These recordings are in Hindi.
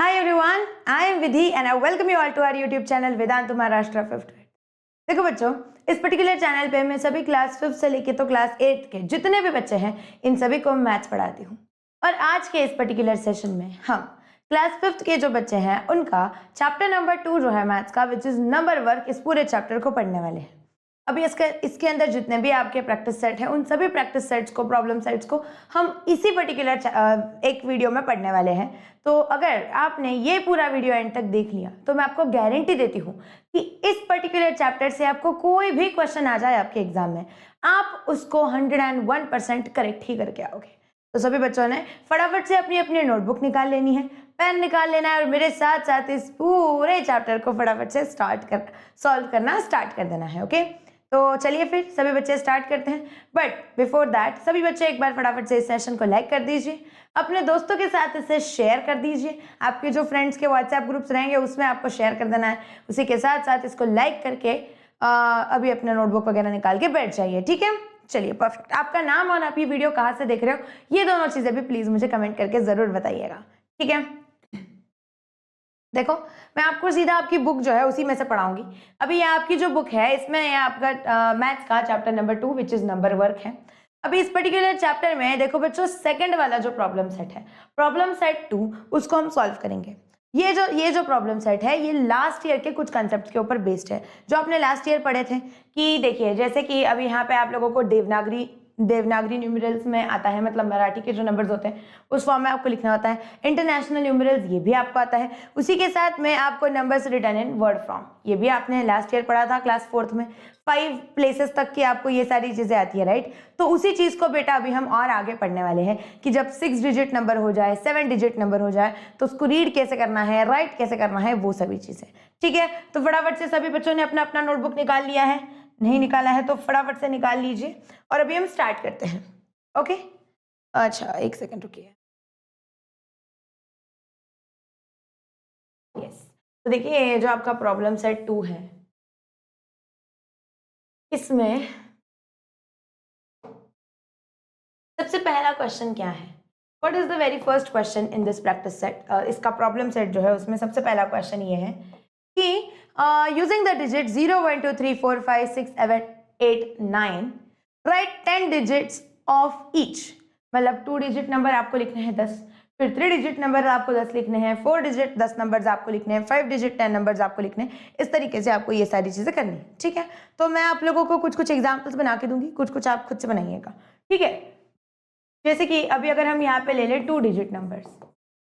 Hi everyone, I am Vidhi and I welcome you all to our YouTube channel Vedantu Maharashtra 5th grade। देखो बच्चों, इस पर्टिकुलर चैनल पे मैं सभी क्लास 5 से लेके तो क्लास 8 के जितने भी बच्चे हैं इन सभी को मैथ्स पढ़ाती हूँ। और आज के इस पर्टिकुलर सेशन में हम क्लास 5th के जो बच्चे हैं उनका चैप्टर नंबर 2 जो है मैथ्स का विच इज नंबर वर्क, इस पूरे चैप्टर को पढ़ने वाले हैं। अभी इसके अंदर जितने भी आपके प्रैक्टिस सेट हैं उन सभी प्रैक्टिस सेट्स को, प्रॉब्लम सेट्स को हम इसी पर्टिकुलर एक वीडियो में पढ़ने वाले हैं। तो अगर आपने ये पूरा वीडियो एंड तक देख लिया तो मैं आपको गारंटी देती हूँ कि इस पर्टिकुलर चैप्टर से आपको कोई भी क्वेश्चन आ जाए आपके एग्जाम में, आप उसको 101% करेक्ट ही करके आओगे। तो सभी बच्चों ने फटाफट से अपनी अपनी नोटबुक निकाल लेनी है, पेन निकाल लेना है और मेरे साथ साथ इस पूरे चैप्टर को फटाफट से सॉल्व करना स्टार्ट कर देना है। ओके, तो चलिए फिर सभी बच्चे स्टार्ट करते हैं। बट बिफोर दैट सभी बच्चे एक बार फटाफट से इस सेशन को लाइक कर दीजिए, अपने दोस्तों के साथ इसे शेयर कर दीजिए। आपके जो फ्रेंड्स के व्हाट्सएप ग्रुप्स रहेंगे उसमें आपको शेयर कर देना है। उसी के साथ साथ इसको लाइक करके अभी अपना नोटबुक वगैरह निकाल के बैठ जाइए। ठीक है, चलिए परफेक्ट। आपका नाम और आप ये वीडियो कहाँ से देख रहे हो ये दोनों चीजें भी प्लीज मुझे कमेंट करके जरूर बताइएगा। ठीक है, देखो मैं आपको सीधा आपकी बुक जो है उसी में से पढ़ाऊंगी। अभी ये आपकी जो बुक है इसमें ये आपका मैथ्स का chapter number 2 which is number work है। अभी इस पर्टिकुलर चैप्टर में देखो बच्चों, सेकंड वाला जो प्रॉब्लम सेट है, प्रॉब्लम सेट 2, उसको हम सॉल्व करेंगे। ये जो प्रॉब्लम सेट है ये लास्ट ईयर के कुछ कंसेप्ट के ऊपर बेस्ड है जो आपने लास्ट ईयर पढ़े थे। कि देखिए जैसे कि अभी यहाँ पे आप लोगों को देवनागरी न्यूमेरल्स में आता है, मतलब मराठी के जो नंबर्स होते हैं उस फॉर्म में आपको लिखना होता है। इंटरनेशनल न्यूमेरल्स ये भी आपको आता है। उसी के साथ में आपको numbers written in word form ये भी आपने लास्ट ईयर पढ़ा था क्लास 4th में। 5 प्लेसेस तक की आपको ये सारी चीजें आती है, राइट। तो उसी चीज को बेटा अभी हम और आगे पढ़ने वाले हैं कि जब 6 डिजिट नंबर हो जाए, 7 डिजिट नंबर हो जाए तो उसको रीड कैसे करना है, राइट कैसे करना है, वो सभी चीजें। ठीक है, तो फटाफट से सभी बच्चों ने अपना अपना नोटबुक निकाल लिया है? नहीं निकाला है तो फटाफट से निकाल लीजिए और अभी हम स्टार्ट करते हैं। ओके, अच्छा एक सेकंड रुकिए। यस, तो देखिए ये जो आपका प्रॉब्लम सेट 2 है इसमें सबसे पहला क्वेश्चन क्या है? What is the very first question in this practice set? इसका प्रॉब्लम सेट जो है उसमें सबसे पहला क्वेश्चन ये है कि using the digit 0 1 2 3 4 5 6 7 8 9 right 10 digits of each. मतलब 2 डिजिट नंबर आपको लिखने हैं 10, फिर 3 डिजिट नंबर आपको 10 लिखने हैं, 4 डिजिट 10 नंबर्स आपको लिखने हैं, 5 डिजिट 10 नंबर्स आपको लिखने हैं। इस तरीके से आपको ये सारी चीजें करनी है। ठीक है, तो मैं आप लोगों को कुछ कुछ एग्जाम्पल्स बना के दूंगी, कुछ कुछ आप खुद से बनाइएगा। ठीक है, जैसे कि अभी अगर हम यहाँ पे ले लें 2 डिजिट नंबर्स,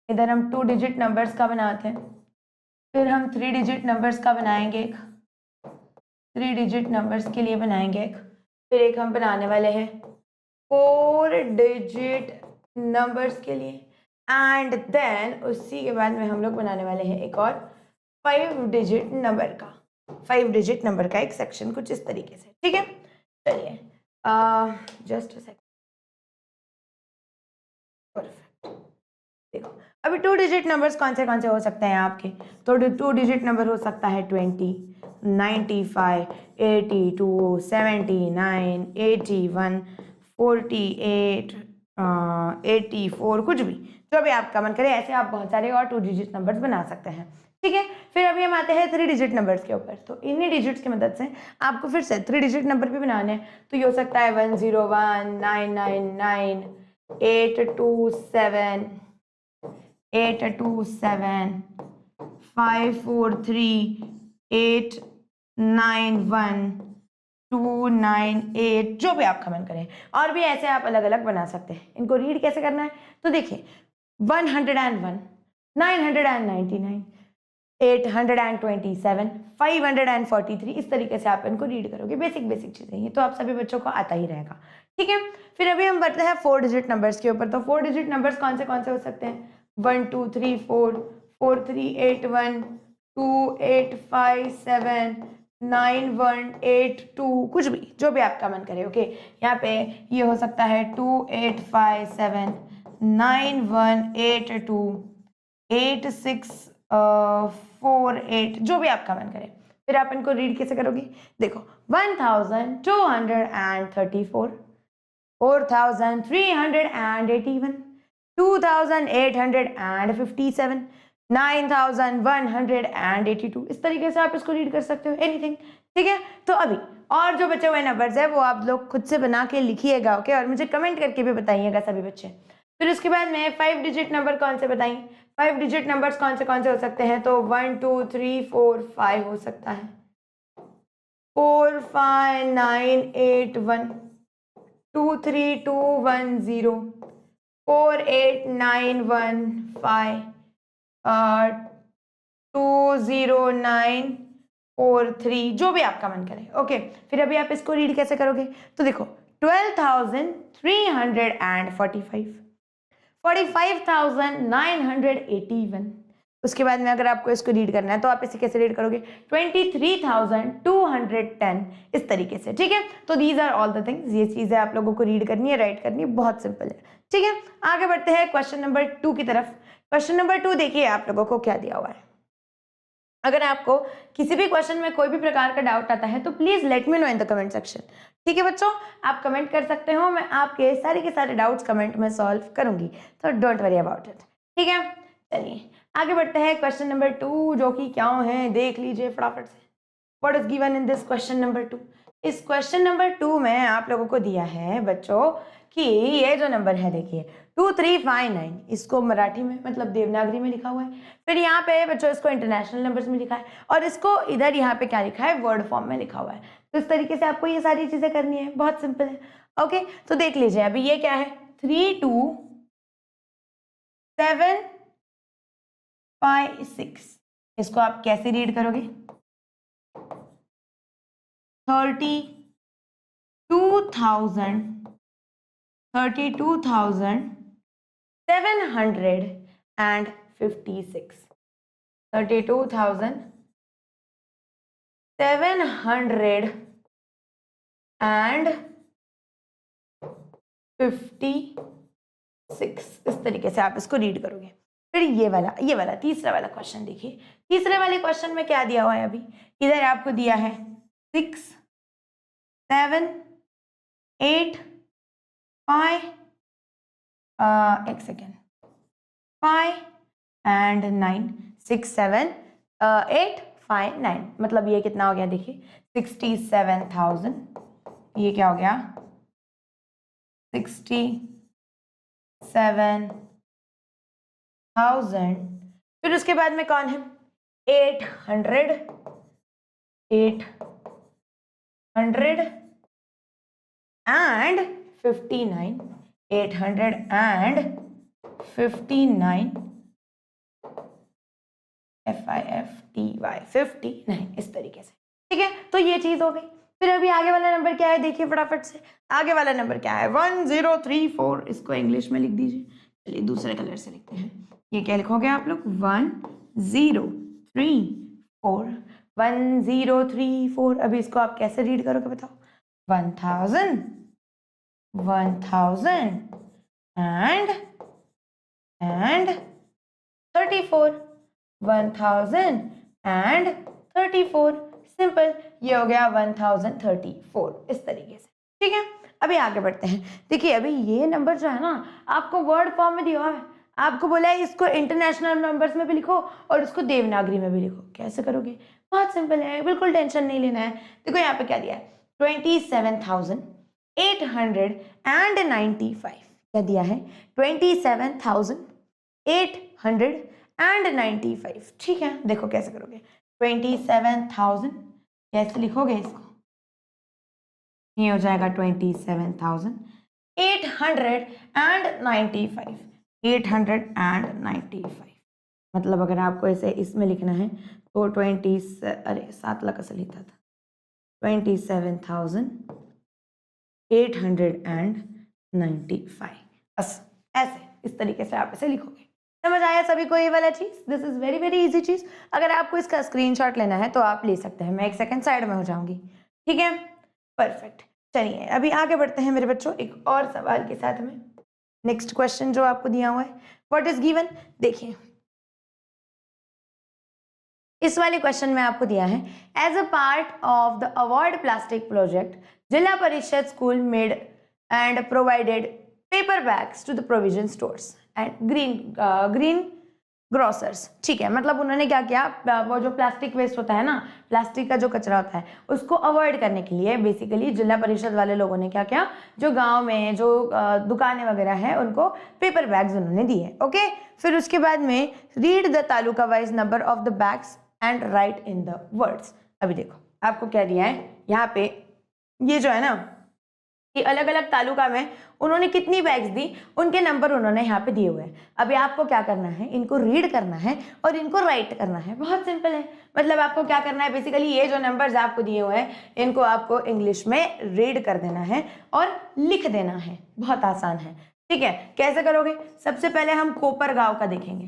इधर हम 2 डिजिट नंबर्स का बनाते हैं, फिर हम 3 डिजिट नंबर्स का बनाएंगे एक, 3 डिजिट नंबर्स के लिए बनाएंगे एक, फिर एक हम बनाने वाले हैं 4 डिजिट नंबर्स के लिए, एंड देन उसी के बाद में हम लोग बनाने वाले हैं एक और 5 डिजिट नंबर का, 5 डिजिट नंबर का एक सेक्शन कुछ इस तरीके से। ठीक है, चलिए जस्ट अ सेकंड। परफेक्ट, देखो अभी 2 डिजिट नंबर्स कौन से हो सकते हैं आपके? तो 2 डिजिट नंबर हो सकता है 20, 95, 82, 79, 81, 48, 84, कुछ भी जो भी आपका मन करे। ऐसे आप बहुत सारे और 2 डिजिट नंबर्स बना सकते हैं। ठीक है, फिर अभी हम आते हैं 3 डिजिट नंबर्स के ऊपर। तो इन्हीं डिजिट्स की मदद से आपको फिर से 3 डिजिट नंबर भी बनाने हैं। तो ये हो सकता है 101, 999, 827, 827, 543, 891, 298, जो भी आपका मन करे। और भी ऐसे आप अलग अलग बना सकते हैं। इनको रीड कैसे करना है तो देखिए 101, 999, 827, 543, इस तरीके से आप इनको रीड करोगे। बेसिक चीजें ये तो आप सभी बच्चों को आता ही रहेगा। ठीक है, फिर अभी हम बढ़ते हैं 4 डिजिट नंबर्स के ऊपर। तो 4 डिजिट नंबर्स कौन से हो सकते हैं? 1 2 3 4, 4 3 8 1, 2 8 5 7, 9 1 8 2, कुछ भी जो भी आपका मन करे। ओके, यहाँ पे ये हो सकता है 2 8 5 7, 9 1 8 2, 8 6 4 8, जो भी आपका मन करे। फिर आप इनको रीड कैसे करोगे? देखो 1234, 4381, 2857, 9182, इस तरीके से आप इसको रीड कर सकते हो, एनीथिंग। ठीक है, तो अभी और जो बचे हुए नंबर्स है वो आप लोग खुद से बना के लिखिएगा, ओके, और मुझे कमेंट करके भी बताइएगा सभी बच्चे। फिर उसके बाद में 5 डिजिट नंबर कौन से बताइए, 5 डिजिट नंबर्स कौन से हो सकते हैं, तो 1 2 3 4 5 हो सकता है, 4 5 9 8 1 2 3 2 1 0 4 8 9 1 5 2 0 9 4 3, जो भी आपका मन करे, ओके। फिर अभी आप इसको रीड कैसे करोगे, तो देखो 12,345, 45,981। उसके बाद में अगर आपको इसको रीड करना है तो आप इसे कैसे रीड करोगे, 23,210, इस तरीके से। ठीक है, तो these are all the things, ये चीजें आप लोगों को रीड करनी है, राइट करनी है, बहुत सिंपल है। ठीक है, आगे बढ़ते हैं क्वेश्चन नंबर 2 की तरफ। क्वेश्चन नंबर 2 देखिए आप लोगों को क्या दिया हुआ है। अगर आपको किसी भी क्वेश्चन में कोई भी प्रकार का डाउट आता है तो please let me know in the comment section. ठीक है बच्चों, आप कमेंट कर सकते हो, मैं आपके सारे के सारे डाउट्स कमेंट में सॉल्व करूंगी, तो डोंट वरी अबाउट इट। ठीक है, चलिए आगे बढ़ते हैं क्वेश्चन नंबर 2, जो कि क्या है देख लीजिए फटाफट से। What is given in this question number 2? इस क्वेश्चन नंबर 2 में आप लोगों को दिया है बच्चों कि ये जो नंबर है देखिए 2359, इसको मराठी में मतलब देवनागरी में लिखा हुआ है, फिर यहाँ पे बच्चों इसको इंटरनेशनल नंबर्स में लिखा है, और इसको इधर यहाँ पे क्या लिखा है, वर्ड फॉर्म में लिखा हुआ है। तो इस तरीके से आपको ये सारी चीजें करनी है, बहुत सिंपल है। ओके, तो देख लीजिए अभी ये क्या है, 3276, इसको आप कैसे रीड करोगे, 32,756, 32,756, इस तरीके से आप इसको रीड करोगे। फिर ये वाला तीसरा वाला क्वेश्चन देखिए। तीसरे वाले क्वेश्चन में क्या दिया हुआ है, अभी इधर आपको दिया है 6 7 8 5 एक सेकेंड 5 एंड 9, 6 7 8 5 9, मतलब ये कितना हो गया देखिए 67,000। ये क्या हो गया 67,000। फिर उसके बाद में कौन है 800 एंड 59, 859 59, इस तरीके से। ठीक है, तो ये चीज हो गई। फिर अभी आगे वाला नंबर क्या है देखिए फटाफट से। आगे वाला नंबर क्या है 1034, इसको इंग्लिश में लिख दीजिए। चलिए दूसरे कलर से लिखते हैं। ये क्या लिखोगे आप लोग 1034, 1034। अभी इसको आप कैसे रीड करोगे बताओ, 1000 एंड 34, 1034, सिंपल, ये हो गया 1034, इस तरीके से। ठीक है, अभी आगे बढ़ते हैं। देखिए अभी ये नंबर जो है ना आपको वर्ड फॉर्म में दिया हुआ है, आपको बोला है इसको इंटरनेशनल नंबर्स में भी लिखो और इसको देवनागरी में भी लिखो। कैसे करोगे, बहुत सिंपल है, बिल्कुल टेंशन नहीं लेना है। देखो यहाँ पे क्या दिया है 27,895, क्या दिया है 27,895। ठीक है, देखो कैसे करोगे 27,000 कैसे लिखोगे इसको, ये हो जाएगा 27,895, 895। मतलब अगर आपको इसे इसमें लिखना है तो 7 लाख असं लिखा था 27,895, ऐसे इस तरीके से आप इसे लिखोगे। समझ आया सभी को ये वाला चीज? This is very very easy चीज। अगर आपको इसका स्क्रीनशॉट लेना है तो आप ले सकते हैं, मैं एक सेकंड साइड में हो जाऊंगी। ठीक है, परफेक्ट। चलिए अभी आगे बढ़ते हैं मेरे बच्चों एक और सवाल के साथ में। नेक्स्ट क्वेश्चन जो आपको दिया हुआ है, व्हाट इज गिवन, देखिए इस वाले क्वेश्चन में आपको दिया है as a part of the avoid plastic project zilla parishad school made and provided paper bags to the provision stores and grocers, ठीक है, मतलब उन्होंने क्या किया, वो जो प्लास्टिक वेस्ट होता है ना, प्लास्टिक का जो कचरा होता है, उसको अवॉइड करने के लिए बेसिकली जिला परिषद वाले लोगों ने क्या किया, जो गांव में जो दुकानें वगैरह हैं उनको पेपर बैग्स उन्होंने दिए। ओके, फिर उसके बाद में read the taluka wise number of the bags and right in the words. अभी देखो आपको क्या दिया है यहाँ पे, ये जो है ना, ये अलग अलग तालुका में उन्होंने कितनी बैग्स दी, उनके नंबर उन्होंने यहाँ पे दिए हुए हैं। अभी आपको क्या करना है, इनको रीड करना है और इनको राइट करना है। बहुत सिंपल है, मतलब आपको क्या करना है, बेसिकली ये जो नंबर्स आपको दिए हुए हैं इनको आपको इंग्लिश में रीड कर देना है और लिख देना है। बहुत आसान है, ठीक है। कैसे करोगे, सबसे पहले हम कोपरगांव का देखेंगे,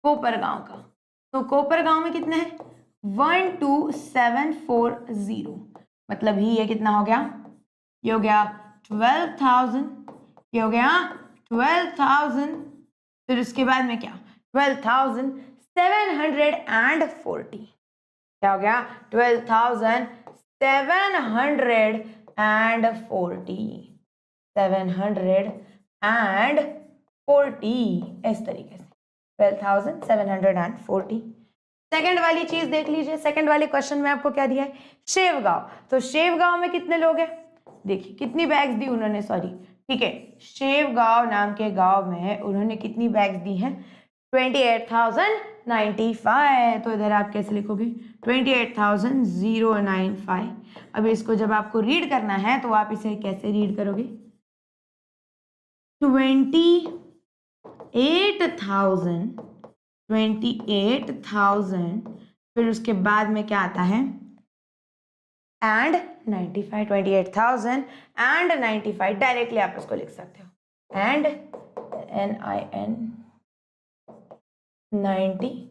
कोपरगांव का। तो कोपरगांव में कितने हैं, 12740, मतलब ही ये कितना हो गया, ये हो गया 12,000, ये हो गया 12,000, फिर उसके बाद में क्या 12,740, क्या हो गया 12,740, 740 इस तरीके से 12,740। सेकंड वाली चीज देख लीजिए, सेकंड वाले क्वेश्चन में आपको क्या दिया है, शेवगांव। तो शेवगांव में कितने लोग हैं, देखिए कितनी बैग्स दी उन्होंने, सॉरी, ठीक है, शेवगांव नाम के गांव में उन्होंने कितनी बैग्स दी हैं, 28,095। तो इधर आप कैसे लिखोगे, 28,095। अब इसको जब आपको रीड करना है तो आप इसे कैसे रीड करोगे, 28,000, फिर उसके बाद में क्या आता है एंड 95, 28,000 एंड 95, डायरेक्टली आप उसको लिख सकते हो, एंड NIN 95,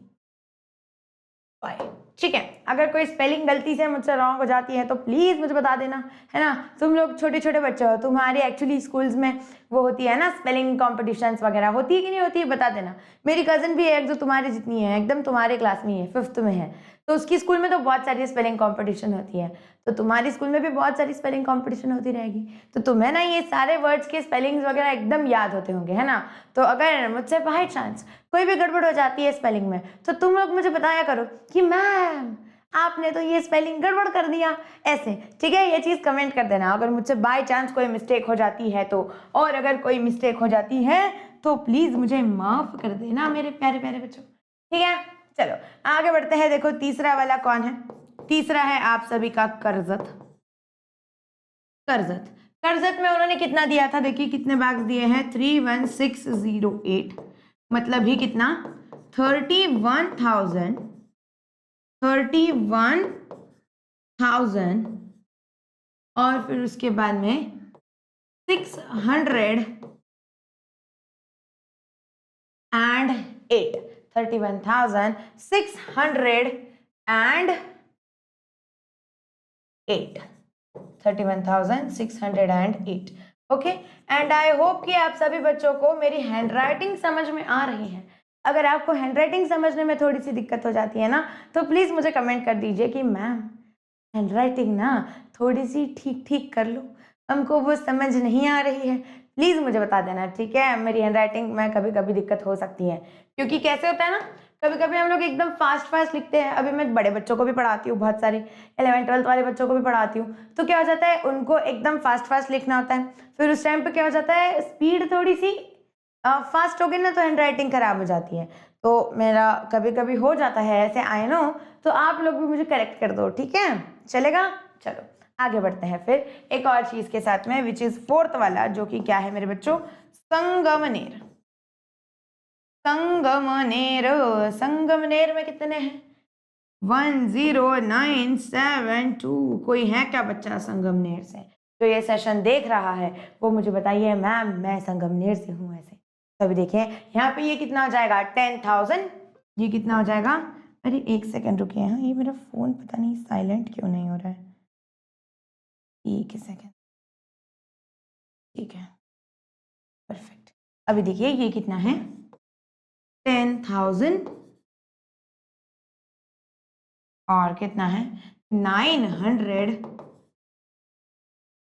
ठीक है। अगर कोई स्पेलिंग गलती से मुझसे रॉन्ग हो जाती है तो प्लीज मुझे बता देना, है ना। तुम लोग छोटे छोटे बच्चे हो, तुम्हारे एक्चुअली स्कूल्स में वो होती है ना स्पेलिंग कॉम्पिटिशन्स वगैरह, होती है कि नहीं होती है, बता देना। मेरी कजन भी है एक जो तुम्हारे जितनी है, एकदम तुम्हारे क्लास में ही है, 5th में है, तो उसकी स्कूल में तो बहुत सारी स्पेलिंग कॉम्पिटिशन होती है, तो तुम्हारी स्कूल में भी बहुत सारी स्पेलिंग कॉम्पिटिशन होती रहेगी। तो तुम्हें ना ये सारे वर्ड्स के स्पेलिंग्स वगैरह एकदम याद होते होंगे, है ना। तो अगर मुझसे बाई चांस कोई भी गड़बड़ हो जाती है स्पेलिंग में, तो तुम लोग मुझे बताया करो कि मैम आपने तो ये स्पेलिंग गड़बड़ कर दिया, ऐसे, ठीक है। ये चीज़ कमेंट कर देना अगर मुझसे बाय चांस कोई मिस्टेक हो जाती है तो, और अगर कोई मिस्टेक हो जाती है तो प्लीज़ मुझे माफ़ कर देना मेरे प्यारे प्यारे बच्चों, ठीक है। चलो आगे बढ़ते हैं। देखो तीसरा वाला कौन है, तीसरा है आप सभी का कर्जत। कर्जत, कर्जत में उन्होंने कितना दिया था, देखिए कितने बैग्स दिए हैं, 31608, मतलब ही कितना 31,000 और फिर उसके बाद में 608, 31,608। ओके, एंड आई होप कि आप सभी बच्चों को मेरी हैंडराइटिंग समझ में आ रही है। अगर आपको हैंडराइटिंग समझने में थोड़ी सी दिक्कत हो जाती है ना, तो प्लीज़ मुझे कमेंट कर दीजिए कि मैम हैंडराइटिंग ना थोड़ी सी ठीक ठीक कर लो, हमको वो समझ नहीं आ रही है। प्लीज़ मुझे बता देना, ठीक है। मेरी हैंडराइटिंग में कभी कभी दिक्कत हो सकती है, क्योंकि कैसे होता है ना, कभी कभी हम लोग एकदम फास्ट लिखते हैं। अभी मैं बड़े बच्चों को भी पढ़ाती हूँ, बहुत सारे 11th 12th वाले बच्चों को भी पढ़ाती हूँ, तो क्या हो जाता है उनको एकदम फास्ट लिखना होता है, फिर उस टाइम पे क्या हो जाता है स्पीड थोड़ी सी फास्ट हो गई ना तो हैंडराइटिंग खराब हो जाती है। तो मेरा कभी कभी हो जाता है ऐसे, आई नो, तो आप लोग भी मुझे करेक्ट कर दो, ठीक है, चलेगा। चलो आगे बढ़ते हैं फिर एक और चीज के साथ में, विच इज 4th वाला, जो कि क्या है मेरे बच्चों, संगमनेर। संगमनेर, संगमनेर में कितने हैं, 10972। कोई है क्या बच्चा संगमनेर से जो ये सेशन देख रहा है, वो मुझे बताइए मैम मैं संगमनेर से हूँ ऐसे। तभी देखिए यहाँ पे ये कितना हो जाएगा 10,000, ये कितना हो जाएगा, अरे एक सेकंड रुकिए, हाँ ये मेरा फोन पता नहीं साइलेंट क्यों नहीं हो रहा है, एक सेकंड, ठीक है, परफेक्ट। अभी देखिए ये कितना है 10,000 और कितना है 900,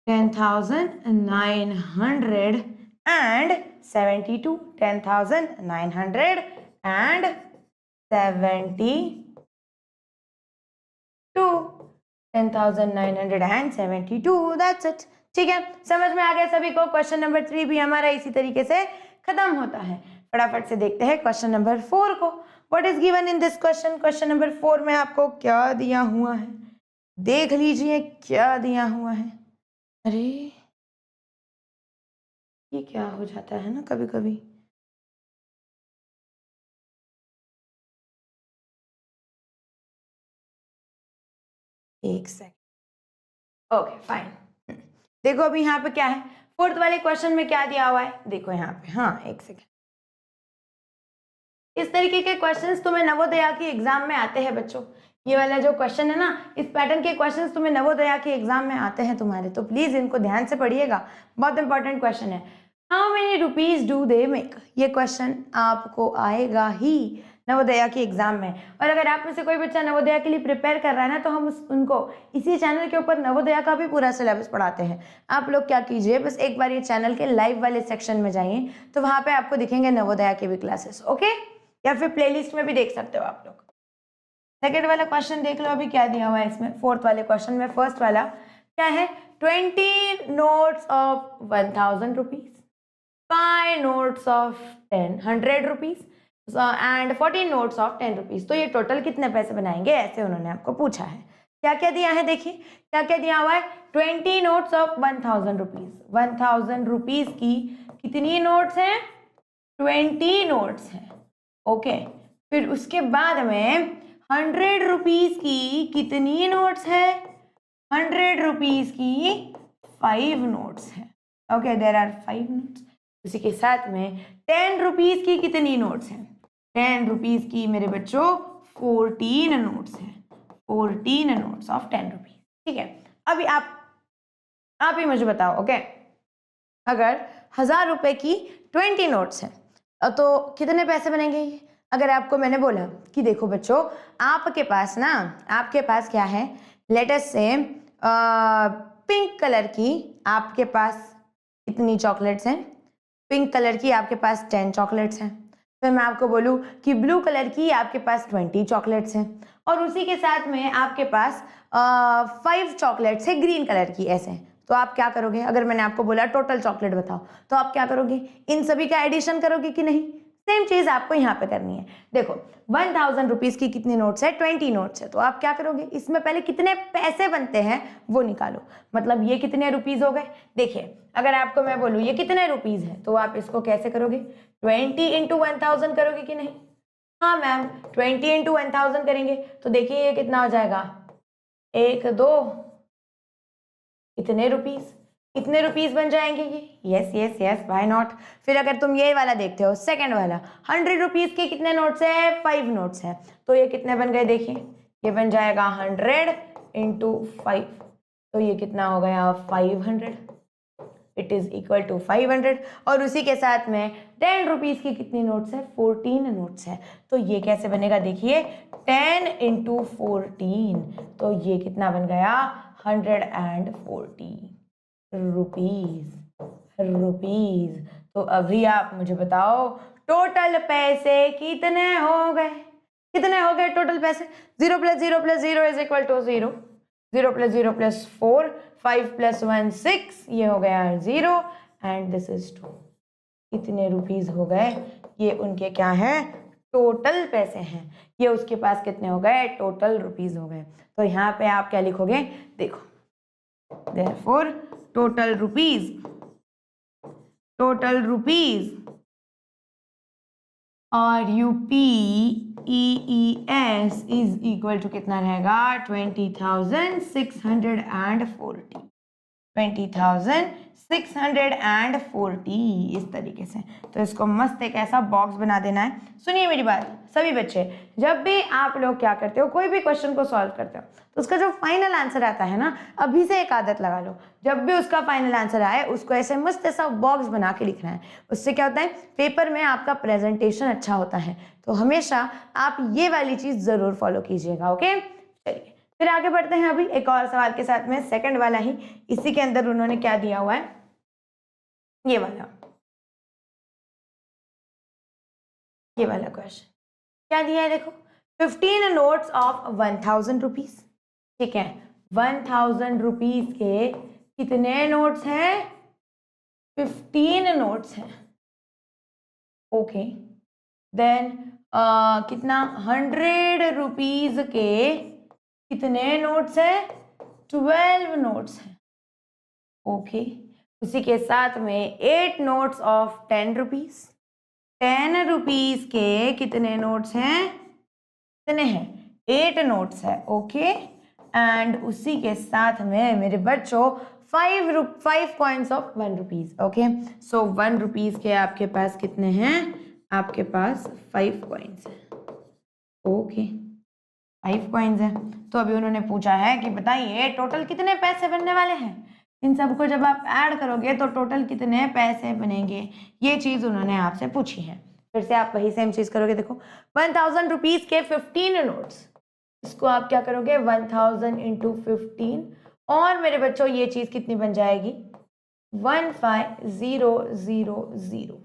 10,900 and 72, 10,972, दैट्स इट। ठीक है, समझ में आ गया सभी को। क्वेश्चन नंबर 3 भी हमारा इसी तरीके से खत्म होता है। फटाफट से देखते हैं क्वेश्चन नंबर 4 को। What is given in this question? Question number 4 में आपको क्या दिया हुआ है, देख लीजिए क्या दिया हुआ है। अरे ये क्या हो जाता है ना कभी कभी। एक सेकंड, ओके फाइन। देखो अभी यहाँ पे क्या है, फोर्थ वाले क्वेश्चन में क्या दिया हुआ है, देखो यहाँ पे। हाँ एक सेकंड, इस तरीके के क्वेश्चंस तुम्हें नवोदया के एग्जाम में आते हैं बच्चों। ये वाला जो क्वेश्चन है ना, इस पैटर्न के क्वेश्चंस तुम्हें नवोदया के एग्जाम में आते हैं तुम्हारे, तो प्लीज इनको ध्यान से पढ़िएगा, बहुत इंपॉर्टेंट क्वेश्चन है। How many rupees do they make, ये क्वेश्चन आपको आएगा ही नवोदया के एग्जाम में। और अगर आप में से कोई बच्चा नवोदया के लिए प्रिपेयर कर रहा है ना, तो हम उनको इसी चैनल के ऊपर नवोदया का भी पूरा सिलेबस पढ़ाते हैं। आप लोग क्या कीजिए, बस एक बार ये चैनल के लाइव वाले सेक्शन में जाइए, तो वहां पे आपको दिखेंगे नवोदया के भी क्लासेस, ओके? या फिर प्लेलिस्ट में भी देख सकते हो आप लोग। सेकेंड वाला क्वेश्चन देख लो, अभी क्या दिया हुआ है इसमें। फोर्थ वाले क्वेश्चन में फर्स्ट वाला क्या है, 20 notes of 1000 rupees, 5 notes of 100 rupees and 14 notes of 10 rupees. तो ये टोटल कितने पैसे बनाएंगे, ऐसे उन्होंने आपको पूछा है। क्या क्या दिया है देखिए, क्या क्या दिया हुआ है। 20 नोट्स ऑफ 1000 रुपीज, 1000 रुपीज की कितनी नोट्स हैं, 20 नोट्स हैं, ओके। फिर उसके बाद में 100 रुपीज की कितनी नोट्स है, 100 रुपीज की 5 नोट्स है, ओके, देयर आर 5 नोट्स। उसी के साथ में 10 रुपीज की कितनी नोट्स हैं, 10 रुपीज की मेरे बच्चों 14 नोट्स हैं, 14 नोट्स ऑफ 10 रुपीज। ठीक है, अभी आप ही मुझे बताओ, ओके, अगर 1000 रुपए की 20 नोट्स हैं तो कितने पैसे बनेंगे ये। अगर आपको मैंने बोला कि देखो बच्चों, आपके पास ना, आपके पास क्या है, लेट अस से पिंक कलर की आपके पास कितनी चॉकलेट्स हैं, पिंक कलर की आपके पास 10 चॉकलेट्स हैं। फिर मैं आपको बोलूँ कि ब्लू कलर की आपके पास 20 चॉकलेट्स हैं, और उसी के साथ में आपके पास 5 चॉकलेट्स है ग्रीन कलर की, ऐसे। तो आप क्या करोगे, अगर मैंने आपको बोला टोटल चॉकलेट बताओ, तो आप क्या करोगे, इन सभी का एडिशन करोगे कि नहीं। सेम चीज आपको यहाँ पे करनी है। देखो 1000 रुपीज की कितनी नोट्स है, 20 नोट्स है, तो आप क्या करोगे, इसमें पहले कितने पैसे बनते हैं वो निकालो। मतलब ये कितने रुपीज हो गए, देखिए अगर आपको मैं बोलूँ ये कितने रुपीज है, तो आप इसको कैसे करोगे, 20 इंटू 1000 करोगे कि नहीं। हाँ मैम, 20 इंटू 1000 करेंगे तो देखिए ये कितना हो जाएगा, 1 2 इतने रुपीज, कितने रुपीज बन जाएंगे ये, yes yes yes, why not. फिर अगर तुम ये वाला देखते हो, सेकंड वाला, 100 रुपीज के कितने नोट्स है, 5 नोट्स है, तो ये कितने बन गए, देखिए ये बन जाएगा 100 इंटू 5, तो ये कितना हो गया 500, इट इज इक्वल टू 500। और उसी के साथ में 10 रुपीज की कितनी नोट्स है, 14 नोट्स है, तो ये कैसे बनेगा, देखिए 10 इंटू 14, तो ये कितना बन गया 140 रुपीज। तो अभी आप मुझे बताओ टोटल पैसे कितने हो गए, कितने हो गए टोटल पैसे। 0 + 0 + 0 इज इक्वल टू 0, 0 + 0 + 4, 5 + 1 6, ये हो गया 0 एंड दिस इज 2। कितने रुपीज हो गए, ये उनके क्या है, टोटल पैसे हैं। ये उसके पास कितने हो गए, टोटल रुपीज हो गए। तो यहाँ पे आप क्या लिखोगे, देखो therefore total rupees RUPEES is equal to कितना रहेगा, 20,640, 20,640 इस तरीके से। तो इसको मस्त एक ऐसा बॉक्स बना देना है। सुनिए मेरी बात सभी बच्चे, जब भी आप लोग क्या करते हो, कोई भी क्वेश्चन को सॉल्व करते हो, तो उसका जो फाइनल आंसर आता है ना, अभी से एक आदत लगा लो, जब भी उसका फाइनल आंसर आए उसको ऐसे मस्त ऐसा बॉक्स बना के लिखना है। उससे क्या होता है, पेपर में आपका प्रेजेंटेशन अच्छा होता है। तो हमेशा आप ये वाली चीज जरूर फॉलो कीजिएगा, ओके। चलिए फिर आगे बढ़ते हैं अभी एक और सवाल के साथ में, सेकंड वाला ही, इसी के अंदर उन्होंने क्या दिया हुआ है, ये वाला। ये वाला क्वेश्चन क्या दिया है देखो, 15 नोट्स ऑफ 1000 रुपीज, ठीक है, 1000 रुपीज के कितने नोट्स हैं, 15 नोट्स हैं, ओके, देन कितना 100 रुपीज के कितने नोट्स हैं, 12 नोट्स हैं, ओके, उसी के साथ में 8 नोट्स ऑफ 10 रुपीज, 10 रुपीज के कितने नोट्स हैं, कितने हैं, 8 नोट्स है, ओके, एंड उसी के साथ में मेरे बच्चों 5 coins of 1 rupees, okay, so 1 rupees के आपके पास कितने हैं, आपके पास 5 कॉइन्स हैं, ओके, 5 कॉइन्स हैं। तो अभी उन्होंने पूछा है कि बताइए टोटल कितने पैसे बनने वाले हैं, इन सबको जब आप ऐड करोगे तो टोटल कितने पैसे बनेंगे, ये चीज उन्होंने आपसे पूछी है। फिर से आप वही सेम चीज करोगे, देखो 1000 रुपीज के 15 नोट्स, इसको आप क्या करोगे 1000 इंटू 15, और मेरे बच्चों ये चीज कितनी बन जाएगी 15000,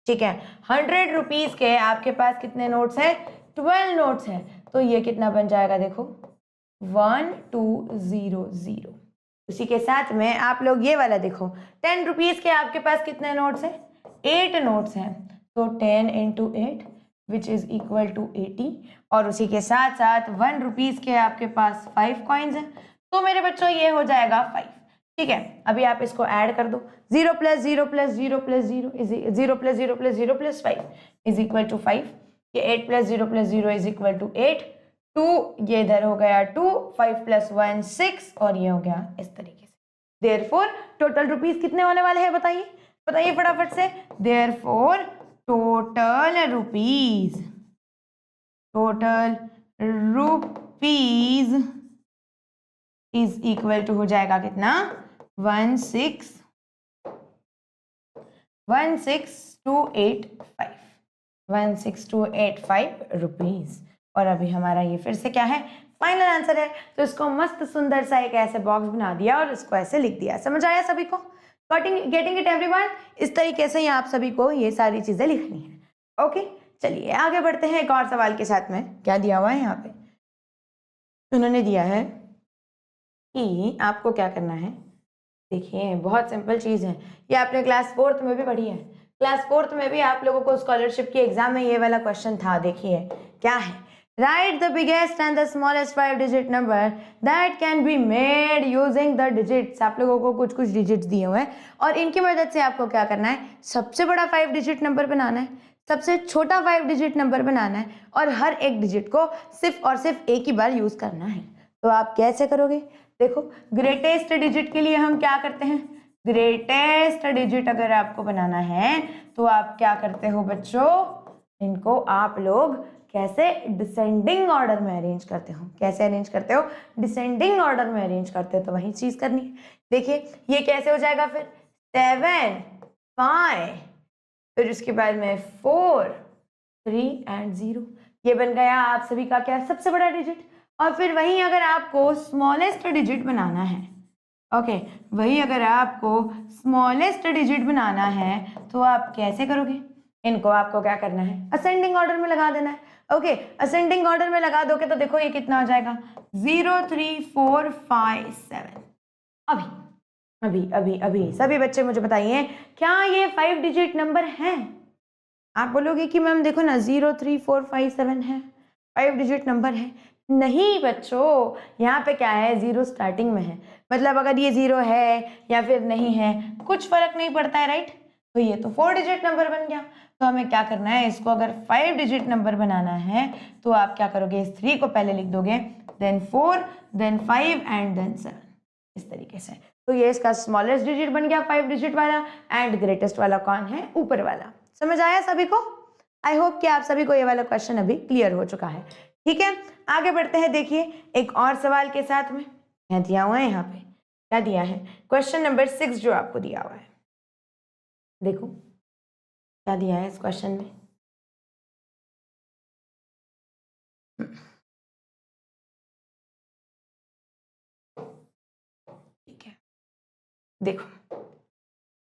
ठीक है। 100 रुपीज के आपके पास कितने नोट्स हैं, 12 नोट्स हैं, तो ये कितना बन जाएगा देखो 1200। उसी के साथ में आप लोग ये वाला देखो, 10 रुपीज के आपके पास कितने नोट्स हैं, 8 नोट्स हैं, तो 10 into 8 which is equal to 80, और उसी के साथ साथ 1 रुपीज के आपके पास 5 कॉइन्स हैं, तो मेरे बच्चों ये हो जाएगा 5, ठीक है। अभी आप इसको ऐड कर दो, 0 plus 0 plus 0 plus 0 is 0 plus 0 plus 0 plus 5 is equal to 5, ये 8 plus 0 plus 0 is equal to 8, 2 ये इधर हो गया 2, 5 प्लस 1 6, और ये हो गया इस तरीके से। देयरफॉर टोटल रुपीज कितने होने वाले हैं, बताइए बताइए फटाफट से, therefore total rupees is equal to हो जाएगा कितना 16285 रुपीज। और अभी हमारा ये फिर से क्या है, फाइनल आंसर है, तो इसको मस्त सुंदर सा एक ऐसे बॉक्स बना दिया और इसको ऐसे लिख दिया। समझ आया सभी को, गेटिंग इट एवरीवन, इस तरीके से ही आप सभी को ये सारी चीजें लिखनी है, ओके। चलिए आगे बढ़ते हैं एक और सवाल के साथ में। क्या दिया हुआ है यहाँ पे, उन्होंने दिया है कि आपको क्या करना है, देखिए बहुत सिंपल चीज है, ये आपने क्लास 4th में भी पढ़ी है, क्लास 4th में भी आप लोगों को स्कॉलरशिप के एग्जाम में ये वाला क्वेश्चन था। देखिए क्या है, write the biggest and the smallest 5 digit number that can be made using the digits. आप लोगों को कुछ कुछ डिजिट्स दिए हुए हैं और इनकी मदद से आपको क्या करना है, सबसे बड़ा 5 डिजिट नंबर बनाना है, सबसे छोटा 5 डिजिट नंबर बनाना है, और हर एक डिजिट को सिर्फ और सिर्फ एक ही बार यूज करना है। तो आप कैसे करोगे, देखो ग्रेटेस्ट डिजिट के लिए हम क्या करते हैं, ग्रेटेस्ट डिजिट अगर आपको बनाना है तो आप क्या करते हो बच्चों, इनको आप लोग कैसे डिसेंडिंग ऑर्डर में अरेंज करते हो, कैसे अरेंज करते हो, डिसेंडिंग ऑर्डर में अरेंज करते हो, तो वही चीज करनी है। देखिए ये कैसे हो जाएगा फिर, 7 5, फिर उसके बाद में 4 3 एंड 0, ये बन गया आप सभी का क्या, सबसे बड़ा डिजिट। और फिर वहीं अगर आपको स्मॉलेस्ट डिजिट बनाना है, ओके, वही अगर आपको स्मॉलेस्ट डिजिट बनाना है तो आप कैसे करोगे, इनको आपको क्या करना है, असेंडिंग ऑर्डर में लगा देना है, ओके। असेंडिंग ऑर्डर में लगा दोगे तो देखो ये कितना हो जाएगा 0 3 4 5 7। अभी अभी अभी अभी सभी बच्चे मुझे बताइए क्या ये 5 डिजिट नंबर हैं, आप बोलोगे कि मैम देखो ना 0 3 4 5 7 है, 5 डिजिट नंबर है। नहीं बच्चों, यहाँ पे क्या है, 0 स्टार्टिंग में है, मतलब अगर ये 0 है या फिर नहीं है कुछ फर्क नहीं पड़ता है, राइट। तो ये तो 4 डिजिट नंबर बन गया, तो हमें क्या करना है, इसको अगर 5 डिजिट नंबर बनाना है तो आप क्या करोगे, इस 3 को पहले लिख दोगे, देन 4 देन 5 एंड देन 7, इस तरीके से। तो ये इसका स्मॉलेस्ट डिजिट बन गया 5 डिजिट वाला, एंड ग्रेटेस्ट वाला कौन है, ऊपर वाला। समझ आया सभी को, आई होप कि आप सभी को ये वाला क्वेश्चन अभी क्लियर हो चुका है, ठीक है। आगे बढ़ते हैं, देखिए एक और सवाल के साथ में, क्या दिया हुआ है यहाँ पे, क्या दिया है, क्वेश्चन नंबर 6 जो आपको दिया हुआ है, देखो क्या दिया है इस क्वेश्चन में, ठीक है। देखो,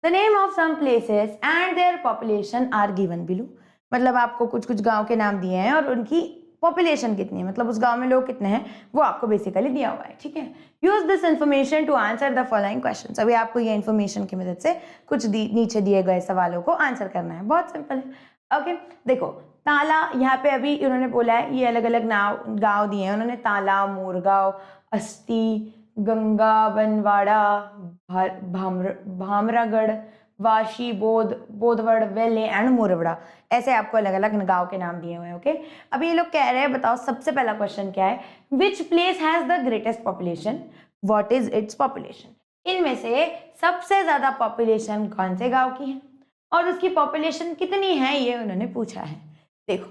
the name of some places and their population are given below. मतलब आपको कुछ कुछ गांव के नाम दिए हैं और उनकी पॉपुलेशन कितनी है, मतलब उस गांव में लोग कितने हैं वो आपको बेसिकली दिया हुआ है, ठीक है। Use this information to answer the following question. अभी आपको ये इन्फॉर्मेशन की मदद से कुछ नीचे दिए गए सवालों को आंसर करना है, बहुत सिंपल है। ओके, देखो ताला, यहाँ पे अभी उन्होंने बोला है ये अलग अलग गाँव दिए हैं उन्होंने, ताला, मोरगांव, अस्ती, गंगा बनवाड़ा, भामरागढ़, वाशी, बोधवड़, वेले एंड मोरवड़ा, ऐसे आपको अलग अलग गांव के नाम दिए हुए हैं। ओके, अभी ये लोग कह रहे हैं, बताओ सबसे पहला क्वेश्चन क्या है, which place has the greatest population, what is its population. इनमें से सबसे ज्यादा पॉपुलेशन कौन से गांव की है और उसकी पॉपुलेशन कितनी है, ये उन्होंने पूछा है। देखो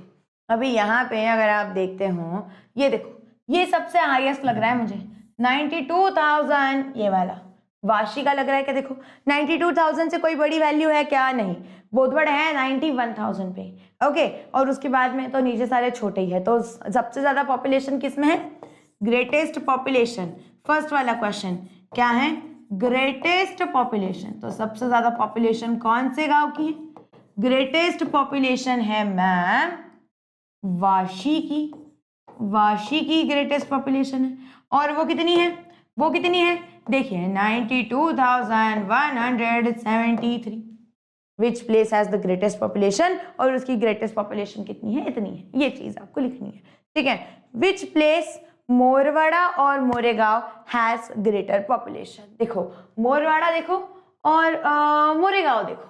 अभी यहाँ पे अगर आप देखते हो, ये देखो ये सबसे हाईएस्ट लग रहा है मुझे 92,000, ये वाला वाशी का लग रहा है क्या, देखो 92,000 से कोई बड़ी वैल्यू है क्या, नहीं। बोधवड़ है 91,000 पे, ओके, और उसके बाद में तो नीचे सारे छोटे ही है, तो सबसे ज्यादा पॉपुलेशन किस में है, ग्रेटेस्ट पॉपुलेशन। फर्स्ट वाला क्वेश्चन क्या है, ग्रेटेस्ट पॉपुलेशन, तो सबसे ज्यादा पॉपुलेशन कौन से गांव की है, ग्रेटेस्ट पॉपुलेशन है मैम वाशी की, वाशी की ग्रेटेस्ट पॉपुलेशन है, और वो कितनी है, वो कितनी है, देखिए 92,173। Which place has the greatest population, और उसकी ग्रेटेस्ट पॉपुलेशन कितनी है, इतनी है, ये चीज आपको लिखनी है, ठीक है। विच प्लेस मोरवाड़ा और मोरेगांव हैज ग्रेटर पॉपुलेशन, देखो मोरवाड़ा देखो और मोरेगांव देखो,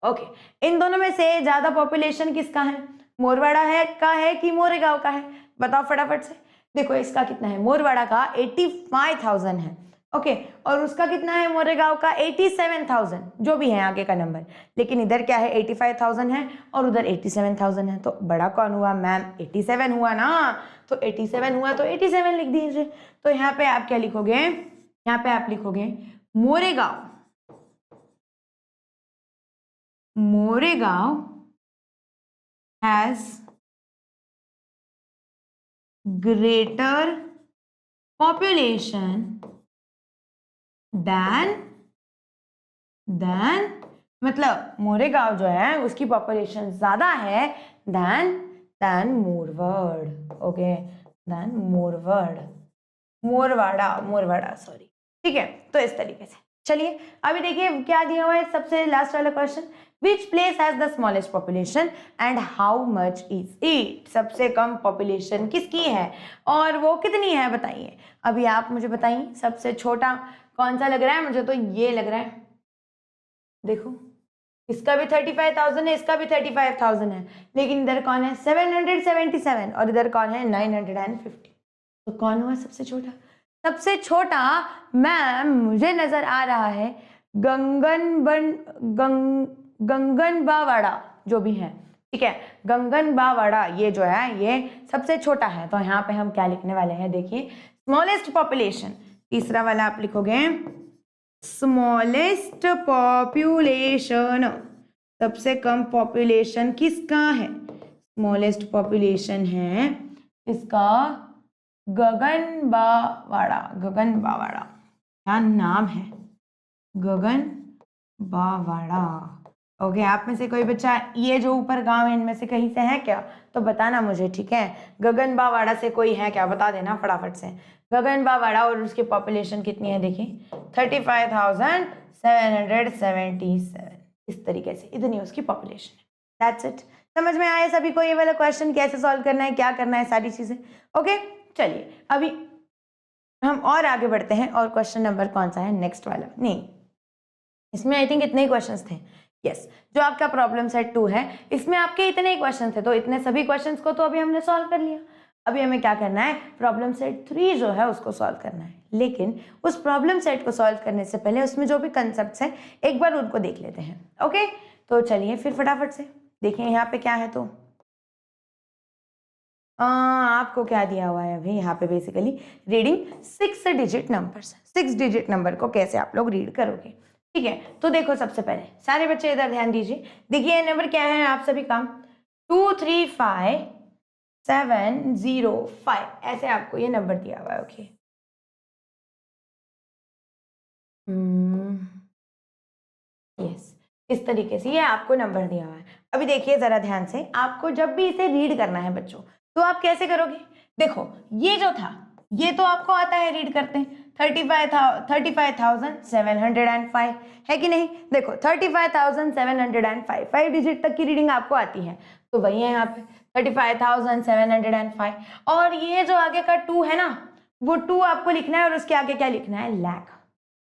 ओके, इन दोनों में से ज्यादा पॉपुलेशन किसका है, मोरवाड़ा है का है कि मोरेगांव का है, बताओ फटाफट से। देखो इसका कितना है, मोरवाड़ा का 85,000 है, ओके, और उसका कितना है मोरेगांव का 87,000, जो भी है आगे का नंबर, लेकिन इधर क्या है 85,000 है और उधर 87,000 है, तो बड़ा कौन हुआ मैम, 87 हुआ ना, तो 87 हुआ तो 87 लिख दीजिए। तो यहाँ पे आप क्या लिखोगे, यहाँ पे आप लिखोगे Moregaon, Moregaon has greater population then मतलब मोरेगांव जो है उसकी पॉपुलेशन ज्यादा है देन मोरवड़, ओके, देन मोरवाड़ा सॉरी, ठीक है। तो इस तरीके से चलिए अभी देखिए क्या दिया हुआ है, सबसे लास्ट वाला question, which place has the smallest population and how much is it, सबसे कम पॉपुलेशन किसकी है और वो कितनी है बताइए। अभी आप मुझे बताइए सबसे छोटा कौन सा लग रहा है, मुझे तो ये लग रहा है, देखो इसका भी 35,000 है, इसका भी 35,000 है, लेकिन इधर कौन है 777 और इधर कौन है 950, तो कौन हुआ सबसे छोटा, सबसे छोटा मैम मुझे नजर आ रहा है गंगनबावाड़ा जो भी है, ठीक है, गंगनबावाड़ा ये जो है ये सबसे छोटा है, तो यहाँ पे हम क्या लिखने वाले हैं, देखिए स्मॉलेस्ट पॉपुलेशन, तीसरा वाला आप लिखोगे स्मॉलेस्ट पॉपुलेशन, सबसे कम पॉपुलेशन किसका है, स्मॉलेस्ट पॉपुलेशन है इसका गगनबावाड़ा, गगनबावाड़ा क्या नाम है, गगनबावाड़ा, ओके। आप में से कोई बच्चा ये जो ऊपर गांव है इनमें से कहीं से है क्या, तो बताना मुझे, ठीक है, गगनबावाड़ा से कोई है क्या, बता देना फटाफट से। गगनबावाड़ा और उसकी पॉपुलेशन कितनी है, देखिए 35,777, इस तरीके से इतनी उसकी पॉपुलेशन है, दैट्स इट। समझ में आया सभी को ये वाला क्वेश्चन कैसे सॉल्व करना है, क्या करना है, सारी चीजें, ओके। चलिए अभी हम और आगे बढ़ते हैं, और क्वेश्चन नंबर कौन सा है, नेक्स्ट वाला, नहीं इसमें आई थिंक इतने ही क्वेश्चंस थे, यस, जो आपका प्रॉब्लम सेट 2 है इसमें आपके इतने ही क्वेश्चन थे, तो इतने सभी क्वेश्चंस को तो अभी हमने सॉल्व कर लिया। अभी हमें क्या करना है, प्रॉब्लम सेट 3 जो है उसको सॉल्व करना है, लेकिन उस प्रॉब्लम सेट को सॉल्व करने से पहले उसमें जो भी कंसेप्ट्स हैं एक बार उनको देख लेते हैं, ओके। तो चलिए फिर फटाफट से देखिए यहाँ पे क्या है, तो आपको क्या दिया हुआ है अभी यहाँ पे, basically reading 6 digit numbers, 6 digit number को कैसे आप लोग रीड करोगे, ठीक है। तो देखो सबसे पहले सारे बच्चे इधर ध्यान दीजिए, देखिए नंबर क्या है आप सभी का 235705, ऐसे आपको ये नंबर दिया हुआ है, ओके। यस, इस तरीके से ये आपको नंबर दिया हुआ है। अभी देखिए जरा ध्यान से, आपको जब भी इसे रीड करना है बच्चों, तो आप कैसे करोगे? देखो ये जो था ये तो आपको आता है रीड करते हैं, 35,705 है कि नहीं? देखो 35,705 5 डिजिट तक की रीडिंग आपको आती है, तो वही है यहाँ पे 35,705। और ये जो आगे का 2 है ना, वो 2 आपको लिखना है और उसके आगे क्या लिखना है? लाख।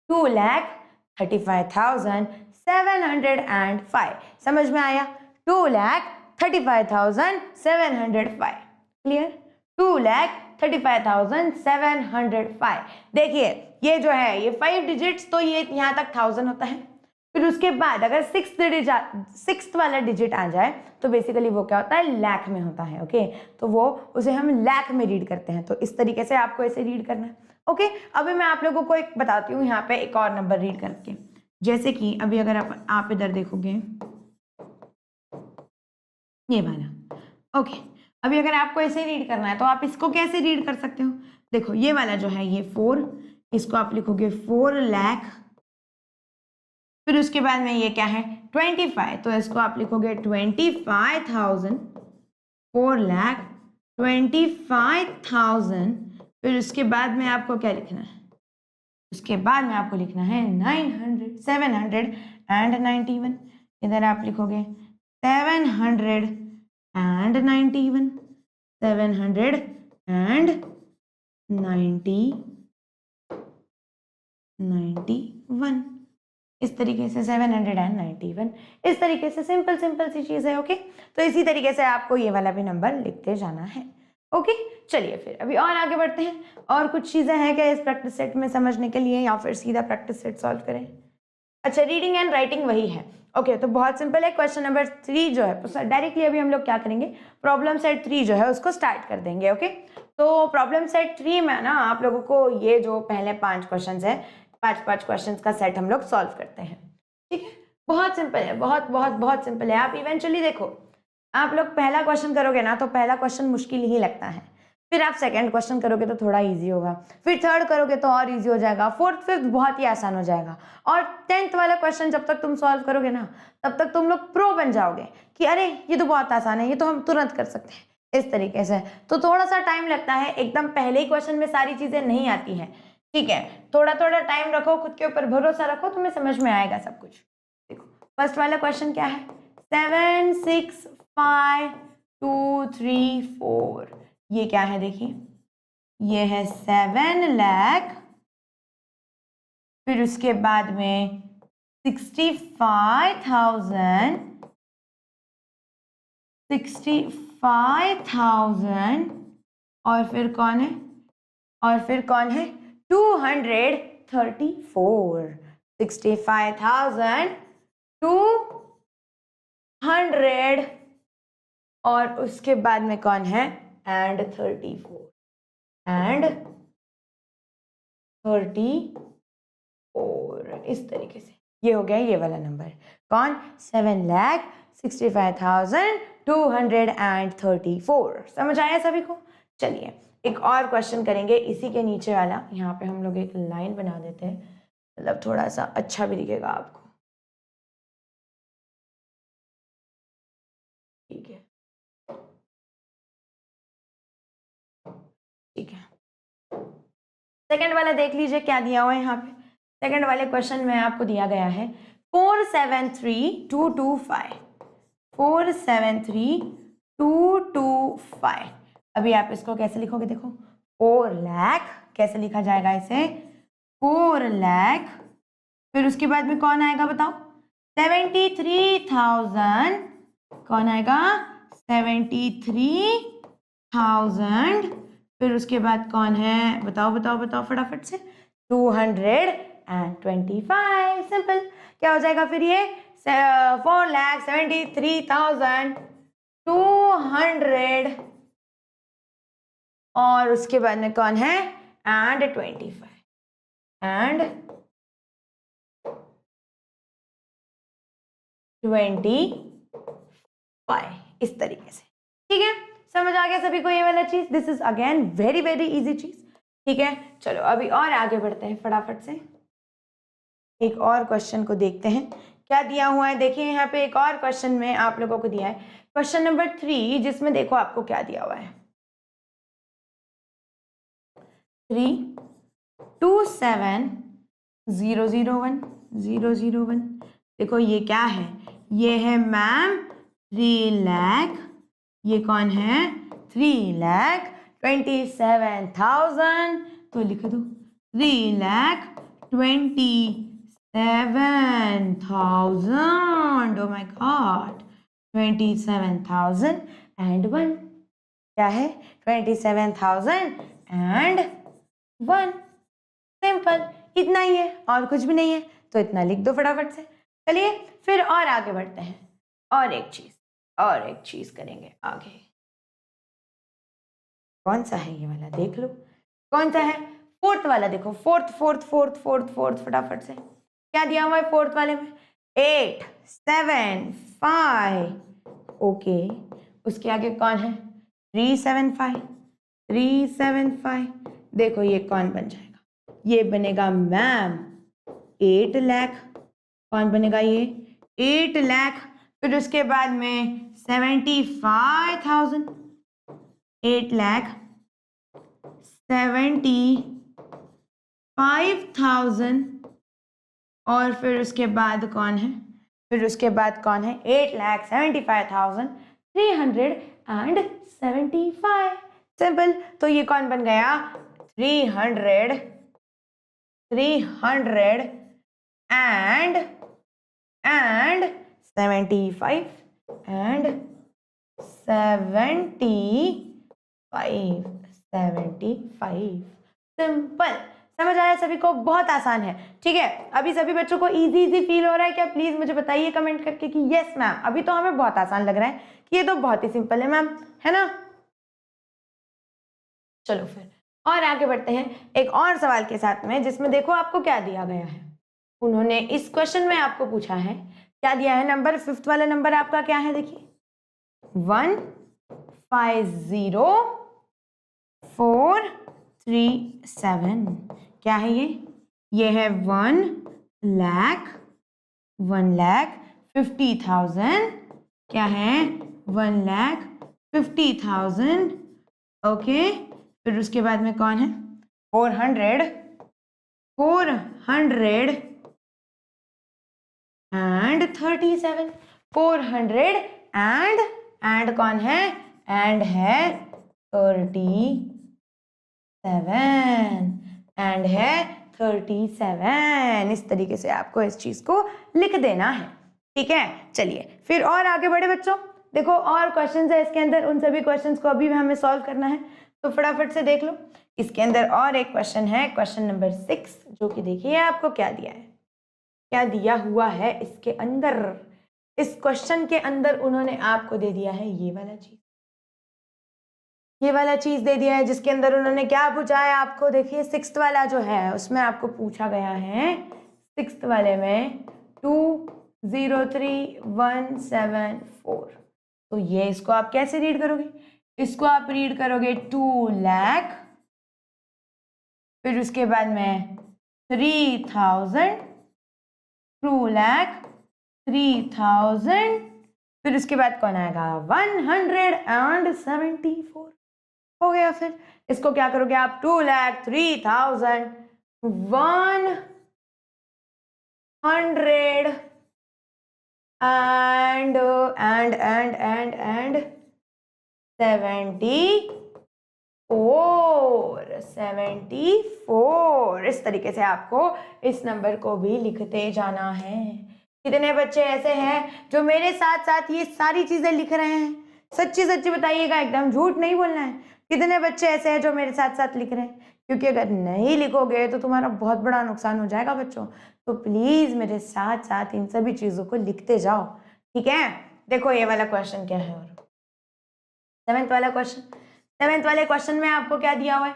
2,35,705। समझ में आया? 2,35,705। क्लियर? 2,35,705। देखिए ये जो है ये 5 डिजिट्स, तो ये यहाँ तक 1000 होता है। फिर उसके बाद अगर सिक्स्थ वाला डिजिट आ जाए तो बेसिकली वो क्या होता है? लाख में होता है। ओके, तो वो उसे हम लाख में रीड करते हैं। तो इस तरीके से आपको ऐसे रीड करना है। ओके, अभी मैं आप लोगों को एक बताती हूँ यहाँ पे एक और नंबर रीड करके। जैसे कि अभी अगर आप इधर देखोगे ये वाला। ओके, अभी अगर आपको ऐसे रीड करना है तो आप इसको कैसे रीड कर सकते हो? देखो ये वाला जो है ये 4, इसको आप लिखोगे 4 लाख। फिर उसके बाद में ये क्या है? 25, तो इसको आप लिखोगे 25,000। 4 लाख 25,000। फिर उसके बाद में आपको क्या लिखना है? उसके बाद में आपको लिखना है 791। इधर आप लिखोगे 791, 791। इस तरीके से 791, इस तरीके से सिंपल सी चीज है। ओके, तो इसी तरीके से आपको ये वाला भी नंबर लिखते जाना है। ओके, चलिए फिर अभी और आगे बढ़ते हैं। और कुछ चीजें हैं क्या इस प्रैक्टिस सेट में समझने के लिए, या फिर सीधा प्रैक्टिस सेट सॉल्व करें? अच्छा, रीडिंग एंड राइटिंग वही है। ओके, तो बहुत सिंपल है। क्वेश्चन नंबर 3 जो है तो डायरेक्टली अभी हम लोग क्या करेंगे? प्रॉब्लम सेट 3 जो है उसको स्टार्ट कर देंगे। ओके, तो प्रॉब्लम सेट 3 में ना आप लोगों को ये जो पहले 5 क्वेश्चन है, 5 क्वेश्चंस का सेट हम लोग सॉल्व करते हैं। ठीक है, बहुत सिंपल है, बहुत सिंपल है। आप इवेंचुअली देखो, आप लोग पहला क्वेश्चन करोगे ना तो पहला क्वेश्चन मुश्किल ही लगता है, फिर आप सेकंड क्वेश्चन करोगे तो थोड़ा इजी होगा, फिर थर्ड करोगे तो और इजी हो जाएगा, फोर्थ फिफ्थ बहुत ही आसान हो जाएगा, और 10th वाला क्वेश्चन जब तक तुम सॉल्व करोगे ना तब तक तुम लोग प्रो बन जाओगे कि अरे ये तो बहुत आसान है, ये तो हम तुरंत कर सकते हैं। इस तरीके से तो थोड़ा सा टाइम लगता है, एकदम पहले ही क्वेश्चन में सारी चीजें नहीं आती हैं। ठीक है, थोड़ा थोड़ा टाइम रखो, खुद के ऊपर भरोसा रखो, तुम्हें समझ में आएगा सब कुछ। देखो फर्स्ट वाला क्वेश्चन क्या है? 7 6 5 2 3 4। ये क्या है? देखिए ये है 7 लाख, फिर उसके बाद में 65,000 और फिर कौन है? 234। 65,200 और उसके बाद में कौन है? And 34 and 34। इस तरीके से ये हो गया ये वाला नंबर। कौन? 7,65,234। समझ आया सभी को? चलिए एक और क्वेश्चन करेंगे इसी के नीचे वाला। यहाँ पे हम लोग एक लाइन बना देते हैं, मतलब थोड़ा सा अच्छा भी दिखेगा आपको। ठीक है, ठीक है। सेकंड वाला देख लीजिए क्या दिया हुआ है यहाँ पे। सेकंड वाले क्वेश्चन में आपको दिया गया है 473,225। 473,225। अभी आप इसको कैसे लिखोगे? देखो 4 लाख कैसे लिखा जाएगा इसे? 4 लाख, फिर उसके बाद में कौन आएगा बताओ? 73,000। कौन आएगा? 73,000। फिर उसके बाद कौन है? बताओ बताओ बताओ फटाफट से। 225। सिंपल। क्या हो जाएगा फिर ये? 4,73,200 और उसके बाद में कौन है? And 25 and 25। इस तरीके से। ठीक है, समझ आ गया सभी को ये वाला चीज? This is again very very easy चीज। ठीक है, चलो अभी और आगे बढ़ते हैं फटाफट से। एक और क्वेश्चन को देखते हैं क्या दिया हुआ है, देखिए यहाँ पे एक और क्वेश्चन में आप लोगों को दिया है क्वेश्चन नंबर 3, जिसमें देखो आपको क्या दिया हुआ है 327,001,001। देखो ये क्या है, ये है मैम 3,00,000, ये कौन है 3,27,000, तो लिख दो 3,27,000। ओ माय गॉड, 27,001 क्या है 27,001। सिंपल, इतना ही है और कुछ भी नहीं है, तो इतना लिख दो फटाफट से। चलिए फिर और आगे बढ़ते हैं, और एक चीज करेंगे आगे। कौन सा है ये वाला, देख लो कौन सा है, फोर्थ वाला देखो, फोर्थ फटाफट से। क्या दिया हुआ है फोर्थ वाले में 8 7 5, ओके, उसके आगे कौन है 375। देखो ये कौन बन जाएगा, ये बनेगा मैम 8 लाख। कौन बनेगा ये 8 लाख। फिर उसके बाद में 75,000, 8,75,000। और फिर उसके बाद कौन है, 8,75,375। सिंपल, तो ये कौन बन गया 300 and 75 and 75। सिंपल, समझ आया सभी को, बहुत आसान है। ठीक है, अभी सभी बच्चों को इजी फील हो रहा है क्या, प्लीज मुझे बताइए कमेंट करके कि यस मैम, अभी तो हमें बहुत आसान लग रहा है कि ये तो बहुत ही सिंपल है मैम, है ना। चलो फिर और आगे बढ़ते हैं एक और सवाल के साथ में, जिसमें देखो आपको क्या दिया गया है। उन्होंने इस क्वेश्चन में आपको पूछा है, क्या दिया है नंबर, फिफ्थ वाला नंबर आपका क्या है, देखिए 150,437। क्या है ये है 1,50,000। क्या है 1,50,000, ओके। फिर उसके बाद में कौन है 400 and 37। 400 and कौन है, and है 37। इस तरीके से आपको इस चीज को लिख देना है। ठीक है, चलिए फिर और आगे बढ़े बच्चों। देखो और क्वेश्चंस है इसके अंदर, उन सभी क्वेश्चंस को अभी हमें सॉल्व करना है, तो फटाफट से देख लो। इसके अंदर और एक क्वेश्चन है, क्वेश्चन नंबर 6, जो कि देखिए आपको क्या दिया है, क्या दिया हुआ है इसके अंदर। इस क्वेश्चन के अंदर उन्होंने आपको दे दिया है ये वाला चीज दे दिया है, जिसके अंदर उन्होंने क्या पूछा है आपको, देखिए सिक्स्थ वाला जो है उसमें आपको पूछा गया है, सिक्स्थ वाले में 203,174। तो ये इसको आप कैसे रीड करोगे, इसको आप रीड करोगे 2 लाख, फिर उसके बाद में 3,000, 2 लाख 3,000, फिर उसके बाद कौन आएगा 174। हो गया। फिर इसको क्या करोगे आप 2,03,100 and 74। इस तरीके से आपको इस नंबर को भी लिखते जाना है। कितने बच्चे ऐसे हैं जो मेरे साथ साथ ये सारी चीजें लिख रहे हैं, सच्ची सच्ची बताइएगा, एकदम झूठ नहीं बोलना है। कितने बच्चे ऐसे हैं जो मेरे साथ साथ लिख रहे हैं, क्योंकि अगर नहीं लिखोगे तो तुम्हारा बहुत बड़ा नुकसान हो जाएगा बच्चों। तो प्लीज मेरे साथ साथ इन सभी चीजों को लिखते जाओ, ठीक है। देखो ये वाला क्वेश्चन क्या है, और सेवेंथ वाले क्वेश्चन में आपको क्या दिया हुआ है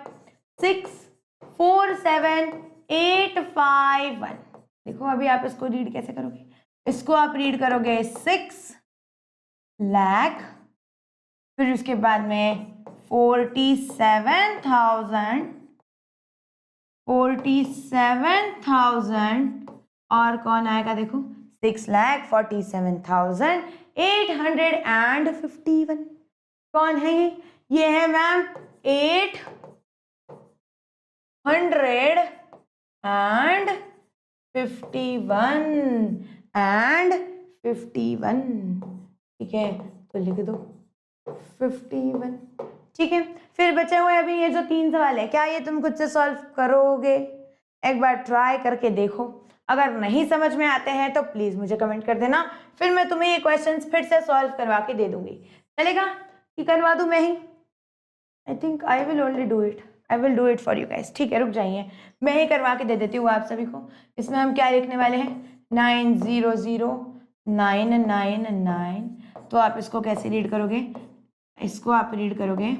647,851। देखो अभी आप इसको रीड कैसे करोगे, इसको आप रीड करोगे 6 लाख, फिर उसके बाद में 47,000 और कौन आएगा देखो 6,47,851। कौन है ये है मैम 851 ठीक है, तो लिख दो 51। ठीक है, फिर बचे हुए अभी ये जो 3 सवाल है, क्या ये तुम खुद से सॉल्व करोगे? एक बार ट्राई करके देखो, अगर नहीं समझ में आते हैं तो प्लीज मुझे कमेंट कर देना, फिर मैं तुम्हें ये क्वेश्चंस फिर से सॉल्व करवा के दे दूंगी। चलेगा कि करवा दूं मैं ही? I think I will only do it, I will do it for you guys. ठीक है, रुक जाइए, मैं ही करवा के दे देती हूँ आप सभी को। इसमें हम क्या लिखने वाले हैं 900,999। तो आप इसको कैसे रीड करोगे? इसको आप रीड करोगे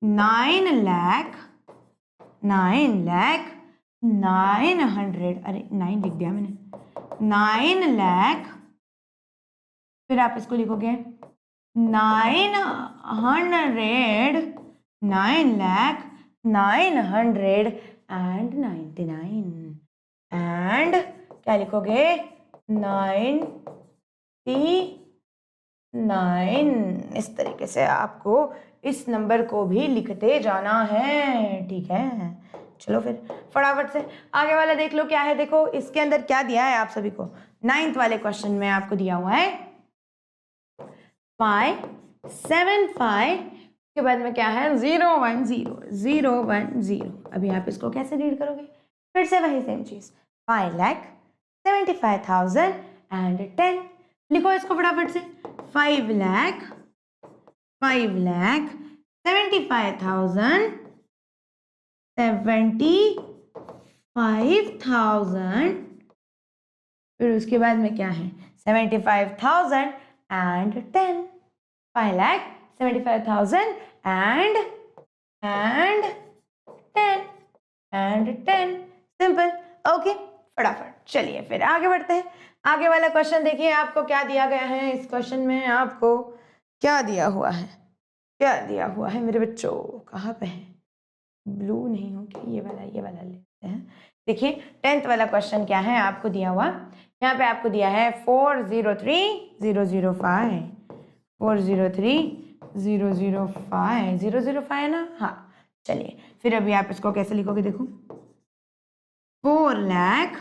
9,00,900, अरे 9 लिख दिया मैंने, 9,00,000। फिर आप इसको लिखोगे 9,00,999 एंड क्या लिखोगे 99। इस तरीके से आपको इस नंबर को भी लिखते जाना है। ठीक है, चलो फिर फटाफट से आगे वाला देख लो क्या है। देखो इसके अंदर क्या दिया है आप सभी को, 9th वाले क्वेश्चन में आपको दिया हुआ है 575 के बाद में क्या है 010। अभी आप इसको कैसे रीड करोगे? फिर से वही सेम चीज 5,75,010। लिखो इसको फटाफट से 5,75,000 फिर उसके बाद में क्या है 75,010 5,75,010 सिंपल। ओके, फटाफट चलिए फिर आगे बढ़ते हैं। आगे वाला क्वेश्चन देखिए आपको क्या दिया गया है। इस क्वेश्चन में आपको क्या दिया हुआ है, क्या दिया हुआ है मेरे बच्चों? कहाँ पे है? ब्लू नहीं हो क्या? ये वाला लेते हैं। देखिए 10th वाला क्वेश्चन क्या है आपको दिया हुआ, यहाँ पे आपको दिया है 403,005 403,005 है ना? हाँ, चलिए फिर अभी आप इसको कैसे लिखोगे? देखो 4 लाख,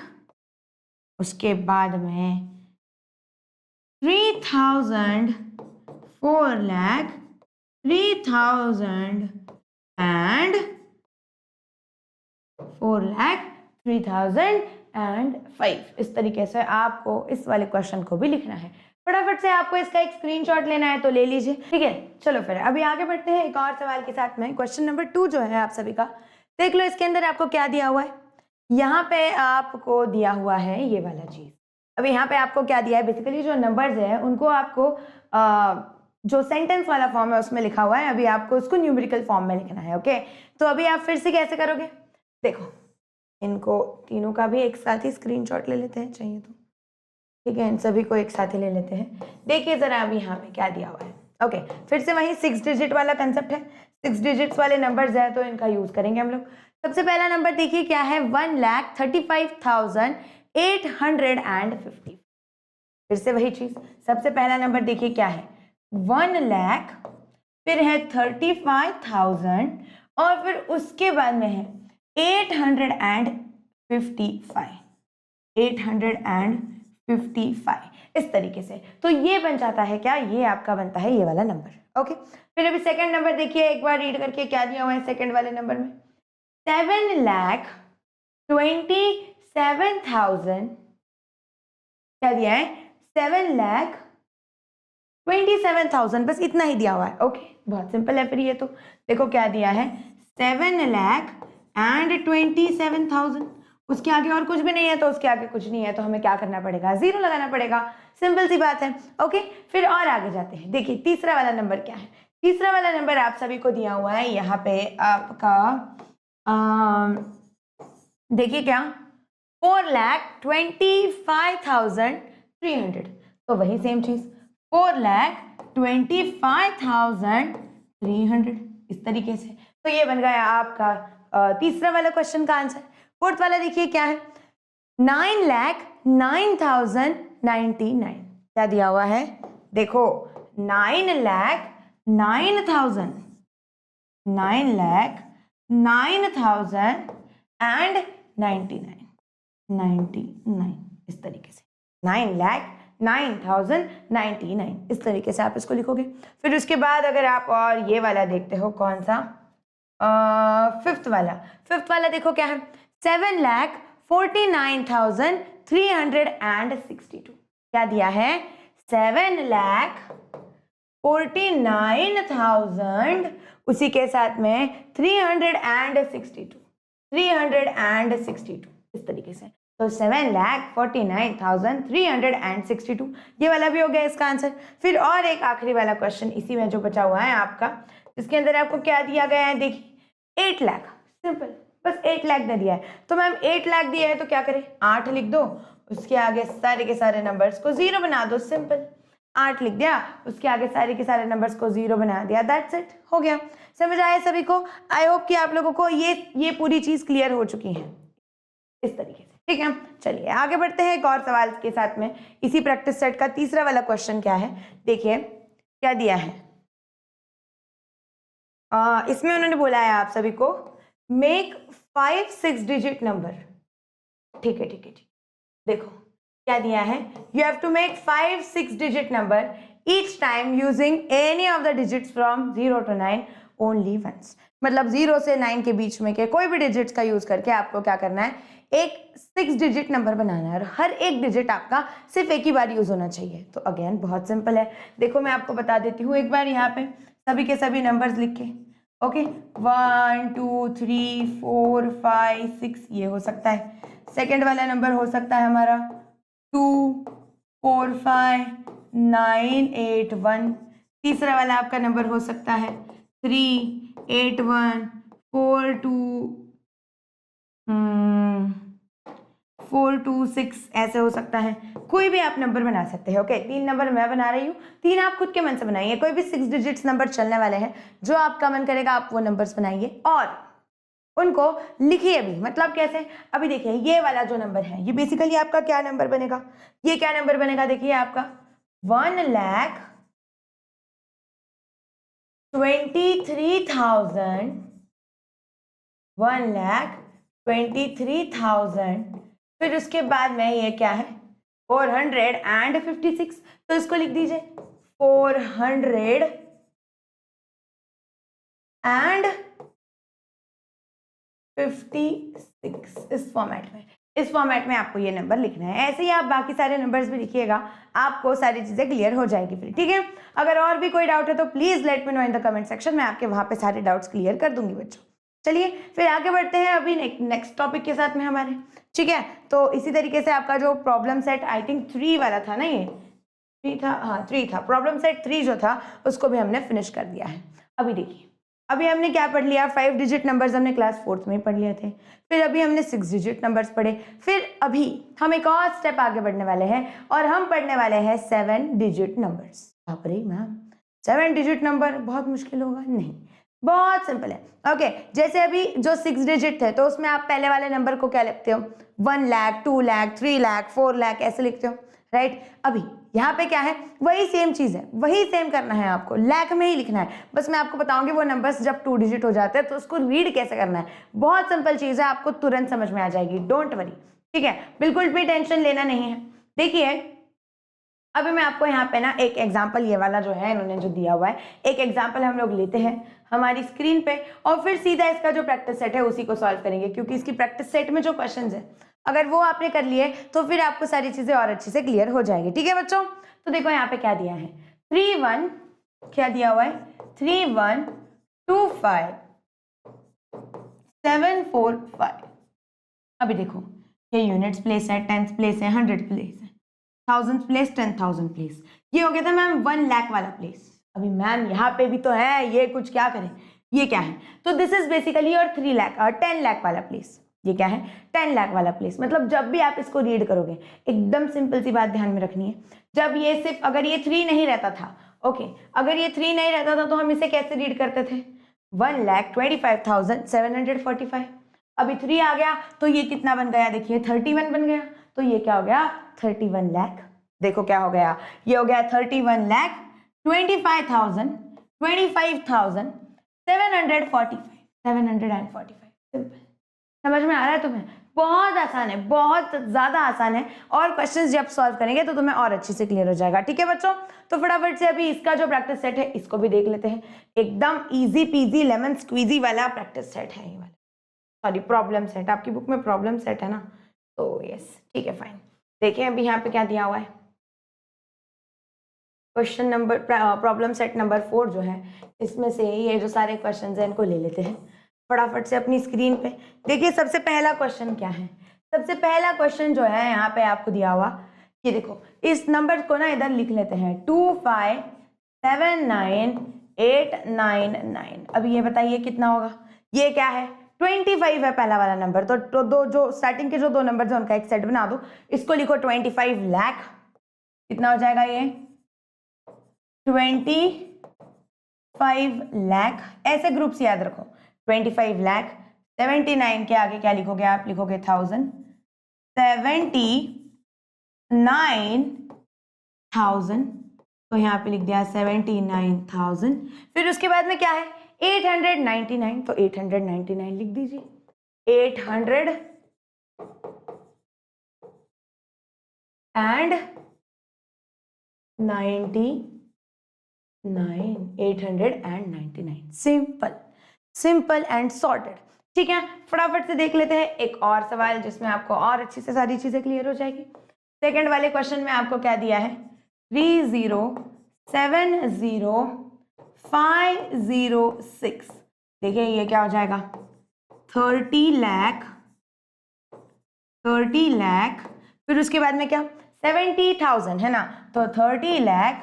उसके बाद में 3,000, 4 लाख 3,000 एंड 4,03,005। इस तरीके से आपको इस वाले क्वेश्चन को भी लिखना है। फटाफट से आपको इसका एक स्क्रीनशॉट लेना है तो ले लीजिए। ठीक है, चलो फिर अभी आगे बढ़ते हैं एक और सवाल के साथ में। क्वेश्चन नंबर 2 जो है आप सभी का, देख लो इसके अंदर आपको क्या दिया हुआ है। यहाँ पे आपको दिया हुआ है ये वाला चीज। अभी यहाँ पे आपको क्या दिया है, बेसिकली जो नंबर्स है उनको आपको जो सेंटेंस वाला फॉर्म है उसमें लिखा हुआ है, अभी आपको उसको न्यूमेरिकल फॉर्म में लिखना है। ओके, तो अभी आप फिर से कैसे करोगे? देखो इनको तीनों का भी एक साथ ही स्क्रीनशॉट ले लेते हैं, चाहिए तो। ठीक है, इन सभी को एक साथ ही ले लेते हैं। देखिए जरा अभी यहाँ पे क्या दिया हुआ है। ओके, फिर से वही 6 डिजिट वाला कंसेप्ट है, 6 डिजिट्स वाले नंबर्स है तो इनका यूज करेंगे हम लोग। सबसे पहला नंबर देखिए क्या है 1,35,850। फिर से वही चीज, सबसे पहला नंबर देखिए क्या है 1 लाख, फिर है 35,000 और फिर उसके बाद में है 855 इस तरीके से। तो ये बन जाता है क्या, ये आपका बनता है ये वाला नंबर। ओके, फिर अभी सेकंड नंबर देखिए एक बार रीड करके क्या दिया हुआ है सेकंड वाले नंबर में 7,27,000। क्या दिया है 7,27,000, बस इतना ही दिया हुआ है। ओके, बहुत सिंपल है फिर ये तो। देखो क्या दिया है 7,27,000, उसके आगे और कुछ भी नहीं है तो उसके आगे कुछ नहीं है तो हमें क्या करना पड़ेगा, 0 लगाना पड़ेगा। सिंपल सी बात है। ओके, फिर और आगे जाते हैं। देखिए तीसरा वाला नंबर क्या है। तीसरा वाला नंबर आप सभी को दिया हुआ है यहाँ पे आपका देखिए क्या 4,25,300। तो वही सेम चीज 4,25,300 इस तरीके से। तो ये बन गया आपका तीसरा वाला क्वेश्चन का आंसर। फोर्थ वाला देखिए क्या है 9,09,099 क्या दिया हुआ है? देखो 9,09,099 इस तरीके से 9,09,099 इस तरीके से आप इसको लिखोगे। फिर उसके बाद अगर आप और ये वाला देखते हो, कौन सा? फिफ्थ वाला देखो क्या है? 7,49,362 क्या दिया है? 7,49,000 उसी के साथ में 362 इस तरीके से। तो 7,49,362 ये वाला भी हो गया इसका आंसर। फिर और एक आखिरी वाला क्वेश्चन इसी में जो बचा हुआ है आपका, जिसके अंदर आपको क्या दिया गया है? देखिए 8 लाख, सिंपल, बस 8 लाख दे दिया है। तो मैम 8 लाख दिया है तो क्या करें? 8 लिख दो, उसके आगे सारे के सारे नंबर्स को 0 बना दो, सिंपल। 8 लिख दिया, उसके आगे सारे के सारे नंबर्स को 0 बना दिया, दैट्स इट, हो गया। समझ आया सभी को? आई होप कि आप लोगों को ये पूरी चीज क्लियर हो चुकी है इस तरीके से, ठीक है। चलिए आगे बढ़ते हैं एक और सवाल के साथ में। इसी प्रैक्टिस सेट का तीसरा वाला क्वेश्चन क्या है? देखिए क्या दिया है। इसमें उन्होंने बोला है आप सभी को मेक 5 6 डिजिट नंबर, ठीक है। देखो क्या दिया है? You have to make 5 6 digit number each time using any of the digits from 0 to 9 only once. मतलब 0 से 9 के बीच में के कोई भी डिजिट्स का यूज करके आपको क्या करना है? एक 6 डिजिट नंबर बनाना है और हर एक डिजिट आपका सिर्फ एक ही बार यूज होना चाहिए। तो अगेन बहुत सिंपल है। देखो मैं आपको बता देती हूँ एक बार, यहाँ पे सभी के सभी नंबर्स लिख के, ओके 1 2 3 4 5 6 ये हो सकता है। सेकेंड वाला नंबर हो सकता है हमारा 2 4 5 9 8 1। तीसरा वाला आपका नंबर हो सकता है 3 8 1 4 2 4 2 6 ऐसे हो सकता है। कोई भी आप नंबर बना सकते हैं, ओके। 3 नंबर मैं बना रही हूँ, 3 आप खुद के मन से बनाइए। कोई भी 6 डिजिट्स नंबर चलने वाले हैं, जो आपका मन करेगा आप वो नंबर्स बनाइए और उनको लिखिए भी। मतलब कैसे? अभी देखिए ये वाला जो नंबर है ये बेसिकली आपका क्या नंबर बनेगा? ये क्या नंबर बनेगा? देखिए आपका 1,23,000 फिर उसके बाद में ये क्या है? 456। तो इसको लिख दीजिए 456 इस फॉर्मेट में आपको ये नंबर लिखना है। ऐसे ही आप बाकी सारे नंबर्स भी लिखिएगा, आपको सारी चीजें क्लियर हो जाएगी फिर, ठीक है। अगर और भी कोई डाउट है तो please let me know in the comment section, मैं आपके वहां पे सारे डाउट्स क्लियर कर दूंगी बच्चों। चलिए फिर आगे बढ़ते हैं अभी नेक्स्ट टॉपिक के साथ में हमारे, ठीक है। तो इसी तरीके से आपका जो प्रॉब्लम सेट आई थिंक 3 वाला था ना, ये 3 था, हाँ 3 था। प्रॉब्लम सेट 3 जो था उसको भी हमने फिनिश कर दिया है। अभी देखिए अभी हमने क्या पढ़ लिया? 5 डिजिट नंबर्स हमने क्लास 4th में ही पढ़ लिए थे। फिर अभी हमने 6 डिजिट नंबर्स पढ़े। फिर अभी हम एक और स्टेप आगे बढ़ने वाले हैं और हम पढ़ने वाले हैं 7 डिजिट नंबर्स। बाप रे मैम 7 डिजिट नंबर बहुत मुश्किल होगा? नहीं, बहुत सिंपल है, ओके। जैसे अभी जो 6 डिजिट थे तो उसमें आप पहले वाले नंबर को क्या लिखते हो? 1 लाख 2 लाख 3 लाख 4 लाख ऐसे लिखते हो, राइट। अभी यहाँ पे क्या है? वही सेम चीज है, वही सेम करना है आपको, लाख में ही लिखना है। बस मैं आपको बताऊंगी वो नंबर्स जब 2 डिजिट हो जाते हैं तो उसको रीड कैसे करना है। बहुत सिंपल चीज है, आपको तुरंत समझ में आ जाएगी, डोंट वरी, ठीक है। बिल्कुल भी टेंशन लेना नहीं है। देखिए अभी मैं आपको यहाँ पे ना एक एग्जाम्पल, ये वाला जो है इन्होंने जो दिया हुआ है, एक एग्जाम्पल हम लोग लेते हैं हमारी स्क्रीन पे और फिर सीधा इसका जो प्रैक्टिस सेट है उसी को सॉल्व करेंगे, क्योंकि इसकी प्रैक्टिस सेट में जो क्वेश्चंस है अगर वो आपने कर लिए तो फिर आपको सारी चीजें और अच्छे से क्लियर हो जाएगी, ठीक है बच्चों। तो देखो यहाँ पे क्या दिया है? 3 1 क्या दिया हुआ है? 3 1 2 5 7 4 5। अभी देखो ये यूनिट्स प्लेस है, टेंथ प्लेस है, 100 प्लेस है, 1000 प्लेस, 10,000 प्लेस। ये हो गया था मैम 1 लाख वाला प्लेस। अभी मैम यहाँ पे भी तो है, ये कुछ क्या करें? ये क्या है? तो दिस इज बेसिकली और 3 लाख और 10 लाख वाला प्लेस। ये क्या है? 10 लाख वाला प्लेस। मतलब जब भी आप इसको रीड करोगे एकदम सिंपल सी बात ध्यान में रखनी है, जब ये सिर्फ अगर ये 3 नहीं रहता था, ओके, अगर ये 3 नहीं रहता था तो हम इसे कैसे रीड करते थे? 1,25,745। अभी 3 आ गया तो ये कितना बन गया, देखिए 31 बन गया, तो ये क्या हो गया 31 लाख। देखो क्या हो गया, ये हो गया 31 लाख 25,745 सिंपल। समझ में आ रहा है तुम्हें? बहुत आसान है, बहुत ज्यादा आसान है, और क्वेश्चंस जब सॉल्व करेंगे तो तुम्हें और अच्छे से क्लियर हो जाएगा। ठीक है बच्चों, तो फटाफट से अभी इसका जो प्रैक्टिस सेट है इसको भी देख लेते हैं। एकदम इजी पीजी लेमन स्क्वीजी वाला प्रैक्टिस सेट है ये वाला, सॉरी प्रॉब्लम सेट, आपकी बुक में प्रॉब्लम सेट है ना, तो यस ठीक है फाइन। देखिए अभी यहाँ पे क्या दिया हुआ है, question number problem set number 4 जो है, इसमें से ये जो सारे क्वेश्चन हैं इनको ले लेते हैं फटाफट से अपनी स्क्रीन पे। देखिए सबसे पहला क्वेश्चन क्या है, सबसे पहला क्वेश्चन जो है यहाँ पे आपको दिया हुआ, ये देखो इस नंबर को ना इधर लिख लेते हैं 2579899। अभी ये बताइए कितना होगा, ये क्या है 25 है पहला वाला नंबर, तो दो जो स्टार्टिंग के जो दो नंबर है उनका एक सेट बना दो, इसको लिखो 25 लाख, कितना हो जाएगा ये 25 लाख। ऐसे ग्रुप से याद रखो 25 लाख, 79 के आगे क्या लिखोगे आप, लिखोगे 1000, 79,000, तो यहाँ पे लिख दिया 79,000। फिर उसके बाद में क्या है 899, तो 899 लिख दीजिए, 899 899 सिंपल, सिंपल एंड सॉर्टेड। ठीक है, फटाफट से देख लेते हैं एक और सवाल जिसमें आपको और अच्छी से सारी चीजें क्लियर हो जाएगी। सेकंड वाले क्वेश्चन में आपको क्या दिया है 3070506। देखिए ये क्या हो जाएगा 30 लाख, फिर उसके बाद में क्या 70,000 है ना, तो 30 लाख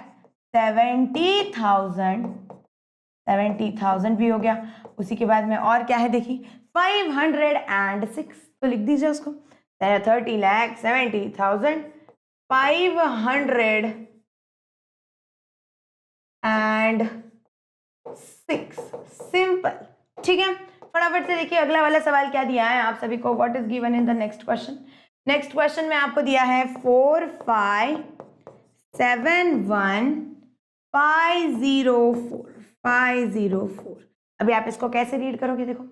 70,000 भी हो गया। उसी के बाद में और क्या है देखिए 506, तो लिख दीजिए उसको 30 लाख 70,000 506। सिंपल। ठीक है, फटाफट से देखिए अगला वाला सवाल क्या दिया है आप सभी को, what is given in the next question. Next question में आपको दिया है 4571504। अभी आप इसको कैसे रीड करोगे, देखो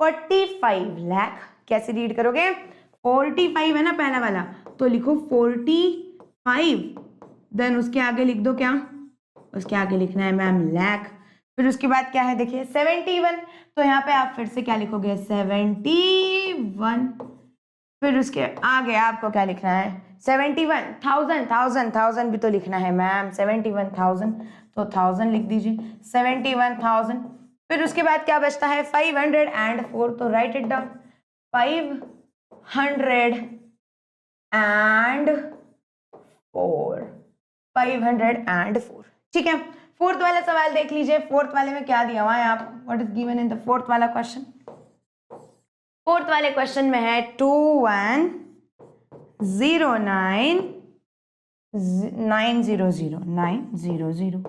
45 लाख कैसे रीड करोगे, 45 है ना पहला वाला, तो लिखो 45, देन उसके आगे लिख दो क्या, उसके आगे लिखना है मैम लाख। फिर उसके बाद क्या है देखिए 71, तो यहाँ पे आप फिर से क्या लिखोगे 71। फिर उसके आगे आपको क्या लिखना है 71,000 भी तो लिखना है मैम 71,000, तो 1000 लिख दीजिए 71,000। फिर उसके बाद क्या बचता है 504, तो राइट इट डाउन 504। ठीक है, फोर्थ वाला सवाल देख लीजिए। फोर्थ वाले में क्या दिया हुआ है आप, what is given in the fourth वाला क्वेश्चन। फोर्थ वाले क्वेश्चन में है 2109000900।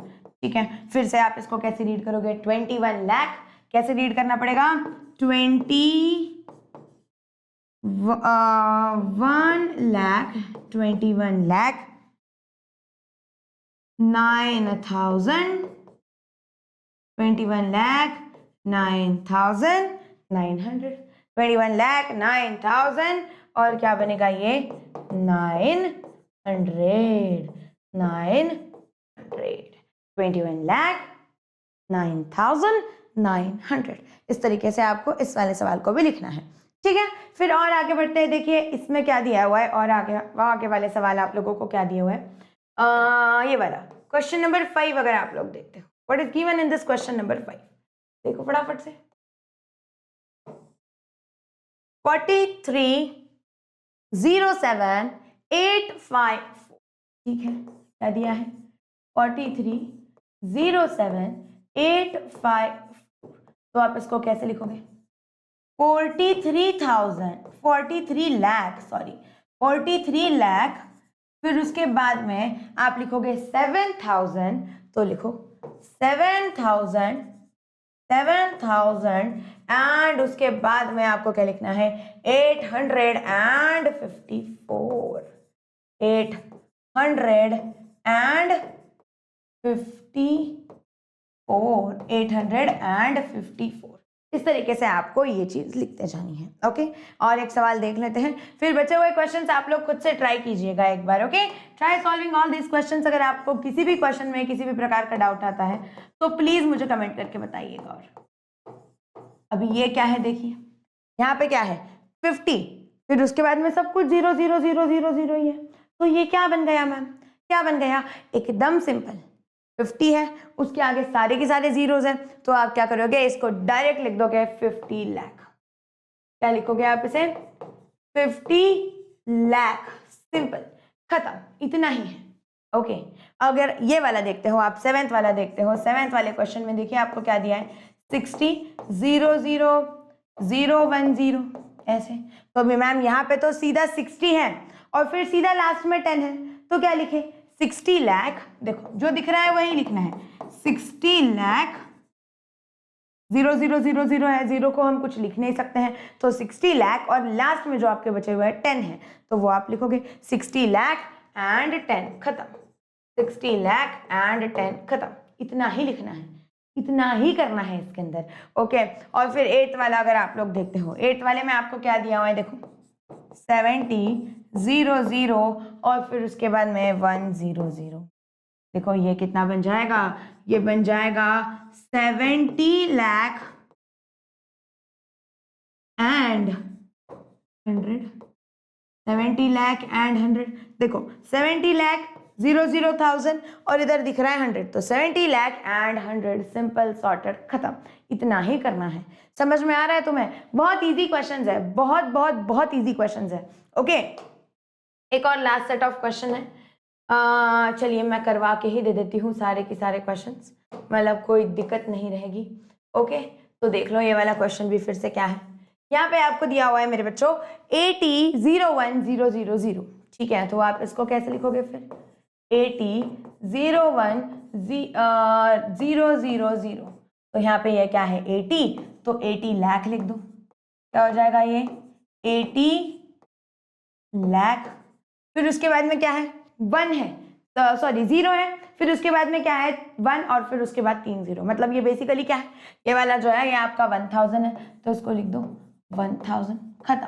ठीक है, फिर से आप इसको कैसे रीड करोगे 21 लाख कैसे रीड करना पड़ेगा 1 लाख 21 लाख 9,000 21 लाख 9,900 21 लाख 9,000 और क्या बनेगा ये 900 21 लाख 9,900। इस तरीके से आपको इस वाले सवाल को भी लिखना है। ठीक है, फिर और आगे बढ़ते हैं। देखिए इसमें क्या दिया हुआ है और आगे वाले सवाल आप लोगों को क्या दिया हुआ है, ये वाला क्वेश्चन नंबर 5 अगर आप लोग देखते हो, what is given in this question number 5, देखो फटाफट से 4307,854। ठीक है, क्या दिया है 4307,854, तो आप इसको कैसे लिखोगे 43 लाख, फिर उसके बाद में आप लिखोगे 7,000, तो लिखो 7,000 1000 एंड उसके बाद में आपको क्या लिखना है 854 854 इस तरीके से आपको ये चीज लिखते जानी है। ओके, और एक सवाल देख लेते हैं, फिर बचे हुए क्वेश्चंस आप लोग खुद से ट्राई कीजिएगा एक बार। Okay, try solving all these questions. अगर आपको किसी भी क्वेश्चन में किसी भी प्रकार का डाउट आता है तो प्लीज मुझे कमेंट करके बताइएगा। और अभी ये क्या है, देखिए यहाँ पे क्या है 50, फिर उसके बाद में सब कुछ 0 0 0 0 0 ही है, तो ये क्या बन गया मैम, क्या बन गया, एकदम सिंपल 50 है, उसके आगे सारे के सारे जीरोज हैं, तो आप क्या करोगे, इसको डायरेक्ट लिख दोगे 50 लाख। क्या लिखोगे आप इसे 50 लाख, सिंपल, खत्म, इतना ही है। ओके, अगर ये वाला देखते हो आप, सेवेंथ वाला देखते हो, सेवेंथ वाले क्वेश्चन में देखिए आपको क्या दिया है 60 0 0 0 1 0 ऐसे। तो अभी मैम यहाँ पे तो सीधा 60 है और फिर सीधा लास्ट में 10 है, तो क्या लिखे 60 लाख, देखो जो दिख रहा है वही लिखना है 60 लाख, 0 0 0 0 है, 0 को हम कुछ लिख नहीं सकते हैं, तो 60 लाख और लास्ट में जो आपके बचे हुए हैं 10 है, तो वो आप लिखोगे 60 लाख एंड 10, खत्म, 60 लाख एंड 10, खत्म, इतना ही लिखना है, इतना ही करना है इसके अंदर। ओके, और फिर 8th वाला अगर आप लोग देखते हो, 8th वाले में आपको क्या दिया हुआ है, देखो 70 0 0 और फिर उसके बाद में 1 0 0, देखो ये कितना बन जाएगा, ये बन जाएगा 70 लाख एंड 100, 70 लाख एंड 100, देखो 70 लाख 0 0 1000 और इधर दिख रहा है 100, तो 70 लाख एंड 100, सिंपल सॉर्टेड, खत्म, इतना ही करना है। समझ में आ रहा है तुम्हें? बहुत इजी क्वेश्चंस है, बहुत बहुत बहुत इजी क्वेश्चंस है। ओके, एक और लास्ट सेट ऑफ क्वेश्चन है, चलिए मैं करवा के ही दे देती हूँ सारे के सारे क्वेश्चंस, मतलब कोई दिक्कत नहीं रहेगी। ओके, तो देख लो ये वाला क्वेश्चन भी फिर से क्या है, यहाँ पे आपको दिया हुआ है मेरे बच्चों 80 01 0 0 0, ठीक है, तो आप इसको कैसे लिखोगे फिर 80 01 0 0 0, तो यहाँ पे ये क्या है 80, तो 80 लाख लिख दो, क्या हो जाएगा ये 80 लाख, फिर उसके बाद में क्या है 1 है, तो सॉरी 0 है, फिर उसके बाद में क्या है 1 और फिर उसके बाद 3 0, मतलब ये बेसिकली क्या है, ये वाला जो है ये आपका 1000 है, तो इसको लिख दो 1000, खत्म,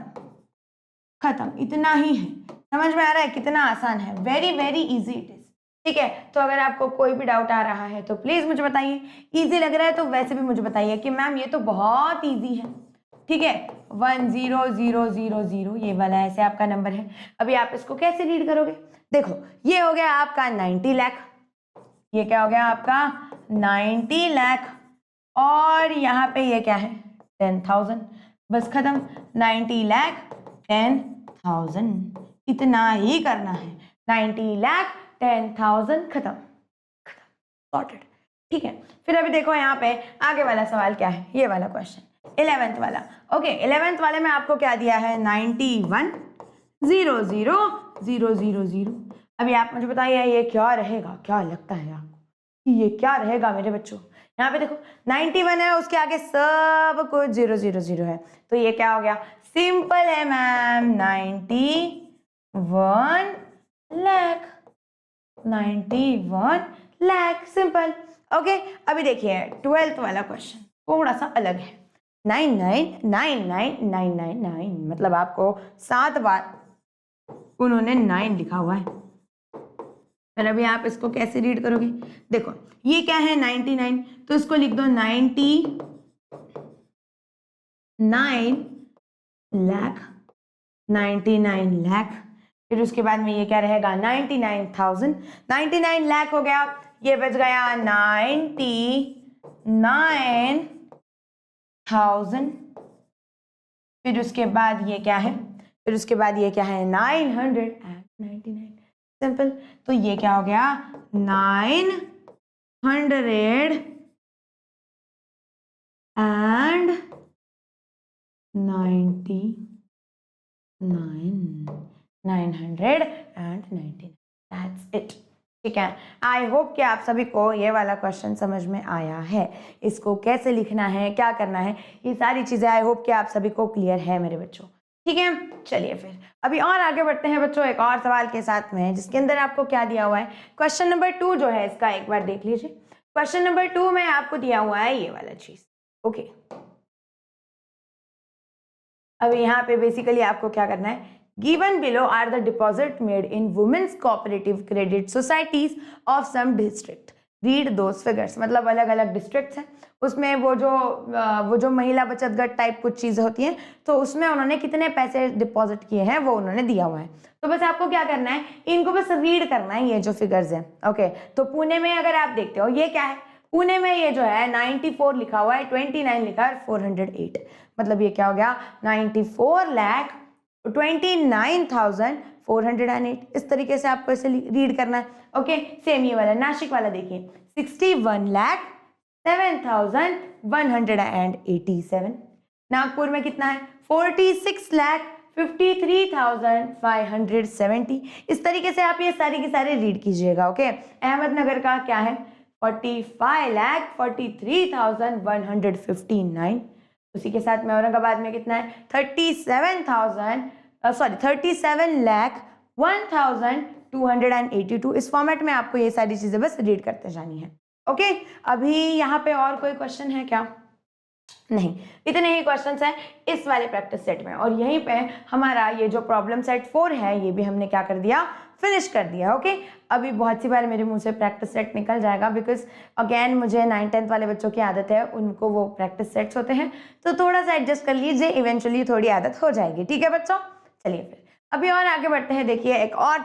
खत्म, इतना ही है। समझ में आ रहा है कितना आसान है, very very easy it is. ठीक है, तो अगर आपको कोई भी डाउट आ रहा है तो प्लीज मुझे बताइए, इजी लग रहा है तो वैसे भी मुझे बताइए कि मैम ये तो बहुत इजी है। ठीक है, 1 0 0 0 0 ये वाला ऐसे आपका नंबर है, अभी आप इसको कैसे रीड करोगे, देखो ये हो गया आपका 90 लाख, ये क्या हो गया आपका 90 लाख और यहाँ पे ये क्या है 10,000, बस खत्म, 90 लाख 10,000, इतना ही करना है, 90 लाख 10,000, खत्म, सॉर्टेड। ठीक है, फिर अभी देखो यहाँ पे आगे वाला सवाल क्या है, ये वाला क्वेश्चन 11th वाला। ओके, 11th वाले में आपको क्या दिया है 91 0 0 0 0 0, अभी आप मुझे बताइए ये क्या रहेगा, क्या लगता है आपको कि ये क्या रहेगा मेरे बच्चों। यहाँ पे देखो 91 है, उसके आगे सब कुछ 0 0 0 है, तो ये क्या हो गया, सिंपल है ma'am 91 lakh, 91 lakh, simple. Okay, अभी देखिए 12th वाला क्वेश्चन थोड़ा सा अलग है, 99999999, मतलब आपको 7 बार उन्होंने 9 लिखा हुआ है, और अभी आप इसको कैसे रीड करोगे, देखो ये क्या है 99, तो इसको लिख दो 99 लाख, 99 लाख, फिर उसके बाद में ये क्या रहेगा 99,000, 99 लाख हो गया, ये बच गया 99,000, फिर उसके बाद ये क्या है, फिर उसके बाद ये क्या है 999, सिंपल, तो ये क्या हो गया 999 999, दैट्स इट। ठीक है, आई होप कि आप सभी को ये वाला क्वेश्चन समझ में आया है, इसको कैसे लिखना है, क्या करना है, ये सारी चीज़ें आई होप कि आप सभी को क्लियर है मेरे बच्चों। ठीक है, चलिए फिर अभी और आगे बढ़ते हैं बच्चों एक और सवाल के साथ में, जिसके अंदर आपको क्या दिया हुआ है। क्वेश्चन नंबर 2 जो है इसका एक बार देख लीजिए। क्वेश्चन नंबर 2 में आपको दिया हुआ है ये वाला चीज। ओके, अब यहाँ पे बेसिकली आपको क्या करना है, given below are the deposit made in women's cooperative credit societies of some district, read those figures. मतलब अलग अलग डिस्ट्रिक्ट्स हैं, उसमें वो जो महिला बचत गट टाइप कुछ चीज़ें होती हैं, तो उसमें उन्होंने कितने पैसे डिपॉजिट किए हैं वो उन्होंने दिया हुआ है। तो बस आपको क्या करना है, इनको बस रीड करना है, ये जो फिगर्स हैं। ओके, तो पुणे में अगर आप देखते हो ये क्या है, पुणे में ये जो है 94 लिखा हुआ है, 29 लिखा है, 408, मतलब ये क्या हो गया 94,29,408। इस तरीके से आपको इसे रीड करना है। ओके, सेम ये वाला नासिक वाला देखिए 61,07,187। नागपुर में कितना है 46,53,570। इस तरीके से आप ये सारी की सारी रीड कीजिएगा। ओके, अहमदनगर का क्या है 45,43,159। उसी के साथ में औरंगाबाद में कितना है 37,1,282। इस फॉर्मेट में आपको ये सारी चीजें बस रीड करते जानी है। ओके, अभी यहाँ पे और कोई क्वेश्चन है क्या? नहीं, इतने ही क्वेश्चंस हैं इस वाले प्रैक्टिस सेट में, और यहीं पे हमारा ये जो प्रॉब्लम सेट 4 है ये भी हमने क्या कर दिया, फिनिश कर दिया। ओके, अभी बहुत सी बार मेरे मुंह से प्रैक्टिस सेट निकल जाएगा, बिकॉज अगेन मुझे 9th-10th वाले बच्चों की आदत है, उनको वो प्रैक्टिस सेट्स होते हैं, तो थोड़ा सा एडजस्ट कर लीजिए, इवेंचुअली थोड़ी आदत हो जाएगी। ठीक है बच्चों, चलिए फिर अभी और आगे बढ़ते हैं। देखिए एक और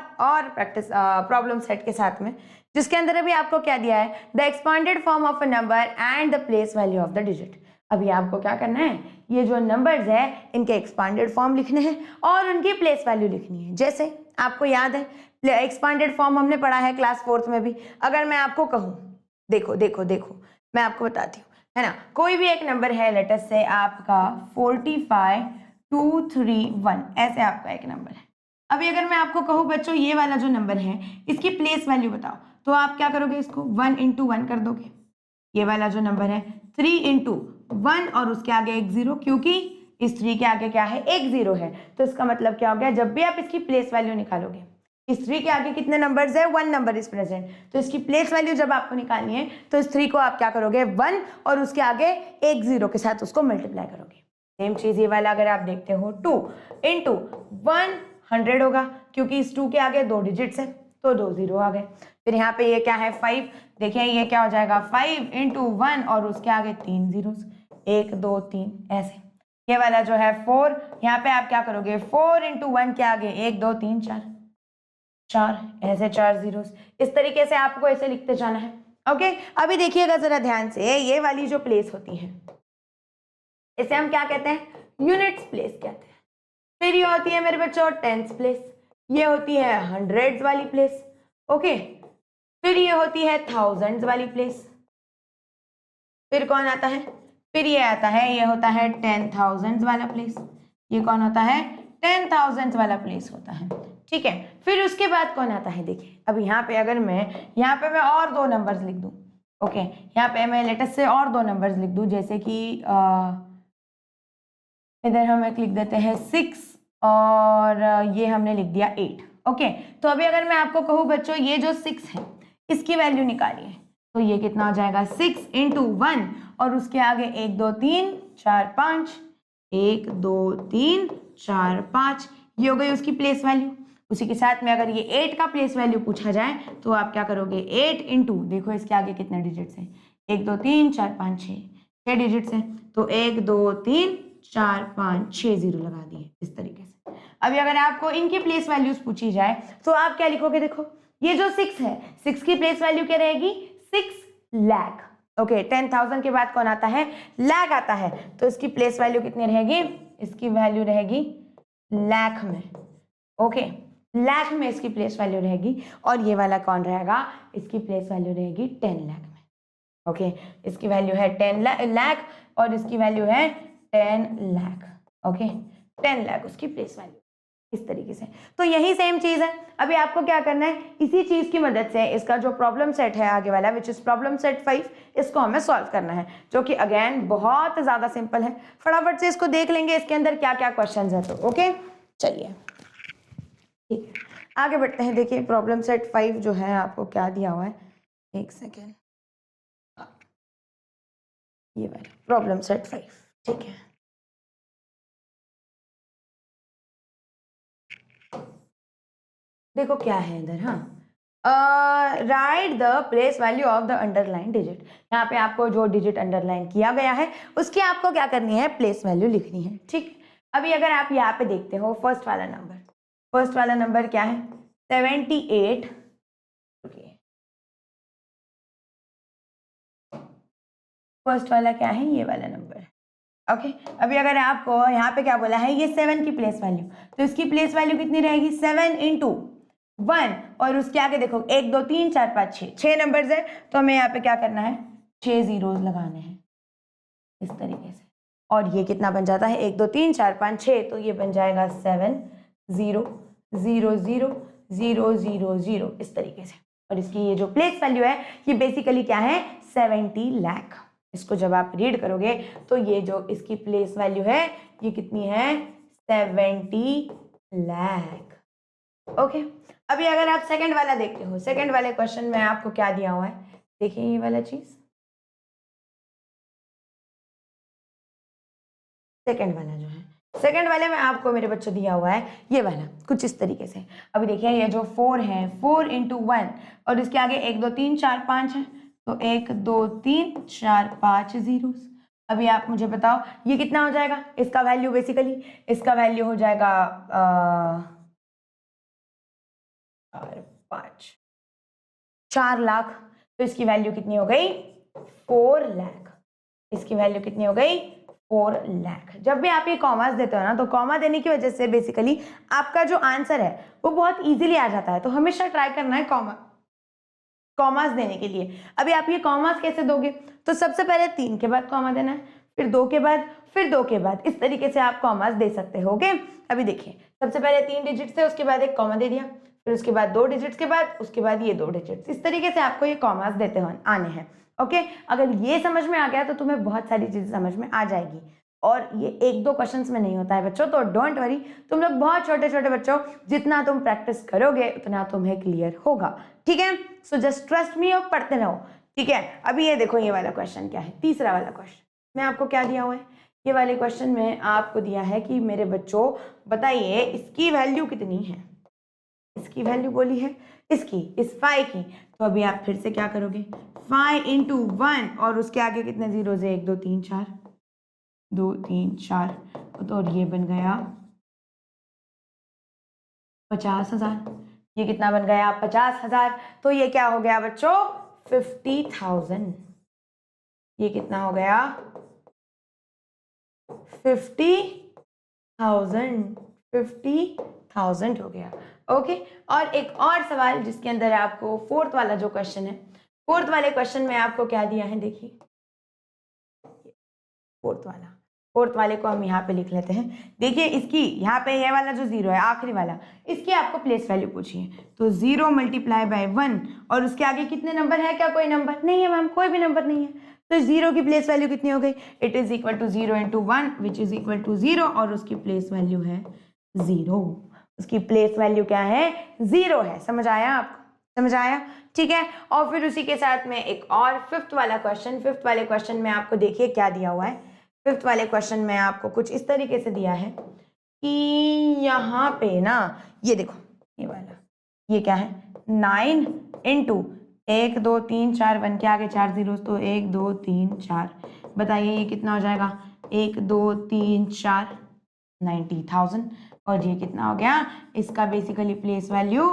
प्रैक्टिस प्रॉब्लम सेट के साथ में, जिसके अंदर अभी आपको क्या दिया है, the expanded form of a number and the place value of the digit. अभी आपको क्या करना है, ये जो नंबर्स है इनके एक्सपांडेड फॉर्म लिखने हैं और उनकी प्लेस वैल्यू लिखनी है। जैसे आपको याद है एक्सपांडेड फॉर्म हमने पढ़ा है क्लास 4th में भी। अगर मैं आपको कहूँ, देखो देखो देखो मैं आपको बताती हूँ, है ना, कोई भी एक नंबर है, लेटस से आपका 45,231, ऐसे आपका एक नंबर है। अभी अगर मैं आपको कहूँ बच्चों ये वाला जो नंबर है इसकी प्लेस वैल्यू बताओ, तो आप क्या करोगे, इसको 1 × 1 कर दोगे। ये वाला जो नंबर है 3 × 1 और उसके आगे एक 0, क्योंकि इस 3 के आगे क्या है, एक 0 है, तो इसका मतलब क्या हो गया, जब भी आप इसकी प्लेस वैल्यू निकालोगे, इस 3 के आगे कितने नंबर्स है, 1 नंबर इज प्रेजेंट, तो इसकी प्लेस वैल्यू जब आपको निकालनी है तो इस 3 को आप क्या करोगे, 1 और उसके आगे एक 0 के साथ उसको मल्टीप्लाई करोगे। सेम चीज ये वाला अगर आप देखते हो 2 × 100 होगा, क्योंकि इस 2 के आगे 2 डिजिट्स है तो 2 0 आ गए। फिर यहाँ पे ये क्या है 5, देखिए ये क्या हो जाएगा 5 × 1 और उसके आगे 3 zeros, 1 2 3 ऐसे। ये वाला जो है 4, यहाँ पे आप क्या करोगे, 4 × 1 के आगे 1 2 3 4 ऐसे 4 zeros। इस तरीके से आपको ऐसे लिखते जाना है। ओके, अभी देखिएगा जरा ध्यान से, ये वाली जो प्लेस होती है इसे हम क्या कहते हैं, यूनिट्स प्लेस कहते हैं। फिर ये होती है मेरे बच्चों टेंस प्लेस, ये होती है हंड्रेड्स वाली प्लेस। ओके, फिर ये होती है थाउजेंड्स वाली प्लेस। फिर कौन आता है, फिर ये आता है, ये होता है 10,000 वाला प्लेस। ये कौन होता है, 10,000 वाला प्लेस होता है। ठीक है, फिर उसके बाद कौन आता है, देखिए अब यहाँ पे अगर यहाँ पे मैं और 2 नंबर्स लिख दूं। ओके, यहाँ पे मैं लेटेस्ट से और 2 नंबर्स लिख दूं, जैसे कि इधर हम एक लिख देते हैं 6 और ये हमने लिख दिया 8। ओके, तो अभी अगर मैं आपको कहूँ बच्चों ये जो 6 है इसकी वैल्यू निकालिए, तो ये कितना हो जाएगा 6 × 1 और उसके आगे 1 2 3 4 5, 1 2 3 4 5, ये हो गई उसकी प्लेस वैल्यू। उसी के साथ में अगर ये 8 का प्लेस वैल्यू पूछा जाए तो आप क्या करोगे, 8 × देखो इसके आगे कितने डिजिट्स हैं, 1 2 3 4 5 6 डिजिट्स हैं, तो 1 2 3 4 5 6 0 लगा दिए इस तरीके से। अभी अगर आपको इनकी प्लेस वैल्यूज पूछी जाए तो आप क्या लिखोगे, देखो ये जो 6 है 6 की प्लेस वैल्यू क्या रहेगी, 6 लाख। ओके, 10,000 के बाद कौन आता है, लाख आता है, तो इसकी प्लेस वैल्यू कितनी रहेगी, इसकी वैल्यू रहेगी लाख में। ओके, लाख में इसकी प्लेस वैल्यू रहेगी, और ये वाला कौन रहेगा, इसकी प्लेस वैल्यू रहेगी 10 लाख में। ओके, इसकी वैल्यू है 10 लाख और इसकी वैल्यू है 10 लाख। ओके, 10 लाख उसकी प्लेस वैल्यू। इस तरीके से। तो यही सेम चीज है। अभी आपको क्या करना है, इसी चीज की मदद से इसका जो प्रॉब्लम सेट है आगे वाला, विच इज प्रॉब्लम सेट 5, इसको हमें सॉल्व करना है, जो कि अगेन बहुत ज्यादा सिंपल है। फटाफट से इसको देख लेंगे इसके अंदर क्या क्या क्वेश्चंस हैं। तो ओके चलिए ठीक है, आगे बढ़ते हैं। देखिए प्रॉब्लम सेट 5 जो है आपको क्या दिया हुआ है, एक सेकेंड, ये वाला प्रॉब्लम सेट 5, ठीक है। देखो क्या है इधर, हाँ, right the place value of the underline digit. यहाँ पे आपको जो डिजिट अंडरलाइन किया गया है उसकी आपको क्या करनी है, प्लेस वैल्यू लिखनी है, ठीक। अभी अगर आप यहाँ पे देखते हो फर्स्ट वाला नंबर क्या है, 78। फर्स्ट वाला क्या है, ये वाला नंबर, ओके। अभी अगर आपको यहाँ पे क्या बोला है, ये 7 की प्लेस वैल्यू, तो इसकी प्लेस वैल्यू कितनी रहेगी, 7 × 1, और उसके आगे देखो 1 2 3 4 5 6 नंबर्स है, तो हमें यहाँ पे क्या करना है, 6 जीरोस लगाने हैं इस तरीके से, और ये कितना बन जाता है, 1 2 3 4 5 6, तो ये बन जाएगा 7 0 0 0 0 0 0 इस तरीके से। और इसकी ये जो प्लेस वैल्यू है ये बेसिकली क्या है, 70 लाख। इसको जब आप रीड करोगे तो ये जो इसकी प्लेस वैल्यू है ये कितनी है, 70 लाख, ओके। अभी अगर आप सेकंड वाला देखते हो, सेकंड वाले क्वेश्चन में आपको क्या दिया हुआ है, देखिए ये वाला चीज, सेकंड वाला जो है, सेकंड वाले में आपको मेरे बच्चों दिया हुआ है ये वाला कुछ इस तरीके से। अभी देखिए ये जो 4 है, 4 × 1, और इसके आगे 1 2 3 4 5 है, तो 1 2 3 4 5 जीरोस। अभी आप मुझे बताओ ये कितना हो जाएगा, इसका वैल्यू बेसिकली, इसका वैल्यू हो जाएगा 4 लाख। तो इसकी वैल्यू कितनी हो गई, 4 लाख। इसकी वैल्यू कितनी हो गई, 4 लाख। जब भी आप ये कॉमास देते हो ना, तो कॉमा देने की वजह से बेसिकली आपका जो आंसर है वो बहुत इजीली आ जाता है। तो हमेशा ट्राई करना है कॉमास देने के लिए। अभी आप ये कॉमास कैसे दोगे, तो सबसे पहले 3 के बाद कॉमा देना है, फिर 2 के बाद, फिर 2 के बाद, इस तरीके से आप कॉमास दे सकते हो, ओके। अभी देखिए सबसे पहले 3 डिजिट थे, उसके बाद एक कॉमा दे दिया, फिर उसके बाद 2 डिजिट्स के बाद, उसके बाद ये 2 डिजिट्स, इस तरीके से आपको ये कॉमास देते आने हैं, ओके। अगर ये समझ में आ गया तो तुम्हें बहुत सारी चीजें समझ में आ जाएगी। और ये 1-2 क्वेश्चंस में नहीं होता है बच्चों, तो डोंट वरी, तुम लोग बहुत छोटे छोटे बच्चों, जितना तुम प्रैक्टिस करोगे उतना तुम्हें क्लियर होगा, ठीक है। सो जस्ट ट्रस्ट मी और पढ़ते रहो, ठीक है। अभी ये देखो ये वाला क्वेश्चन क्या है, तीसरा वाला क्वेश्चन में आपको क्या दिया हुआ है, ये वाले क्वेश्चन में आपको दिया है कि मेरे बच्चों बताइए इसकी वैल्यू कितनी है, इसकी वैल्यू बोली है इसकी, इस 5 की। तो अभी आप फिर से क्या करोगे, 5 × 1, और उसके आगे कितने जीरोस है, 1 2 3 4, 2 3 4, तो ये बन गया 50,000। ये कितना बन गया, 50,000। तो ये क्या हो गया बच्चों, 50,000। ये कितना हो गया, 50,000 हो गया, ओके। और एक और सवाल जिसके अंदर आपको फोर्थ वाला जो क्वेश्चन है, फोर्थ वाले क्वेश्चन में आपको क्या दिया है, देखिए फोर्थ वाले को हम यहाँ पे लिख लेते हैं। देखिए इसकी यहाँ पे ये वाला जो 0 है आखिरी वाला, इसकी आपको प्लेस वैल्यू पूछी है, तो 0 × 1, और उसके आगे कितने नंबर है, क्या कोई नंबर नहीं है मैम, कोई भी नंबर नहीं है। तो 0 की प्लेस वैल्यू कितनी हो गई, it is equal to 0 × 1 which is equal to 0, और उसकी प्लेस वैल्यू है 0। उसकी प्लेस वैल्यू क्या है, 0 है। समझ आया आपको, समझ आया, ठीक है। और फिर उसी के साथ में एक और फिफ्थ वाला क्वेश्चन, फिफ्थ वाले क्वेश्चन में आपको देखिए क्या दिया हुआ है। फिफ्थ वाले क्वेश्चन में आपको कुछ इस तरीके से दिया है कि यहाँ पे ना ये देखो ये वाला, ये क्या है, 9 × 1 2 3 4, 1 के आगे 4 जीरोस, तो 1 2 3 4, बताइए ये कितना हो जाएगा, 1 2 3 4, 90,000। और ये कितना हो गया, इसका बेसिकली प्लेस वैल्यू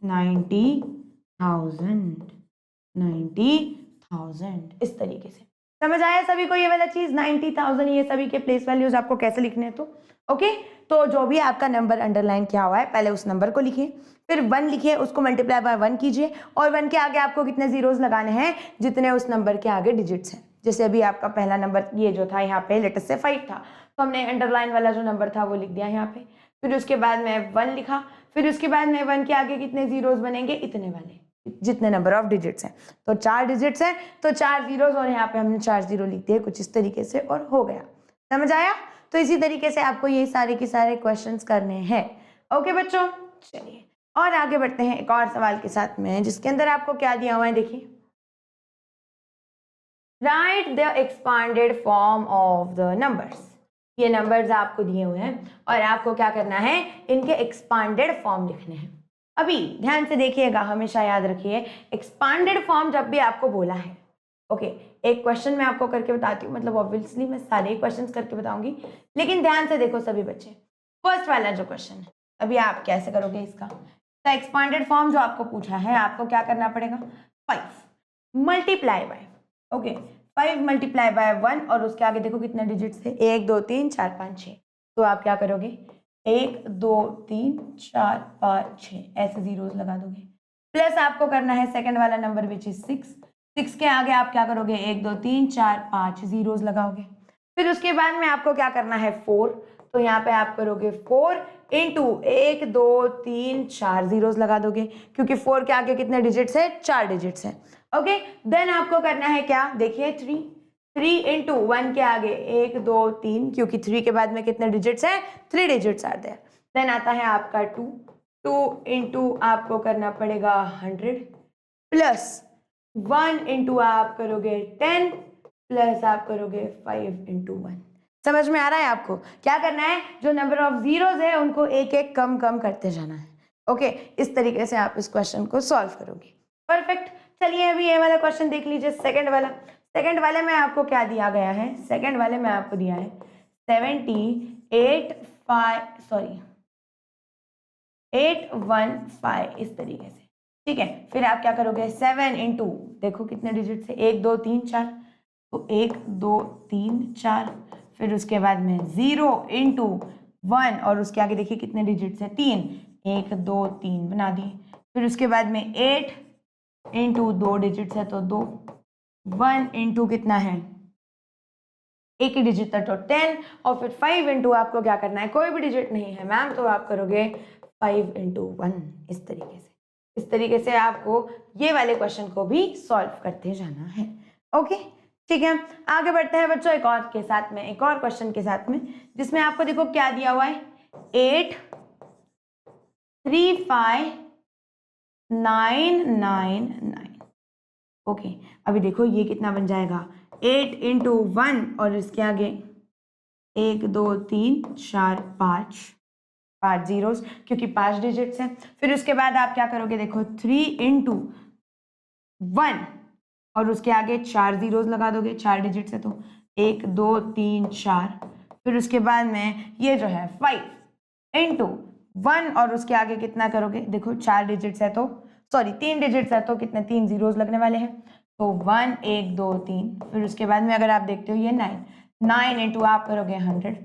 90,000 इस तरीके से। समझ आया सभी को ये वाला चीज, 90,000 ये सभी के प्लेस वैल्यूज आपको कैसे लिखने हैं, तो ओके। तो जो भी आपका नंबर अंडरलाइन किया हुआ है पहले उस नंबर को लिखिए, फिर 1 लिखिए, उसको मल्टीप्लाई बाय 1 कीजिए, और 1 के आगे आपको कितने जीरोस लगाने हैं, जितने उस नंबर के आगे डिजिट्स हैं। जैसे अभी आपका पहला नंबर ये जो था यहाँ पे लेटेस्ट से 5 था, तो हमने अंडरलाइन वाला जो नंबर था वो लिख दिया यहाँ पे। फिर उसके बाद में 1 लिखा, फिर उसके बाद में 1 के आगे कितने जीरोस बनेंगे, इतने वाले, जितने नंबर ऑफ डिजिट्स हैं। तो 4 डिजिट्स हैं तो 4 जीरोस, और यहाँ पे हमने 4 जीरो लिख दिए कुछ इस तरीके से, और हो गया। समझ आया? तो इसी तरीके से आपको ये सारे के सारे क्वेश्चंस करने हैं। ओके बच्चों, चलिए और आगे बढ़ते हैं एक और सवाल के साथ में, जिसके अंदर आपको क्या दिया हुआ है, देखिए, right the expanded form of the numbers. ये नंबर्स आपको दिए हुए हैं और आपको क्या करना है, इनके एक्सपांडेड फॉर्म लिखने हैं। अभी ध्यान से देखिएगा, हमेशा याद रखिए, एक्सपांडेड फॉर्म जब भी आपको बोला है, ओके, एक क्वेश्चन मैं आपको करके बताती हूँ, मतलब ऑब्वियसली मैं सारे क्वेश्चंस करके बताऊंगी, लेकिन ध्यान से देखो सभी बच्चे। फर्स्ट वाला जो क्वेश्चन है, अभी आप कैसे करोगे इसका, तो एक्सपांडेड फॉर्म जो आपको पूछा है, आपको क्या करना पड़ेगा, 5 multiply by, okay, 5 multiply by 1, और उसके आगे देखो कितने डिजिट्स है, 1 2 3 4 5 6। तो आप क्या करोगे, 1 2 3 4 5 6 ऐसे जीरोस लगा दोगे। प्लस आपको करना है सेकंड वाला नंबर विच इज 6 के आगे आप क्या करोगे, 1 2 3 4 5 जीरोस लगाओगे। फिर उसके बाद में आपको क्या करना है, 4, तो यहाँ पे आप करोगे 4 इंटू 1 2 3 4 जीरोस लगा दोगे, क्योंकि 4 के आगे कितने डिजिट्स है, 4 डिजिट्स है। ओके, देन आपको करना है क्या, देखिए 3 इंटू 1 के आगे 1 2 3, क्योंकि 3 के बाद में कितने डिजिट्स है, 3 डिजिट्स आते हैं। देन आता है आपका 2 इंटू आपको करना पड़ेगा 100, प्लस 1 इंटू आप करोगे 10, प्लस आप करोगे 5 इंटू 1। समझ में आ रहा है आपको, क्या करना है, जो नंबर ऑफ जीरोस है उनको एक एक कम कम करते जाना है। ओके, इस तरीके से आप इस क्वेश्चन को सॉल्व करोगे। परफेक्ट, चलिए अभी ये वाला क्वेश्चन देख लीजिए, सेकंड वाले में आपको क्या दिया गया है, सेकंड वाले में आपको दिया है 815 इस तरीके से, ठीक है। फिर आप क्या करोगे, 7 इंटू, देखो कितने डिजिट से, 1 2 3 4, तो 1 2 3 4, फिर उसके बाद में 0 इंटू 1, और उसके आगे देखिए कितने डिजिट से, 3, 1 2 3 बना दिए। फिर उसके बाद में 8 इंटू 2 डिजिट है तो 2, 1 इंटू कितना है, एक ही डिजिट था तो 10, और फिर 5 इंटू आपको क्या करना है, कोई भी डिजिट नहीं है मैम, तो आप करोगे 5 इंटू 1 इस तरीके से। इस तरीके से आपको ये वाले क्वेश्चन को भी सॉल्व करते जाना है। ओके, ठीक है, आगे बढ़ते हैं बच्चों एक और क्वेश्चन के साथ में, जिसमें आपको देखो क्या दिया हुआ है, 8 3 5 9 9 9। ओके, अभी देखो ये कितना बन जाएगा, 8 इंटू 1, और इसके आगे 1 2 3 4 5 जीरोस, क्योंकि 5 डिजिट्स हैं। फिर उसके बाद आप क्या करोगे, देखो 3 इंटू 1, और उसके आगे 4 जीरोस लगा दोगे, 4 डिजिट्स है तो 1 2 3 4। फिर उसके बाद में ये जो है 5 इंटू 1, और उसके आगे कितना करोगे, देखो 4 डिजिट्स है तो, सॉरी 3 डिजिट्स है तो कितने, 3 जीरोस लगने वाले हैं, तो 1 1 2 3। फिर उसके बाद में अगर आप देखते हो ये 9 इंटू आप करोगे 100,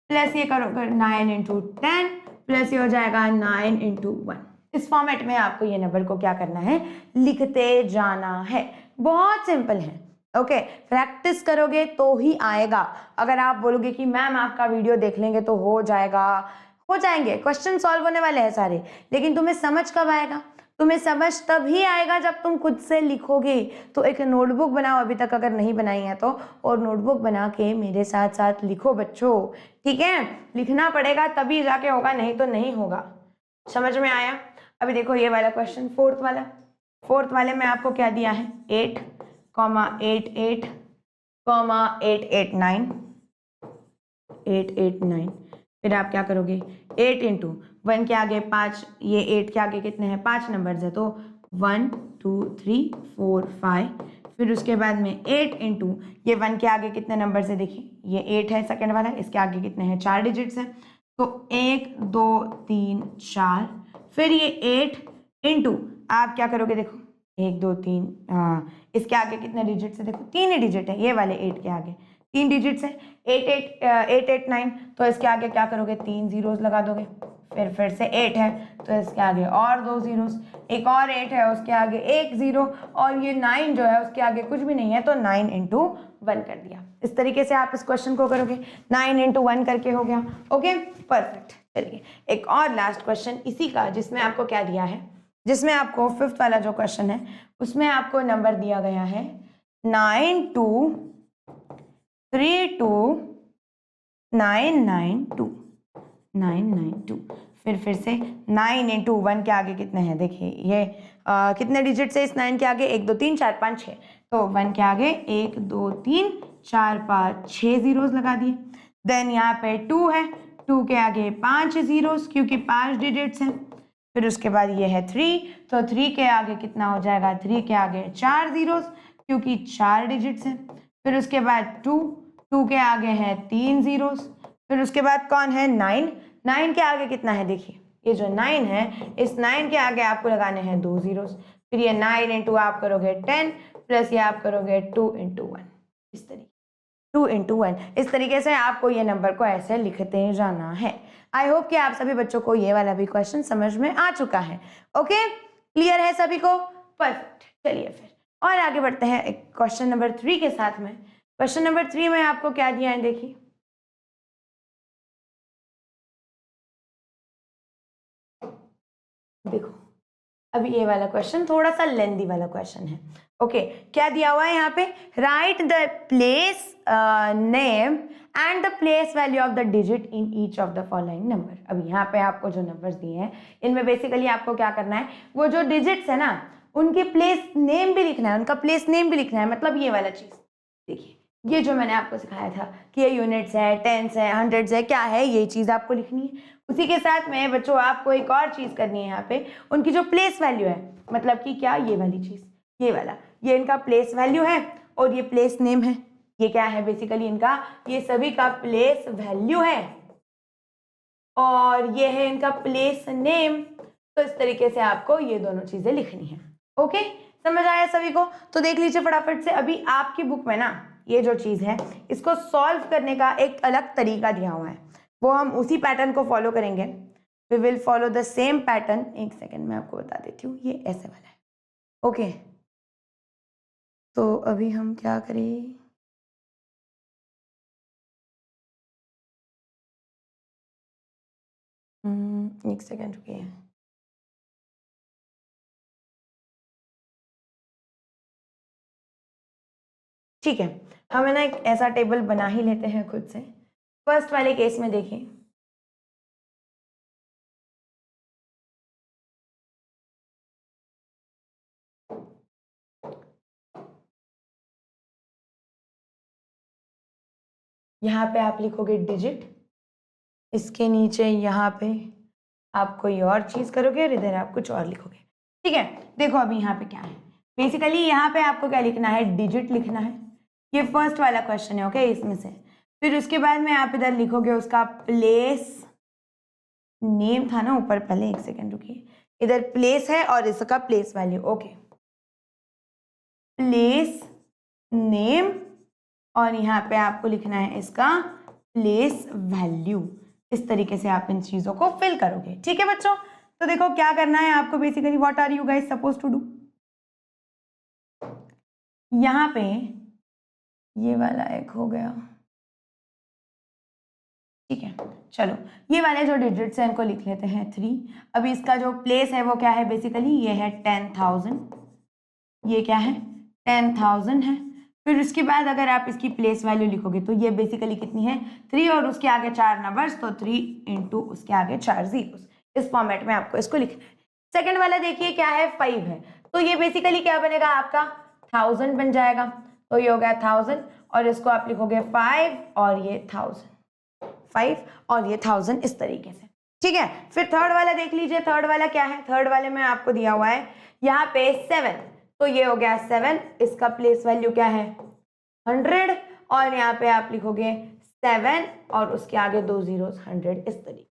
प्लस ये करोगे 9 इंटू 10, प्लस ये हो जाएगा 9 इंटू 1। इस फॉर्मेट में आपको ये नंबर को क्या करना है, लिखते जाना है। बहुत सिंपल है। ओके, प्रैक्टिस करोगे तो ही आएगा। अगर आप बोलोगे कि मैम आपका वीडियो देख लेंगे तो हो जाएंगे क्वेश्चन सॉल्व होने वाले हैं सारे, लेकिन तुम्हें समझ कब आएगा, तुम्हें समझ तभी आएगा जब तुम खुद से लिखोगे। तो एक नोटबुक बनाओ, अभी तक अगर नहीं बनाई है तो, और नोटबुक बना के मेरे साथ साथ लिखो बच्चों, ठीक है। लिखना पड़ेगा तभी जाके होगा, नहीं तो नहीं होगा। समझ में आया? अभी देखो ये वाला क्वेश्चन, फोर्थ वाले में आपको क्या दिया है, 8 8 8 8 8 9। फिर आप क्या करोगे, 8 इंटू 1 के आगे 5, ये 8 के आगे कितने हैं, 5 नंबर्स है तो 1 2 3 4 5। फिर उसके बाद में 8 इंटू ये 1 के आगे कितने नंबर्स है, देखिए ये 8 है सेकंड वाला, इसके आगे कितने हैं, 4 डिजिट्स हैं तो 1 2 3 4। फिर ये 8 इंटू आप क्या करोगे, देखो 1 2 3, इसके आगे कितने डिजिट्स है, देखो 3 ही डिजिट है, ये वाले 8 के आगे 3 डिजिट्स है, 8 8 9, तो इसके आगे क्या करोगे, 3 जीरोस लगा दोगे। फिर से 8 है तो इसके आगे और 2 जीरोस, एक और 8 है उसके आगे 1 जीरो, और ये 9 जो है उसके आगे कुछ भी नहीं है तो 9 इंटू 1 कर दिया। इस तरीके से आप इस क्वेश्चन को करोगे, 9 इंटू 1 करके हो गया। Okay, perfect. चलिए एक और लास्ट क्वेश्चन इसी का, जिसमें आपको क्या दिया है, जिसमें आपको 5th वाला जो क्वेश्चन है उसमें आपको नंबर दिया गया है 9232992। फिर से 9 इंटू 1 के आगे कितने हैं, देखिए ये कितने डिजिट है इस 9 के आगे, 1 2 3 4 5 6, तो 1 के आगे 1 2 3 4 5 6 जीरोस लगा दिए। देन यहाँ पे 2 है, 2 के आगे 5 जीरोस क्योंकि 5 डिजिट्स हैं। फिर उसके बाद ये है 3, तो 3 के आगे कितना हो जाएगा, 3 के आगे 4 जीरोस क्योंकि 4 डिजिट्स हैं। फिर उसके बाद 2 के आगे है 3 जीरोस। फिर उसके बाद कौन है 9 के आगे कितना है, देखिए ये जो 9 है इस 9 के आगे आपको लगाने हैं 2 जीरोस। फिर ये 9 इंटू आप करोगे 10 प्लस ये आप करोगे 2 इंटू 1, इस तरीके 2 इंटू 1, इस तरीके से आपको ये नंबर को ऐसे लिखते जाना है। आई होप कि आप सभी बच्चों को ये वाला भी क्वेश्चन समझ में आ चुका है। ओके, क्लियर है सभी को? परफेक्ट। चलिए फिर और आगे बढ़ते हैं एक क्वेश्चन नंबर 3 के साथ में। क्वेश्चन नंबर 3 में आपको क्या दिया है, देखिए देखो अभी ये वाला क्वेश्चन थोड़ा सा लेंदी वाला क्वेश्चन है। ओके, क्या दिया हुआ है यहाँ पे, right the place name and the place value of the digit in each of the following number. अभी यहाँ पे आपको जो नंबर्स दिए हैं इनमें बेसिकली आपको क्या करना है, वो जो डिजिट्स है ना उनके प्लेस नेम भी लिखना है, उनका प्लेस नेम भी लिखना है। मतलब ये वाला चीज देखिए, ये जो मैंने आपको सिखाया था कि ये यूनिट्स है, टेंस है, हंड्रेड्स है, क्या है, ये चीज आपको लिखनी है। उसी के साथ में बच्चों आपको एक और चीज करनी है, यहाँ पे उनकी जो प्लेस वैल्यू है, मतलब कि क्या, ये वाली चीज, ये वाला, ये इनका प्लेस वैल्यू है और ये प्लेस नेम है। ये क्या है बेसिकली इनका, ये सभी का प्लेस वैल्यू है और ये है इनका प्लेस नेम। तो इस तरीके से आपको ये दोनों चीजें लिखनी है। ओके, समझ आया सभी को? तो देख लीजिए फटाफट से, अभी आपकी बुक में ना ये जो चीज है इसको सॉल्व करने का एक अलग तरीका दिया हुआ है, वो हम उसी पैटर्न को फॉलो करेंगे। We will follow the same pattern. एक सेकेंड मैं आपको बता देती हूँ, ये ऐसे वाला है। ओके, तो अभी हम क्या करें, एक सेकेंड रुकिए। ठीक है, हमें ना एक ऐसा टेबल बना ही लेते हैं खुद से। फर्स्ट वाले केस में देखिए, यहाँ पे आप लिखोगे डिजिट, इसके नीचे यहाँ पे आप कोई और चीज करोगे और इधर आप कुछ और लिखोगे। ठीक है, देखो अभी यहाँ पे क्या है, बेसिकली यहाँ पे आपको क्या लिखना है, डिजिट लिखना है। ये फर्स्ट वाला क्वेश्चन है, ओके, इसमें से। फिर उसके बाद में आप इधर लिखोगे उसका प्लेस नेम था ना ऊपर, पहले एक सेकेंड रुकिए, इधर प्लेस है और इसका place value. Okay, place name और यहाँ पे आपको लिखना है इसका प्लेस वैल्यू। इस तरीके से आप इन चीजों को फिल करोगे। ठीक है बच्चों, तो देखो क्या करना है आपको basically, what are you guys suppose to do. यहाँ पे ये वाला एक हो गया, ठीक है, चलो ये वाले जो डिजिट्स हैं इनको लिख लेते हैं 3। अभी इसका जो प्लेस है वो क्या है बेसिकली, ये है 10,000, ये क्या है 10,000 है। फिर उसके बाद अगर आप इसकी प्लेस वैल्यू लिखोगे तो ये बेसिकली कितनी है 3 और उसके आगे 4 नंबर्स, तो 3 इंटू उसके आगे 4 जीरोस। इस फॉर्मेट में आपको इसको लिखना है। सेकंड वाला देखिए क्या है 5 है, तो ये बेसिकली क्या बनेगा आपका 1000 बन जाएगा। तो ये हो गया 1000 और इसको आप लिखोगे 5 और ये 1000, 5 और ये 1000 इस तरीके से। ठीक है, फिर थर्ड वाला देख लीजिए, थर्ड वाला क्या है, थर्ड वाले में आपको दिया हुआ है यहाँ पे 7, तो ये हो गया 7, इसका प्लेस वैल्यू क्या है 100 और यहाँ पे आप लिखोगे 7 और उसके आगे 2 जीरोस 100 इस तरीके।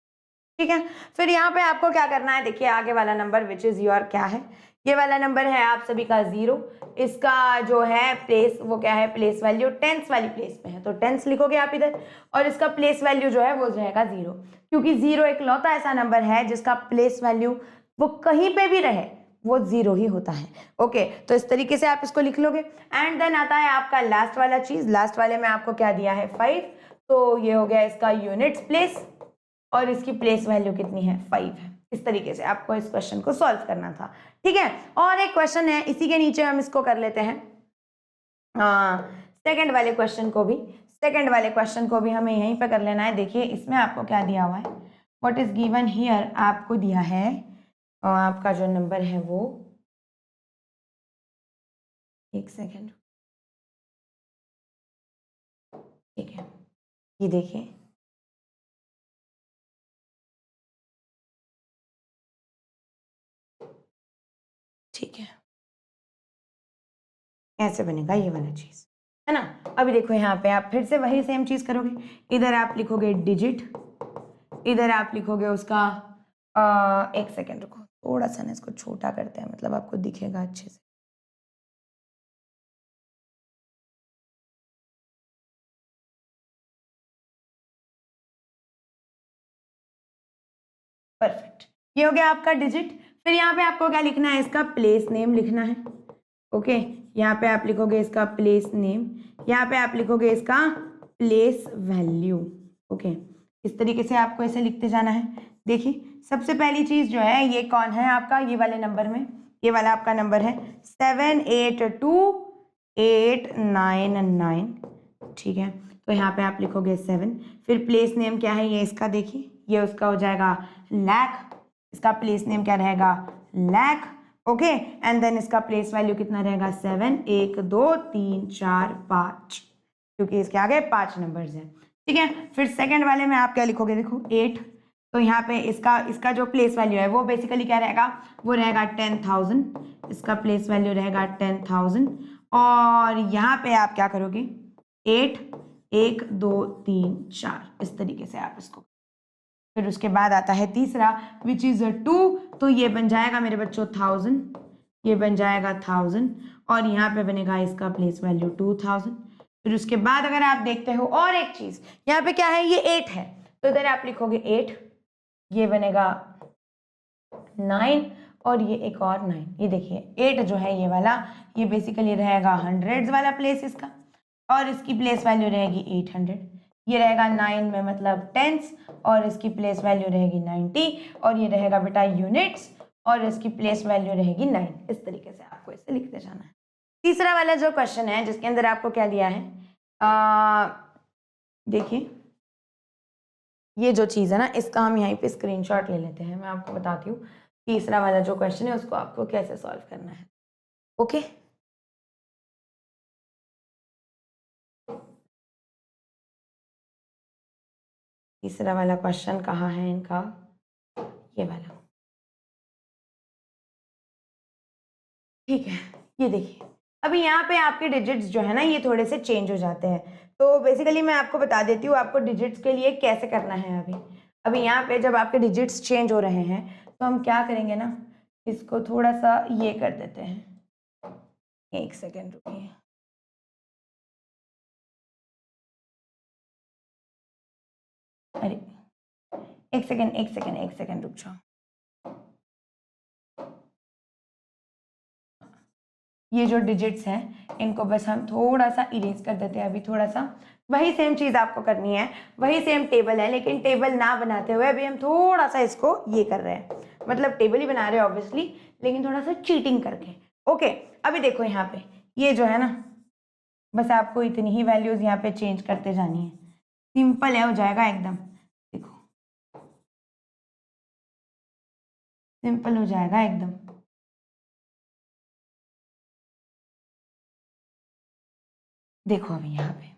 ठीक है, फिर यहाँ पे आपको क्या करना है, देखिए आगे वाला नंबर विच इज योर क्या है, ये वाला नंबर है आप सभी का 0, इसका जो है प्लेस वो क्या है, प्लेस वैल्यू टेंस वाली प्लेस पे है, तो टेंस लिखोगे आप इधर और इसका प्लेस वैल्यू जो है वो रहेगा 0, क्योंकि 0 एक लौता ऐसा नंबर है जिसका प्लेस वैल्यू वो कहीं पे भी रहे वो 0 ही होता है। ओके, तो इस तरीके से आप इसको लिख लोगे। एंड देन आता है आपका लास्ट वाला चीज, लास्ट वाले में आपको क्या दिया है 5, तो ये हो गया इसका यूनिट्स प्लेस। और इसकी प्लेस वैल्यू कितनी है 5 है। इस तरीके से आपको इस क्वेश्चन को सॉल्व करना था, ठीक है। और एक क्वेश्चन है इसी के नीचे, हम इसको कर लेते हैं सेकंड वाले क्वेश्चन को भी। सेकंड वाले क्वेश्चन को भी हमें यहीं पे कर लेना है। देखिए इसमें आपको क्या दिया हुआ है, व्हाट इज गिवन हियर, आपको दिया है आपका जो नंबर है वो, एक सेकेंड, ठीक है, ये देखिए ठीक है, ऐसे बनेगा ये वाला चीज, है ना। अभी देखो यहाँ पे आप फिर से वही सेम चीज करोगे, इधर आप लिखोगे डिजिट, इधर आप लिखोगे उसका एक सेकेंड रुको, थोड़ा सा ना इसको छोटा करते हैं, मतलब आपको दिखेगा अच्छे से। परफेक्ट, ये हो गया आपका डिजिट। फिर यहाँ पे आपको क्या लिखना है, इसका प्लेस नेम लिखना है। ओके, यहाँ पे आप लिखोगे इसका प्लेस नेम, यहाँ पे आप लिखोगे इसका प्लेस वैल्यू। ओके, इस तरीके से आपको ऐसे लिखते जाना है। देखिए सबसे पहली चीज जो है, ये कौन है आपका, ये वाले नंबर में, ये वाला आपका नंबर है 782899, ठीक है। तो यहाँ पे आप लिखोगे 7, फिर प्लेस नेम क्या है, ये इसका देखिए, ये उसका हो जाएगा लैख, इसका प्लेस नेम क्या रहेगा, लैख। ओके, एंड देन इसका प्लेस वैल्यू कितना रहेगा 7, 1 2 3 4 5, क्योंकि इसके आगे 5 नंबर्स हैं, ठीक है। फिर सेकंड वाले में आप क्या लिखोगे, देखो 8, तो यहाँ पे इसका जो प्लेस वैल्यू है वो बेसिकली क्या रहेगा, वो रहेगा 10,000, इसका प्लेस वैल्यू रहेगा 10,000। और यहाँ पे आप क्या करोगे, 8 1 2 3 4, इस तरीके से आप इसको। फिर उसके बाद आता है तीसरा विच इज 2, तो ये बन जाएगा मेरे बच्चों 1000, ये बन जाएगा 1000, और यहाँ पे बनेगा इसका प्लेस वैल्यू 2000। फिर उसके बाद अगर आप देखते हो और एक चीज, यहाँ पे क्या है, ये 8 है, तो इधर आप लिखोगे 8, ये बनेगा 9, और ये एक और 9, ये देखिए 8 जो है ये वाला, ये बेसिकली रहेगा हंड्रेड्स वाला प्लेस इसका, और इसकी प्लेस वैल्यू रहेगी 800, ये रहेगा 9 में मतलब टेंस, और इसकी प्लेस वैल्यू रहेगी 90, और ये रहेगा बेटा यूनिट्स, और इसकी प्लेस वैल्यू रहेगी 9। इस तरीके से आपको इसे लिखते जाना है। तीसरा वाला जो क्वेश्चन है जिसके अंदर आपको क्या दिया है, देखिए ये जो चीज़ है ना, इसका हम यहीं पे स्क्रीनशॉट ले लेते हैं। मैं आपको बताती हूँ तीसरा वाला जो क्वेश्चन है उसको आपको कैसे सॉल्व करना है। ओके, तीसरा वाला क्वेश्चन कहाँ है इनका, ये वाला, ठीक है। ये देखिए अभी यहाँ पे आपके डिजिट्स जो है ना, ये थोड़े से चेंज हो जाते हैं, तो बेसिकली मैं आपको बता देती हूँ आपको डिजिट्स के लिए कैसे करना है। अभी यहाँ पे जब आपके डिजिट्स चेंज हो रहे हैं तो हम क्या करेंगे ना, इसको थोड़ा सा ये कर देते हैं, एक सेकेंड रुकिए, अरे एक सेकेंड रुक जाओ। ये जो डिजिट्स हैं इनको बस हम थोड़ा सा इरेज कर देते हैं। अभी थोड़ा सा वही सेम चीज़ आपको करनी है, वही सेम टेबल है, लेकिन टेबल ना बनाते हुए अभी हम थोड़ा सा इसको ये कर रहे हैं, मतलब टेबल ही बना रहे हैं ऑब्वियसली, लेकिन थोड़ा सा चीटिंग करके। ओके, अभी देखो यहाँ पे ये जो है ना, बस आपको इतनी ही वैल्यूज यहाँ पे चेंज करते जानी है, सिंपल है, हो जाएगा एकदम, देखो सिंपल हो जाएगा एकदम। देखो अभी यहाँ पे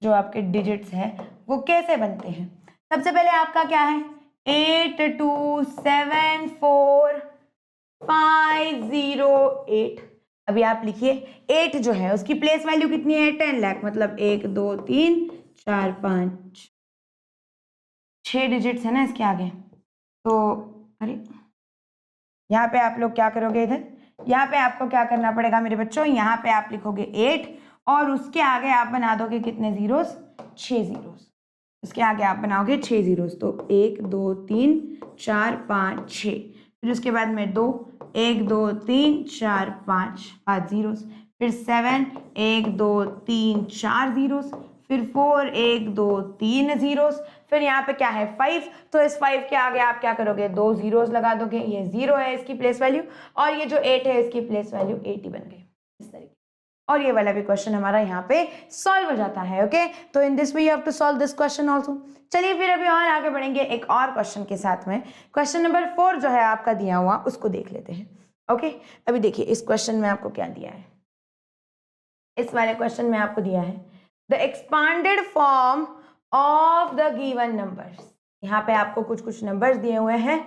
जो आपके डिजिट्स हैं वो कैसे बनते हैं। सबसे पहले आपका क्या है, 8274,508। अभी आप लिखिए 8 जो है उसकी प्लेस वैल्यू कितनी है, 10 लाख, मतलब 1 2 3 4 5 6 डिजिट्स है ना इसके आगे। तो अरे यहाँ पे आप लोग क्या करोगे, इधर यहाँ पे आपको क्या करना पड़ेगा मेरे बच्चों, यहाँ पे आप लिखोगे 8, और उसके आगे आप बना दोगे कितने जीरोस, 6 जीरोस, उसके आगे आप बनाओगे 6 जीरोस, तो 1 2 3 4 5 6, फिर उसके बाद में 2 1 2 3 4 5 जीरोस, फिर 7 1 2 3 4 जीरोस, फिर 4, 1 2 3 जीरोस, फिर यहाँ पे क्या है 5, तो इस 5 के आगे आप क्या करोगे 2 जीरोस लगा दोगे, ये 0 है इसकी प्लेस वैल्यू, और ये जो 8 है इसकी प्लेस वैल्यू 80 बन गई इस तरीके। और ये वाला भी क्वेश्चन हमारा यहाँ पे सॉल्व हो जाता है। ओके, तो in this way you have to solve this question also. चलिए फिर अभी और आगे बढ़ेंगे एक और क्वेश्चन के साथ में। क्वेश्चन नंबर 4 जो है आपका दिया हुआ उसको देख लेते हैं। ओके, अभी देखिए इस क्वेश्चन में आपको क्या दिया है। इस वाले क्वेश्चन में आपको दिया है the expanded form of the given numbers. यहाँ पे आपको कुछ कुछ नंबर्स दिए हुए हैं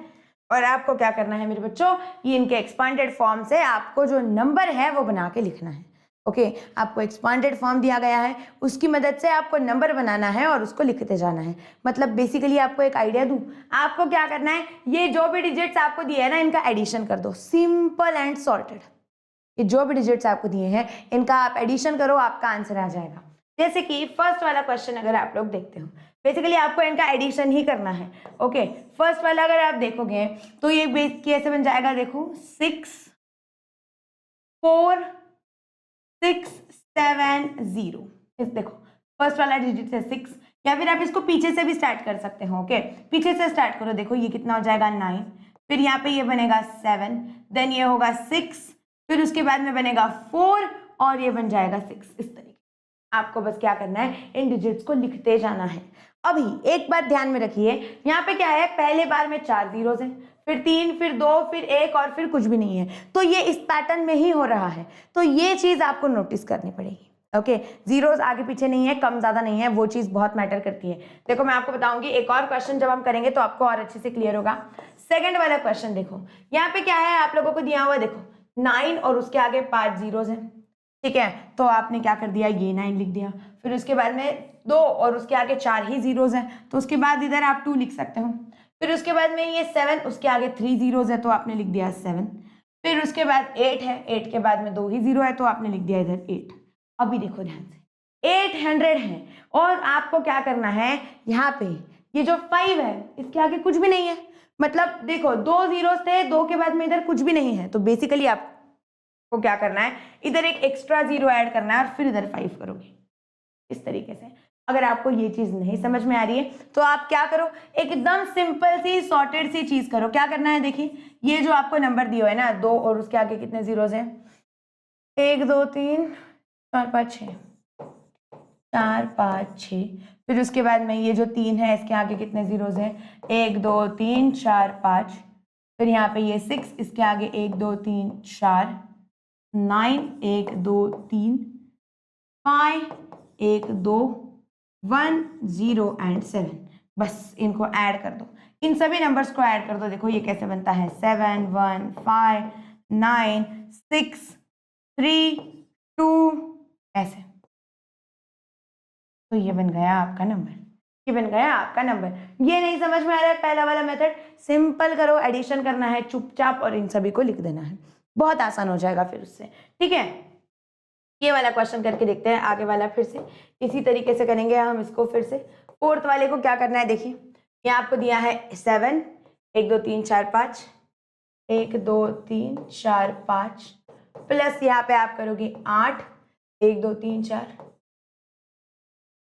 और आपको क्या करना है मेरे बच्चों, ये इनके एक्सपांडेड फॉर्म से आपको जो नंबर है वो बना के लिखना है। ओके, आपको एक्सपांडेड फॉर्म दिया गया है, उसकी मदद से आपको नंबर बनाना है और उसको लिखते जाना है। मतलब बेसिकली आपको एक आइडिया दूं, आपको क्या करना है, ये जो भी डिजिट्स आपको दिए है ना इनका एडिशन कर दो, सिंपल एंड सॉर्टेड। ये जो भी डिजिट्स आपको दिए हैं इनका आप एडिशन करो, आपका आंसर आ जाएगा। जैसे कि फर्स्ट वाला क्वेश्चन अगर आप लोग देखते हो, बेसिकली आपको इनका एडिशन ही करना है। ओके, फर्स्ट वाला अगर आप देखोगे तो ये कैसे बन जाएगा, देखो 6 4 6 7 0। इस देखो फर्स्ट वाला डिजिट है 6, या फिर आप इसको पीछे से भी स्टार्ट कर सकते हो। ओके, पीछे से स्टार्ट करो, देखो ये कितना हो जाएगा 9, फिर यहाँ पे ये बनेगा 7, देन ये होगा 6, फिर उसके बाद में बनेगा 4 और ये बन जाएगा 6। इस तरीके आपको बस क्या करना है, इन डिजिट्स को लिखते जाना है। अभी एक बात ध्यान में रखिए, यहाँ पे क्या है, पहले बार में 4 जीरोस हैं, फिर 3, फिर 2, फिर 1 और फिर कुछ भी नहीं है, तो ये इस पैटर्न में ही हो रहा है, तो ये चीज आपको नोटिस करनी पड़ेगी। ओके, जीरोस आगे पीछे नहीं है, कम ज्यादा नहीं है, वो चीज बहुत मैटर करती है। देखो मैं आपको बताऊंगी, एक और क्वेश्चन जब हम करेंगे तो आपको और अच्छे से क्लियर होगा। सेकंड वाला क्वेश्चन देखो, यहाँ पे क्या है आप लोगों को दिया हुआ, देखो 9 और उसके आगे 5 जीरोस हैं, ठीक है, तो आपने क्या कर दिया, ये 9 लिख दिया, फिर उसके बाद में 2 और उसके आगे 4 ही जीरोस हैं, तो उसके बाद इधर आप 2 लिख सकते हो, फिर उसके बाद में ये 7, उसके आगे 3 जीरोस है तो आपने लिख दिया 7, फिर उसके बाद 8 है, 8 के बाद में 2 ही जीरो है तो आपने लिख दिया इधर 8। अभी देखो ध्यान से 800 है और आपको क्या करना है, यहाँ पे ये जो 5 है इसके आगे कुछ भी नहीं है, मतलब देखो 2 जीरोस थे, 2 के बाद में इधर कुछ भी नहीं है, तो बेसिकली आपको क्या करना है, इधर एक एक्स्ट्रा जीरो ऐड करना है और फिर इधर 5 करोगे इस तरीके से। अगर आपको ये चीज नहीं समझ में आ रही है तो आप क्या करो, एकदम सिंपल सी सॉर्टेड सी चीज करो। क्या करना है, देखिए ये जो आपको नंबर दिया है ना 2 और उसके आगे कितने जीरोस हैं, 1 2 3 4 5 6, 4 5 6, फिर उसके बाद में ये जो 3 है इसके आगे कितने जीरोस हैं, 1 2 3 4 5, फिर यहाँ पे ये 6, इसके आगे 1 2 3 4, 9 1 2 3 5 1 2 1 0 एंड 7। बस इनको ऐड कर दो, इन सभी नंबर्स को ऐड कर दो। देखो ये कैसे बनता है, 7 1 5 9 6 3 2 ऐसे, तो ये बन गया आपका नंबर, ये बन गया आपका नंबर। ये नहीं समझ में आ रहा है पहला वाला मेथड, सिंपल करो, एडिशन करना है चुपचाप और इन सभी को लिख देना है, बहुत आसान हो जाएगा फिर उससे। ठीक है, ये वाला क्वेश्चन करके देखते हैं, आगे वाला फिर से इसी तरीके से करेंगे हम इसको फिर से। फोर्थ वाले को क्या करना है, देखिए ये आपको दिया है 7 1 2 3 4 5, 1 2 3 4 5, प्लस यहाँ पे आप करोगे 8 1 2 3 4,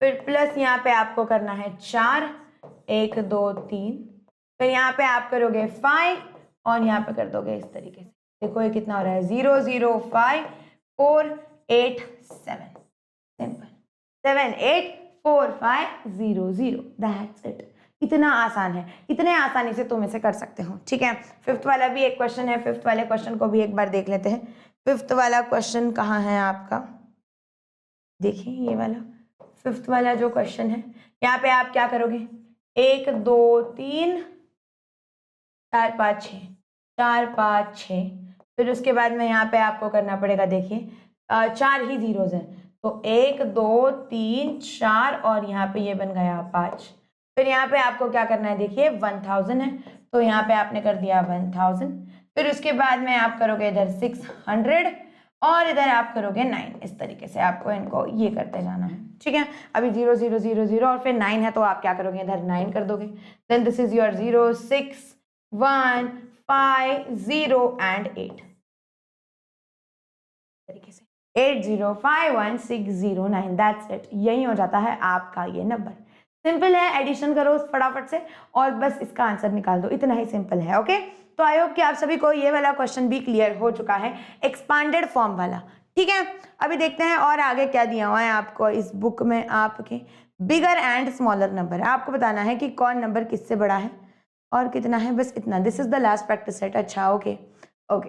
फिर प्लस यहाँ पे आपको करना है 4 1 2 3, फिर यहाँ पे आप करोगे 5 और यहाँ पे कर दोगे इस तरीके से। देखो ये कितना हो रहा है, 0 0 5 4 8 7, सिंपल 7 8 4 5 0 0, दैट्स इट। इतना आसान है, इतने आसानी से तुम इसे कर सकते हो। ठीक है, फिफ्थ वाला भी एक क्वेश्चन है, फिफ्थ वाले क्वेश्चन को भी एक बार देख लेते हैं। फिफ्थ वाला क्वेश्चन कहाँ है आपका, देखिए ये वाला फिफ्थ वाला जो क्वेश्चन है, यहाँ पे आप क्या करोगे, 1 2 3 4 5 6, 4 5 6, फिर उसके बाद में यहाँ पे आपको करना पड़ेगा, देखिए 4 ही जीरोज हैं, तो 1 2 3 4 और यहाँ पे ये बन गया 5, फिर यहाँ पे आपको क्या करना है, देखिए 1000 है, तो यहाँ पे आपने कर दिया 1000, फिर उसके बाद में आप करोगे इधर 600 और इधर आप करोगे 9। इस तरीके से आपको इनको ये करते जाना है। ठीक है, अभी 0 0 0 0 और फिर 9 है, तो आप क्या करोगे, इधर 9 कर दोगे, then this is your 0 6 1 5 0 and 8 तरीके से। 805169, दैट्स इट। यही हो जाता है आपका ये नंबर। सिंपल है, एडिशन करो फटाफट से और बस इसका आंसर निकाल दो, इतना ही सिंपल है। ओके, तो आई होप कि आप सभी को ये वाला क्वेश्चन भी क्लियर हो चुका है, एक्सपांडेड फॉर्म वाला। ठीक है, अभी देखते हैं और आगे क्या दिया हुआ है आपको इस बुक में। आपके बिगर एंड स्मॉलर नंबर है, आपको बताना है कि कौन नंबर किससे बड़ा है और कितना है, बस इतना। This is the last practice set. अच्छा, ओके ओके,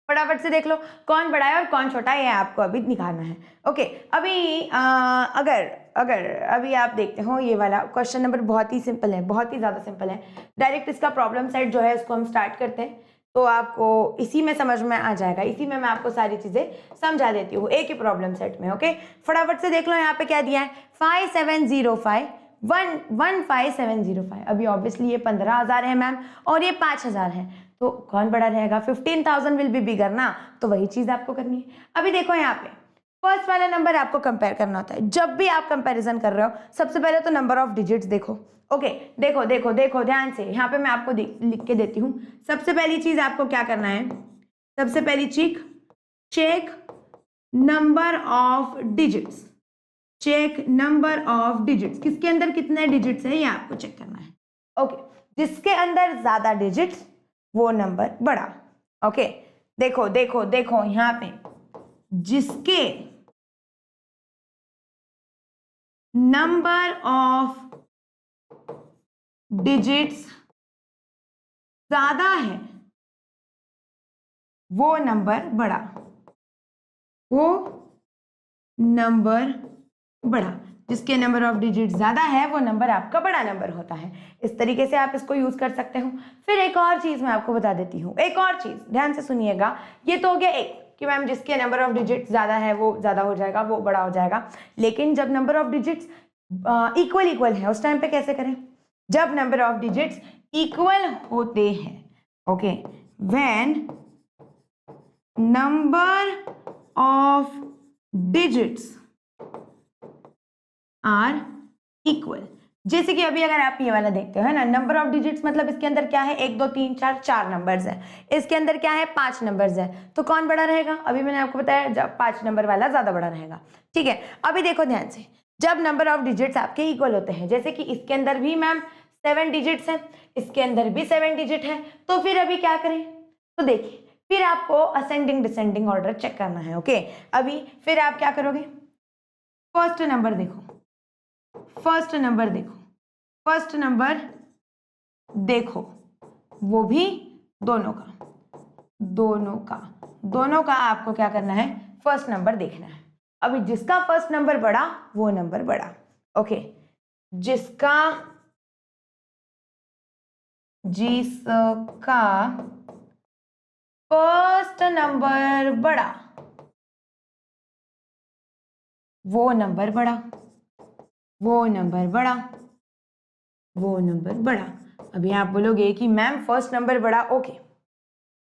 फटाफट से देख लो कौन बड़ा है और कौन छोटा है, ये आपको अभी निकालना है। ओके, अभी अगर अभी आप देखते हो ये वाला क्वेश्चन नंबर बहुत ही सिंपल है, बहुत ही ज़्यादा सिंपल है। डायरेक्ट इसका प्रॉब्लम सेट जो है उसको हम स्टार्ट करते हैं, तो आपको इसी में समझ में आ जाएगा। इसी में मैं आपको सारी चीज़ें समझा देती हूँ एक ही प्रॉब्लम सेट में। ओके, फटाफट से देख लो यहाँ पे क्या दिया है, 5705 अभी ऑब्वियसली ये 15,000 है मैम और ये 5,000 है, तो कौन बड़ा रहेगा? 15,000 विल बी बिगर ना, तो वही चीज आपको करनी है। अभी देखो यहाँ पे फर्स्ट वाला नंबर आपको कंपेयर करना होता है। जब भी आप कंपैरिजन कर रहे हो सबसे पहले तो नंबर ऑफ डिजिट्स देखो। ओके, देखो देखो देखो ध्यान से, यहाँ पे मैं आपको लिख के देती हूँ। सबसे पहली चीज आपको क्या करना है, सबसे पहली चीज check number of digits. Check number of digits, किसके अंदर कितने डिजिट्स है ये आपको चेक करना है। ओके, जिसके अंदर ज्यादा डिजिट्स वो नंबर बड़ा। ओके, देखो देखो देखो यहां पे जिसके नंबर ऑफ डिजिट्स ज्यादा है वो नंबर बड़ा, वो नंबर बड़ा। जिसके नंबर ऑफ डिजिट ज्यादा है वो नंबर आपका बड़ा नंबर होता है। इस तरीके से आप इसको यूज कर सकते हो। फिर एक और चीज मैं आपको बता देती हूँ, एक और चीज ध्यान से सुनिएगा। ये तो हो गया एक कि मैम जिसके नंबर ऑफ डिजिट ज्यादा है वो ज्यादा हो जाएगा, वो बड़ा हो जाएगा। लेकिन जब नंबर ऑफ डिजिट्स इक्वल है उस टाइम पे कैसे करें? जब नंबर ऑफ डिजिट्स इक्वल होते हैं, okay, when number of digits are equal. जैसे कि अभी अगर आप ये वाला देखते हो है ना, नंबर ऑफ डिजिट्स मतलब इसके अंदर क्या है, 1 2 3 4 4 नंबर्स है, इसके अंदर क्या है 5 नंबर्स है, तो कौन बड़ा रहेगा? अभी मैंने आपको बताया जब 5 नंबर वाला ज्यादा बड़ा रहेगा। ठीक है, अभी देखो ध्यान से, जब नंबर ऑफ डिजिट्स आपके इक्वल होते हैं, जैसे कि इसके अंदर भी मैम 7 डिजिट्स है, इसके अंदर भी 7 डिजिट है, तो फिर अभी क्या करें? तो देखिए फिर आपको असेंडिंग डिसेंडिंग ऑर्डर चेक करना है। ओके, अभी फिर आप क्या करोगे? फर्स्ट नंबर देखो, फर्स्ट नंबर देखो, फर्स्ट नंबर देखो, वो भी दोनों का आपको क्या करना है? फर्स्ट नंबर देखना है। अभी जिसका फर्स्ट नंबर बड़ा वो नंबर बड़ा। ओके, जिसका फर्स्ट नंबर बड़ा वो नंबर बड़ा, वो नंबर बड़ा, वो नंबर बड़ा। अभी आप बोलोगे कि मैम फर्स्ट नंबर बड़ा, ओके,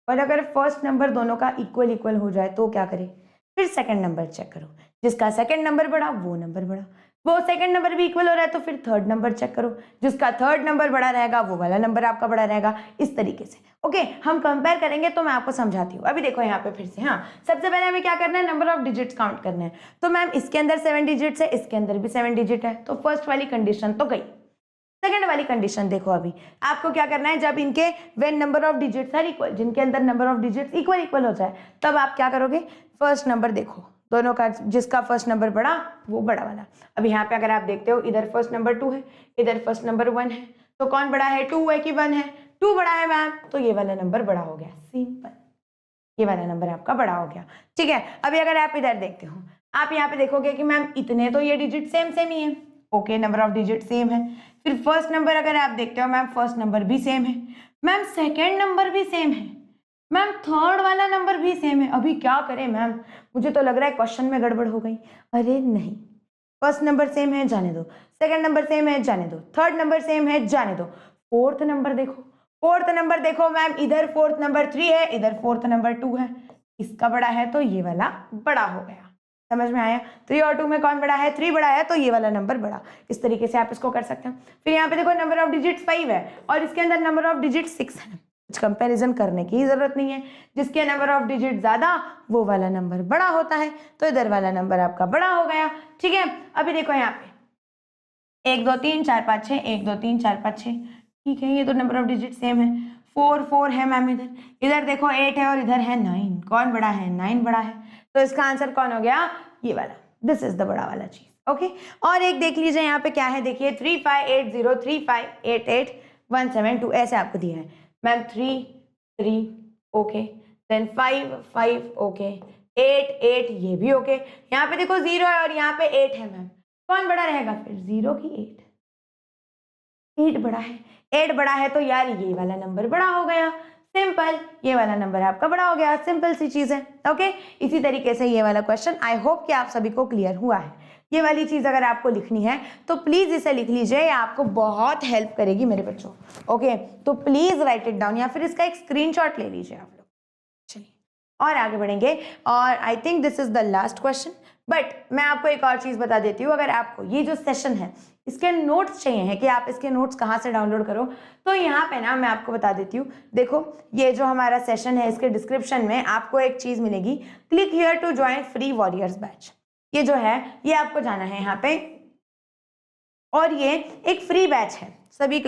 और अगर फर्स्ट नंबर दोनों का इक्वल हो जाए तो क्या करें? फिर सेकंड नंबर चेक करो, जिसका सेकंड नंबर बड़ा वो नंबर बड़ा, वो सेकंड नंबर भी इक्वल हो रहा है तो फिर थर्ड नंबर चेक करो, जिसका थर्ड नंबर बड़ा रहेगा वो वाला नंबर आपका बड़ा रहेगा। इस तरीके से ओके, हम कंपेयर करेंगे तो मैं आपको समझाती हूँ। अभी देखो यहाँ पे फिर से, हाँ, सबसे पहले हमें क्या करना है? नंबर ऑफ डिजिट्स काउंट करना है। तो मैम इसके अंदर 7 डिजिट्स है, इसके अंदर भी 7 डिजिट है, तो फर्स्ट वाली कंडीशन तो गई। सेकंड वाली कंडीशन देखो, अभी आपको क्या करना है? जब इनके when number of digits are equal, जिनके अंदर नंबर ऑफ डिजिट्स इक्वल हो जाए, तब आप क्या करोगे? फर्स्ट नंबर देखो दोनों का, जिसका फर्स्ट नंबर बड़ा वो बड़ा वाला। अब यहाँ पे अगर आप देखते हो इधर फर्स्ट नंबर 2 है, इधर फर्स्ट नंबर 1 है, तो कौन बड़ा है? 2 है कि 1 है? 2 बड़ा है मैम, तो ये वाला नंबर बड़ा हो गया। सिंपल, ये वाला नंबर आपका बड़ा हो गया। ठीक है, अभी अगर आप इधर देखते हो, आप यहाँ पे देखोगे कि मैम इतने तो ये डिजिट सेम ही है। Okay, number of digit same है। फिर फर्स्ट नंबर अगर आप देखते हो मैम, फर्स्ट नंबर भी सेम है मैम, सेकेंड नंबर भी सेम है मैम, थर्ड वाला नंबर भी सेम है। अभी क्या करें मैम? मुझे तो लग रहा है क्वेश्चन में गड़बड़ हो गई। अरे नहीं, फर्स्ट नंबर सेम है जाने दो, सेकंड नंबर सेम है जाने दो, थर्ड नंबर सेम है जाने दो, फोर्थ नंबर देखो, फोर्थ नंबर देखो मैम, इधर फोर्थ नंबर 3 है, इधर फोर्थ नंबर 2 है, इसका बड़ा है तो ये वाला बड़ा हो गया। समझ में आया? 3 और 2 में कौन बड़ा है? 3 बड़ा है तो ये वाला नंबर बड़ा। इस तरीके से आप इसको कर सकते हैं। फिर यहाँ पे देखो नंबर ऑफ डिजिट्स 5 है और इसके अंदर नंबर ऑफ डिजिट 6 है, कुछ कंपैरिजन करने की जरूरत नहीं है। जिसके नंबर ऑफ डिजिट ज्यादा वो वाला नंबर बड़ा होता है, तो इधर वाला नंबर आपका बड़ा हो गया। ठीक है, अभी देखो यहाँ पे 1 2 3 4 5 6, 1 2 3 4 5 6, ठीक है, ये तो नंबर ऑफ डिजिट सेम है। 4 4 है मैम, इधर देखो 8 है और इधर है 9, कौन बड़ा है? 9 बड़ा है, तो इसका आंसर कौन हो गया? ये वाला, दिस इज द बड़ा वाला चीज। ओके, और एक देख लीजिए यहाँ पे क्या है, देखिए 3580358817 ऐसे आपको दिया है मैम। 3 3 ओके, देन 5 5 ओके, 8 8 ये भी ओके। यहाँ पे देखो 0 है और यहाँ पे 8 है मैम, कौन बड़ा रहेगा फिर? 0 की 8? 8 बड़ा है। 8 बड़ा है तो यार ये वाला नंबर बड़ा हो गया, सिंपल, ये वाला नंबर आपका बड़ा हो गया, सिंपल सी चीज है। ओके, इसी तरीके से ये वाला क्वेश्चन, आई होप कि आप सभी को क्लियर हुआ है। ये वाली चीज अगर आपको लिखनी है तो प्लीज इसे लिख लीजिए, ये आपको बहुत हेल्प करेगी मेरे बच्चों। ओके, तो प्लीज राइट इट डाउन या फिर इसका एक स्क्रीनशॉट ले लीजिए आप लोग। चलिए और आगे बढ़ेंगे, और I think this is the last question, but मैं आपको एक और चीज बता देती हूँ। अगर आपको ये जो सेशन है इसके नोट्स चाहिए हैं कि आप इसके नोट्स कहाँ से डाउनलोड करो, तो यहाँ पे ना मैं आपको बता देती हूँ। देखो ये जो हमारा सेशन है इसके डिस्क्रिप्शन में आपको एक चीज मिलेगी, click here to join free warriors batch. ये जो है ये आपको जाना है यहाँ पे, और ये एक फ्री बैच है। सभी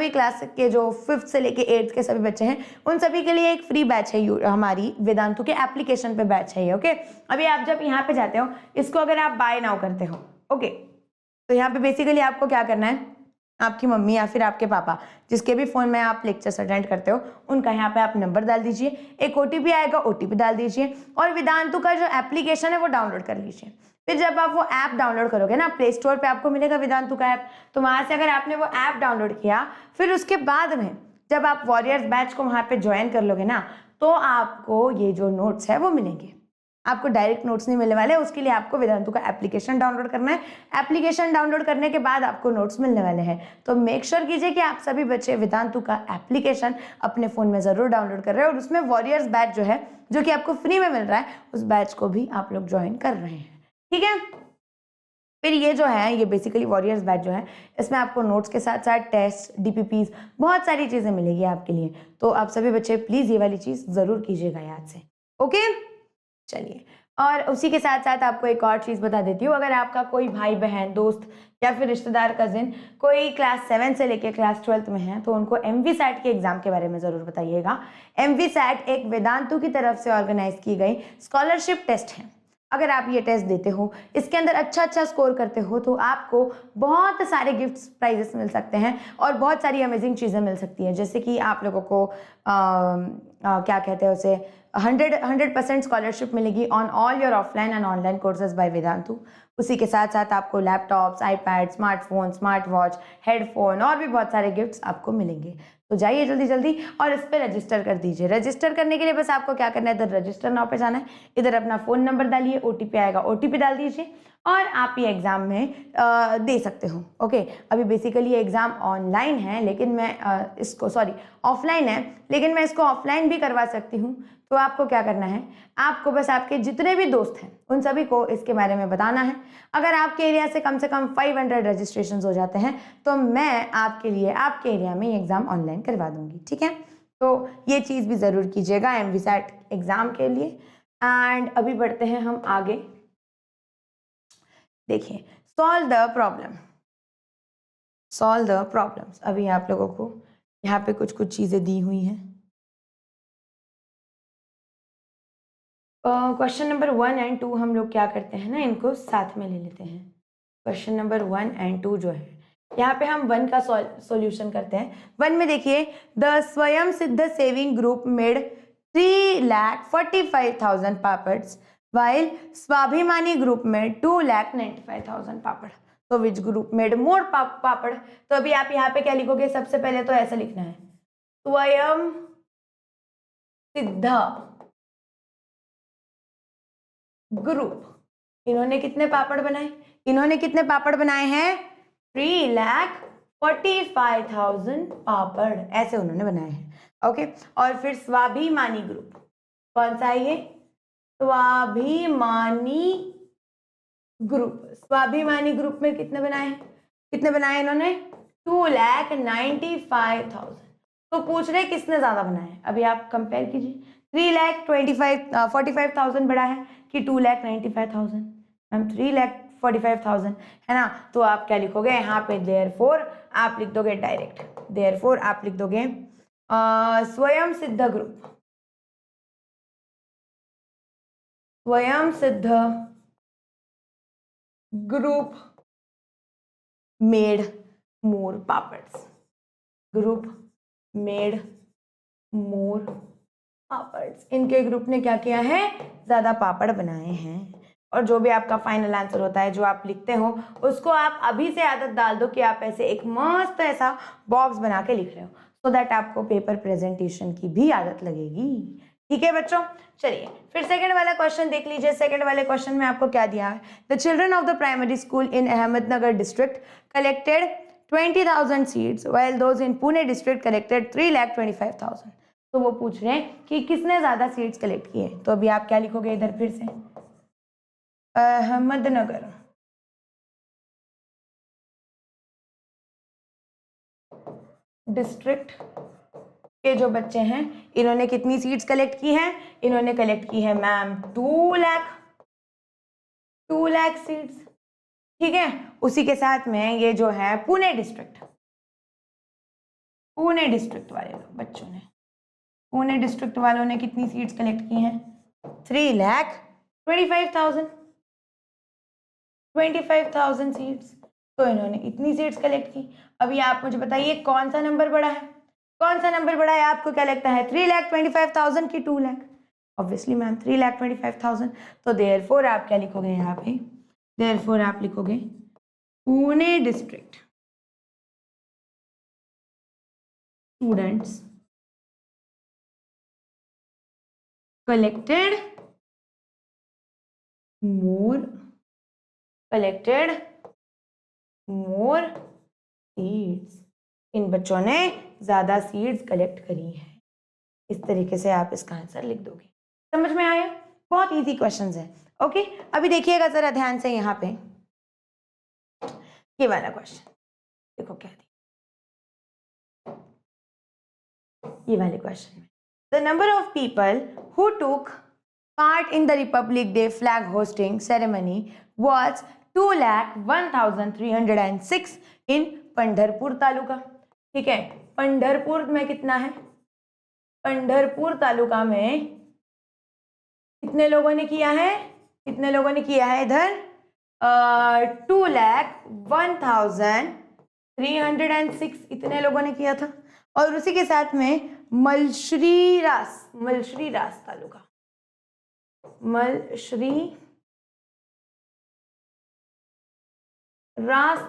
क्लास के जो 5th से लेके 8th के सभी बच्चे हैं उन सभी के लिए एक फ्री बैच है, हमारी वेदांतु के एप्लीकेशन पे बैच है ये। ओके, अभी आप जब यहाँ पे जाते हो, इसको अगर आप बाय नाउ करते हो, ओके, तो यहाँ पे बेसिकली आपको क्या करना है, आपकी मम्मी या फिर आपके पापा जिसके भी फोन में आप लेक्चर्स अटेंड करते हो उनका यहाँ पे आप नंबर डाल दीजिए, एक OTP आएगा, OTP डाल दीजिए और वेदांतु का जो एप्लीकेशन है वो डाउनलोड कर लीजिए। फिर जब आप वो ऐप डाउनलोड करोगे ना, प्ले स्टोर पे आपको मिलेगा वेदांतु का ऐप, तो वहां से अगर आपने वो ऐप डाउनलोड किया, फिर उसके बाद में जब आप वॉरियर्स बैच को वहां पे ज्वाइन कर लोगे ना, तो आपको ये जो नोट्स है वो मिलेंगे। आपको डायरेक्ट नोट्स नहीं मिलने वाले, उसके लिए आपको वेदांतु का एप्लीकेशन डाउनलोड करना है। एप्लीकेशन डाउनलोड करने के बाद आपको नोट्स मिलने वाले हैं। तो मेक श्योर कीजिए कि आप सभी बच्चे वेदांतु का एप्लीकेशन अपने फोन में जरूर डाउनलोड कर रहे हैं और उसमें वॉरियर्स बैच जो है, जो कि आपको फ्री में मिल रहा है, उस बैच को भी आप लोग ज्वाइन कर रहे हैं। ठीक है, फिर ये जो है, ये बेसिकली वॉरियर्स बैच जो है, इसमें आपको नोट्स के साथ साथ टेस्ट, DPPs, बहुत सारी चीजें मिलेगी आपके लिए। तो आप सभी बच्चे प्लीज ये वाली चीज जरूर कीजिएगा याद से। ओके, चलिए, और उसी के साथ साथ आपको एक और चीज बता देती हूँ। अगर आपका कोई भाई बहन, दोस्त या फिर रिश्तेदार, कजिन कोई क्लास 7 से लेके क्लास 12th में है, तो उनको MVSAT के एग्जाम के बारे में जरूर बताइएगा। MVSAT एक वेदांतु की तरफ से ऑर्गेनाइज की गई स्कॉलरशिप टेस्ट है। अगर आप ये टेस्ट देते हो, इसके अंदर अच्छा स्कोर करते हो, तो आपको बहुत सारे गिफ्ट्स, प्राइजेस मिल सकते हैं और बहुत सारी अमेजिंग चीज़ें मिल सकती हैं। जैसे कि आप लोगों को क्या कहते हैं उसे, 100% स्कॉलरशिप मिलेगी on all your offline and online courses by Vedantu. उसी के साथ साथ आपको laptops, iPad, smartphone, smart watch, headphone और भी बहुत सारे गिफ्ट्स आपको मिलेंगे। तो जाइए जल्दी जल्दी और इस पर रजिस्टर कर दीजिए। रजिस्टर करने के लिए बस आपको क्या करना है, इधर रजिस्टर नाउ पे जाना है, इधर अपना फ़ोन नंबर डालिए, OTP आएगा, OTP डाल दीजिए और आप ये एग्ज़ाम में दे सकते हो। ओके, अभी बेसिकली ये एग्ज़ाम ऑनलाइन है, लेकिन मैं ऑफलाइन है, लेकिन मैं इसको ऑफलाइन भी करवा सकती हूँ। तो आपको क्या करना है, आपको बस आपके जितने भी दोस्त हैं उन सभी को इसके बारे में बताना है। अगर आपके एरिया से कम 500 रजिस्ट्रेशन हो जाते हैं तो मैं आपके लिए आपके एरिया में ये एग्ज़ाम ऑनलाइन करवा दूंगी। ठीक है, तो ये चीज़ भी ज़रूर कीजिएगा MVSAT एग्ज़ाम के लिए। एंड अभी बढ़ते हैं हम आगे। देखिए, सॉल्व द प्रॉब्लम्स। अभी आप लोगों को यहाँ पे कुछ चीज़ें दी हुई हैं। क्वेश्चन नंबर 1 एंड 2 हम लोग क्या करते हैं ना, इनको साथ में ले लेते हैं। क्वेश्चन नंबर 1 एंड 2 जो है, यहाँ पे हम 1 का सॉल्यूशन करते हैं। 1 में देखिए, द स्वयं सिद्ध saving group made 3,45,000 papads while स्वाभिमानी ग्रुप में 2,95,000 पापड़। तो विच ग्रुप मेड मोर पापड़? तो अभी आप यहाँ पे क्या लिखोगे, सबसे पहले तो ऐसा लिखना है, स्वयं सिद्ध ग्रुप, इन्होंने कितने पापड़ बनाए? इन्होंने कितने पापड़ बनाए हैं? 3,45,000 पापड़, ऐसे उन्होंने बनाए हैं। ओके, और फिर स्वाभिमानी ग्रुप, कौन सा है ये? स्वाभिमानी ग्रुप में कितने बनाए हैं? कितने बनाए इन्होंने? 2,95,000। तो पूछ रहे किसने ज्यादा बनाया है। अभी आप कंपेयर कीजिए, 3,45,000 बड़ा है कि 2,95,000। मैम 3,45,000 है ना, तो आप क्या लिखोगे यहाँ पे, देयरफॉर आप लिख दोगे डायरेक्ट, देयरफॉर आप लिख दोगे स्वयं सिद्ध ग्रुप, स्वयं सिद्ध group made more papads, group made more papads, इनके ग्रुप ने क्या किया है, ज्यादा पापड़ बनाए हैं। और जो भी आपका फाइनल आंसर होता है जो आप लिखते हो उसको आप अभी से आदत डाल दो कि आप ऐसे एक मस्त ऐसा बॉक्स बना के लिख रहे हो, सो दैट आपको पेपर प्रेजेंटेशन की भी आदत लगेगी। ठीक है बच्चों, चलिए फिर सेकंड वाला क्वेश्चन देख लीजिए। सेकंड वाले क्वेश्चन में आपको क्या दिया है, the children of the primary school in Ahmednagar district collected 20,000 seeds while those in Pune district collected 3,25,000। तो वो पूछ रहे हैं कि किसने ज्यादा सीड्स कलेक्ट किए। तो अभी आप क्या लिखोगे इधर, फिर से अहमदनगर डिस्ट्रिक्ट के जो बच्चे हैं इन्होंने कितनी सीट्स कलेक्ट की हैं, इन्होंने कलेक्ट की है मैम 2 लाख सीट्स। ठीक है, उसी के साथ में ये जो है पुणे डिस्ट्रिक्ट वाले बच्चों ने, पुणे डिस्ट्रिक्ट वालों ने कितनी सीट्स कलेक्ट की हैं, 3,25,000 सीट्स। तो इन्होंने इतनी सीट्स कलेक्ट की। अभी आप मुझे बताइए कौन सा नंबर बड़ा है, कौन सा नंबर बड़ा है, आपको क्या लगता है, 3,25,000 की 2 लाख? Obviously ma'am 3,25,000। तो देयरफॉर आप क्या लिखोगे यहाँ पे, देयरफॉर आप लिखोगे Pune district students collected more seeds। इन बच्चों ने ज्यादा सीड्स कलेक्ट करी है। इस तरीके से आप इसका आंसर लिख दोगे। समझ में आया, बहुत इजी क्वेश्चंस है। ओके, अभी देखिएगा जरा ध्यान से यहाँ पे ये वाला क्वेश्चन देखो क्या दिया, ये वाले क्वेश्चन में the number of people who took part in the Republic Day flag hosting ceremony was 2,01,306 in Pandharpur taluka. ठीक है, पंढरपुर में कितना है, पंढरपुर तालुका में कितने लोगों ने किया है, कितने लोगों ने किया है इधर 2,01,306 इतने लोगों ने किया था। और उसी के साथ में मलश्रीरास तालुका, मलश्रीरास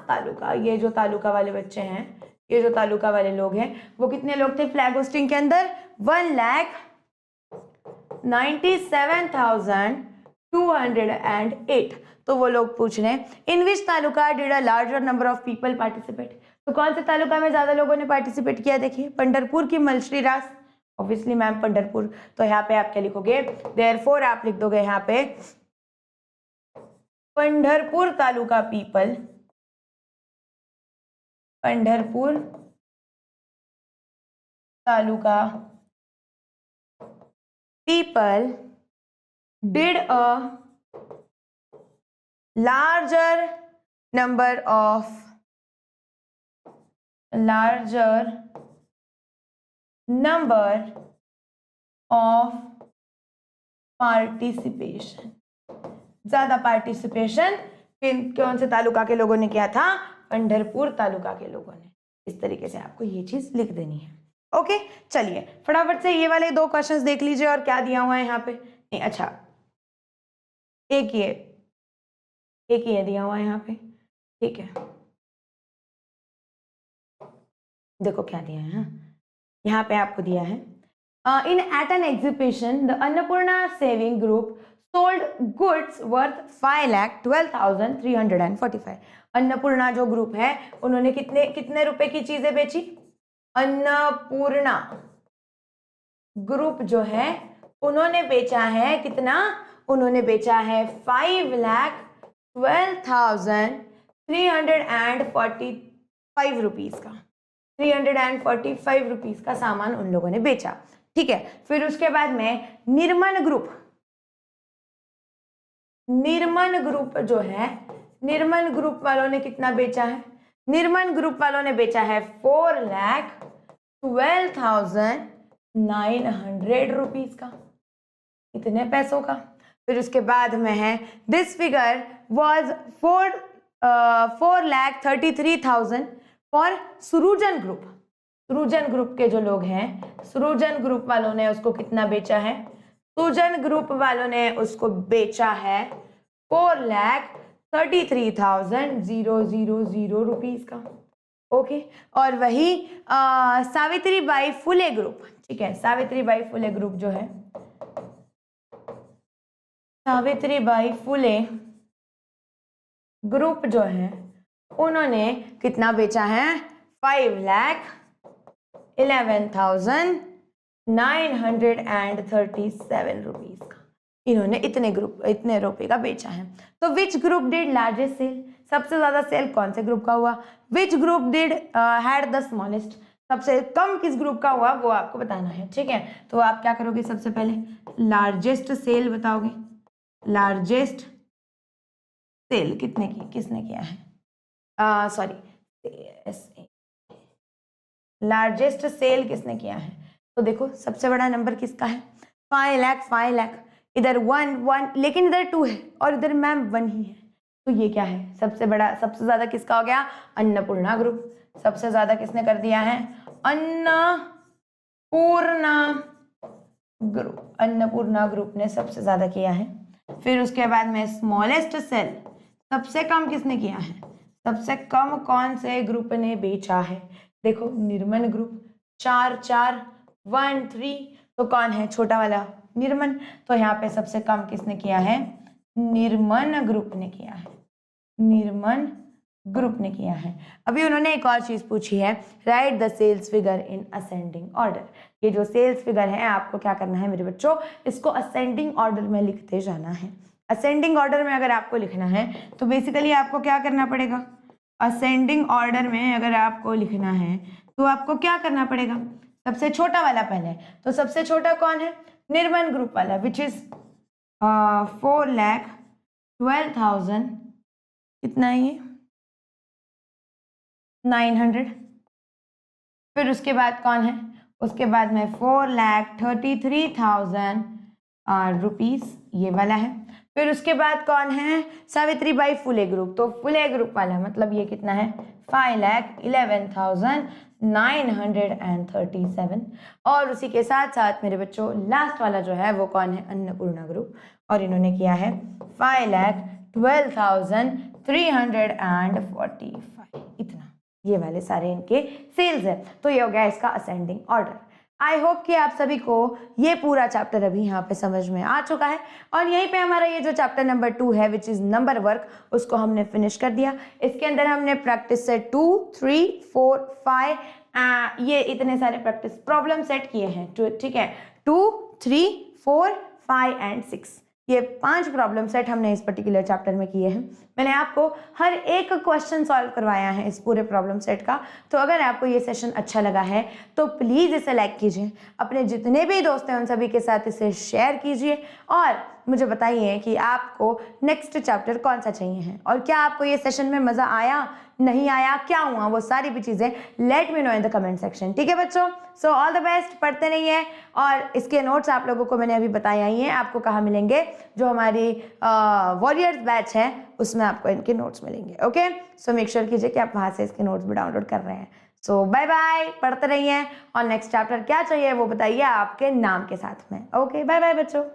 तालुका, ये जो तालुका वाले बच्चे हैं, ये जो तालुका वाले लोग हैं, वो कितने लोग थे फ्लैग होस्टिंग के अंदर, 1,97,208। तो वो लोग पूछ रहे हैं in which taluka did a larger number of people participate. तो कौन से तालुका में ज्यादा लोगों ने पार्टिसिपेट किया, देखिए पंढरपुर की मलश्रीरास, ऑब्वियसली मैम पंढरपुर। तो यहाँ पे आप क्या लिखोगे, देयरफॉर आप लिख दोगे यहाँ पे Pandharpur taluka people, Pandharpur taluka people did a larger number of participation. ज्यादा पार्टिसिपेशन कौन से तालुका के लोगों ने किया था, पंढरपुर तालुका के लोगों ने। इस तरीके से आपको ये चीज लिख देनी है। ओके, चलिए फटाफट से ये वाले 2 क्वेश्चंस देख लीजिए और क्या दिया हुआ है यहाँ पे। नहीं, अच्छा एक ही है दिया हुआ है यहाँ पे। ठीक है, देखो क्या दिया है, यहाँ पे आपको दिया है in at an exhibition the Annapurna saving group sold goods worth 5,12,345। Annapurna जो ग्रुप है उन्होंने कितने रुपए की चीजें बेची, अन्नपूर्णा ग्रुप जो है उन्होंने बेचा है कितना, उन्होंने बेचा है 5,12,345 रुपीज का। 345 रुपीज का सामान उन लोगों ने बेचा। ठीक है, फिर उसके बाद में निर्मन ग्रुप जो है, निर्मन ग्रुप वालों ने कितना बेचा है? निर्मन ग्रुप वालों ने बेचा है 4,12,900 रुपीज का, इतने पैसों का। फिर उसके बाद में है this figure was 4,33,000 for Surujan group. Surujan group के जो लोग हैं, सुरुजन ग्रुप वालों ने उसको कितना बेचा है? सुरुजन ग्रुप वालों ने उसको बेचा है 4,33,000 रुपीज का। ओके, और वही सावित्रीबाई फुले ग्रुप, ठीक है, सावित्रीबाई फुले ग्रुप जो है, सावित्रीबाई फुले ग्रुप जो है, उन्होंने कितना बेचा है? 5,11,937 रुपीज का इन्होंने इतने रुपए का बेचा है। तो which group did largest sale? सबसे ज्यादा सेल कौन से ग्रुप का हुआ? Which group did had the smallest? सबसे कम किस ग्रुप का हुआ वो आपको बताना है। ठीक है, तो आप क्या करोगे? सबसे पहले लार्जेस्ट सेल बताओगे। लार्जेस्ट सेल किसने किया है? सॉरी, लार्जेस्ट सेल किसने किया है? तो देखो सबसे बड़ा नंबर किसका है? 5 लाख। इधर 1 लेकिन इधर 2 है और इधर मैम 1 ही है, तो ये क्या है? सबसे बड़ा, सबसे ज्यादा किसका हो गया? अन्नपूर्णा ग्रुप। सबसे ज्यादा किसने कर दिया है? अन्नपूर्णा ग्रुप। अन्नपूर्णा ग्रुप ने सबसे ज्यादा किया है। फिर उसके बाद में स्मॉलेस्ट सेल, सबसे कम किसने किया है? सबसे कम कौन से ग्रुप ने बेचा है? देखो निर्मन ग्रुप 4 1 3, तो कौन है छोटा वाला? निर्मन। तो यहाँ पे सबसे कम किसने किया है? निर्मन ग्रुप ने किया है। निर्मन ग्रुप ने किया है। अभी उन्होंने एक और चीज पूछी है, write the sales figure in ascending order. ये जो सेल्स फिगर है आपको क्या करना है मेरे बच्चों? इसको असेंडिंग ऑर्डर में लिखते जाना है। असेंडिंग ऑर्डर में अगर आपको लिखना है तो बेसिकली आपको क्या करना पड़ेगा? असेंडिंग ऑर्डर में अगर आपको लिखना है तो आपको क्या करना पड़ेगा? सबसे छोटा वाला पहले। तो सबसे छोटा कौन है? निर्मन ग्रुप वाला, विच इज 4,12,000 कितना है ये? 900। फिर उसके बाद कौन है? उसके बाद में 4,33,000 रुपीज, ये वाला है। फिर उसके बाद कौन है? सावित्रीबाई फुले ग्रुप। तो फुले ग्रुप वाला मतलब ये कितना है? 5,11,937। और उसी के साथ साथ मेरे बच्चों लास्ट वाला जो है वो कौन है? अन्नपूर्णा ग्रुप, और इन्होंने किया है 5,12,345। इतना, ये वाले सारे इनके सेल्स है। तो ये हो गया इसका असेंडिंग ऑर्डर। आई होप कि आप सभी को ये पूरा चैप्टर अभी यहाँ पे समझ में आ चुका है, और यहीं पे हमारा ये जो चैप्टर नंबर 2 है विच इज नंबर वर्क, उसको हमने फिनिश कर दिया। इसके अंदर हमने प्रैक्टिस सेट 2 3 4 5 ये इतने सारे प्रैक्टिस प्रॉब्लम सेट किए हैं। ठीक है, 2 3 4 5 एंड 6, ये 5 प्रॉब्लम सेट हमने इस पर्टिकुलर चैप्टर में किए हैं। मैंने आपको हर एक क्वेश्चन सॉल्व करवाया है इस पूरे प्रॉब्लम सेट का। तो अगर आपको ये सेशन अच्छा लगा है तो प्लीज़ इसे लाइक कीजिए, अपने जितने भी दोस्त हैं उन सभी के साथ इसे शेयर कीजिए, और मुझे बताइए कि आपको नेक्स्ट चैप्टर कौन सा चाहिए है, और क्या आपको ये सेशन में मज़ा आया, नहीं आया, क्या हुआ, वो सारी भी चीज़ें let me know in the comment section. ठीक है बच्चों, सो ऑल द बेस्ट, पढ़ते रहिए। और इसके नोट्स आप लोगों को मैंने अभी बताया ही है, आपको कहाँ मिलेंगे? जो हमारी वॉरियर्स बैच है उसमें आपको इनके नोट्स मिलेंगे। ओके, सो मेक श्योर कीजिए कि आप वहाँ से इसके नोट्स भी डाउनलोड कर रहे हैं। सो बाय बाय, पढ़ते रहिए, और नेक्स्ट चैप्टर क्या चाहिए वो बताइए आपके नाम के साथ में। ओके, बाय बाय बच्चों।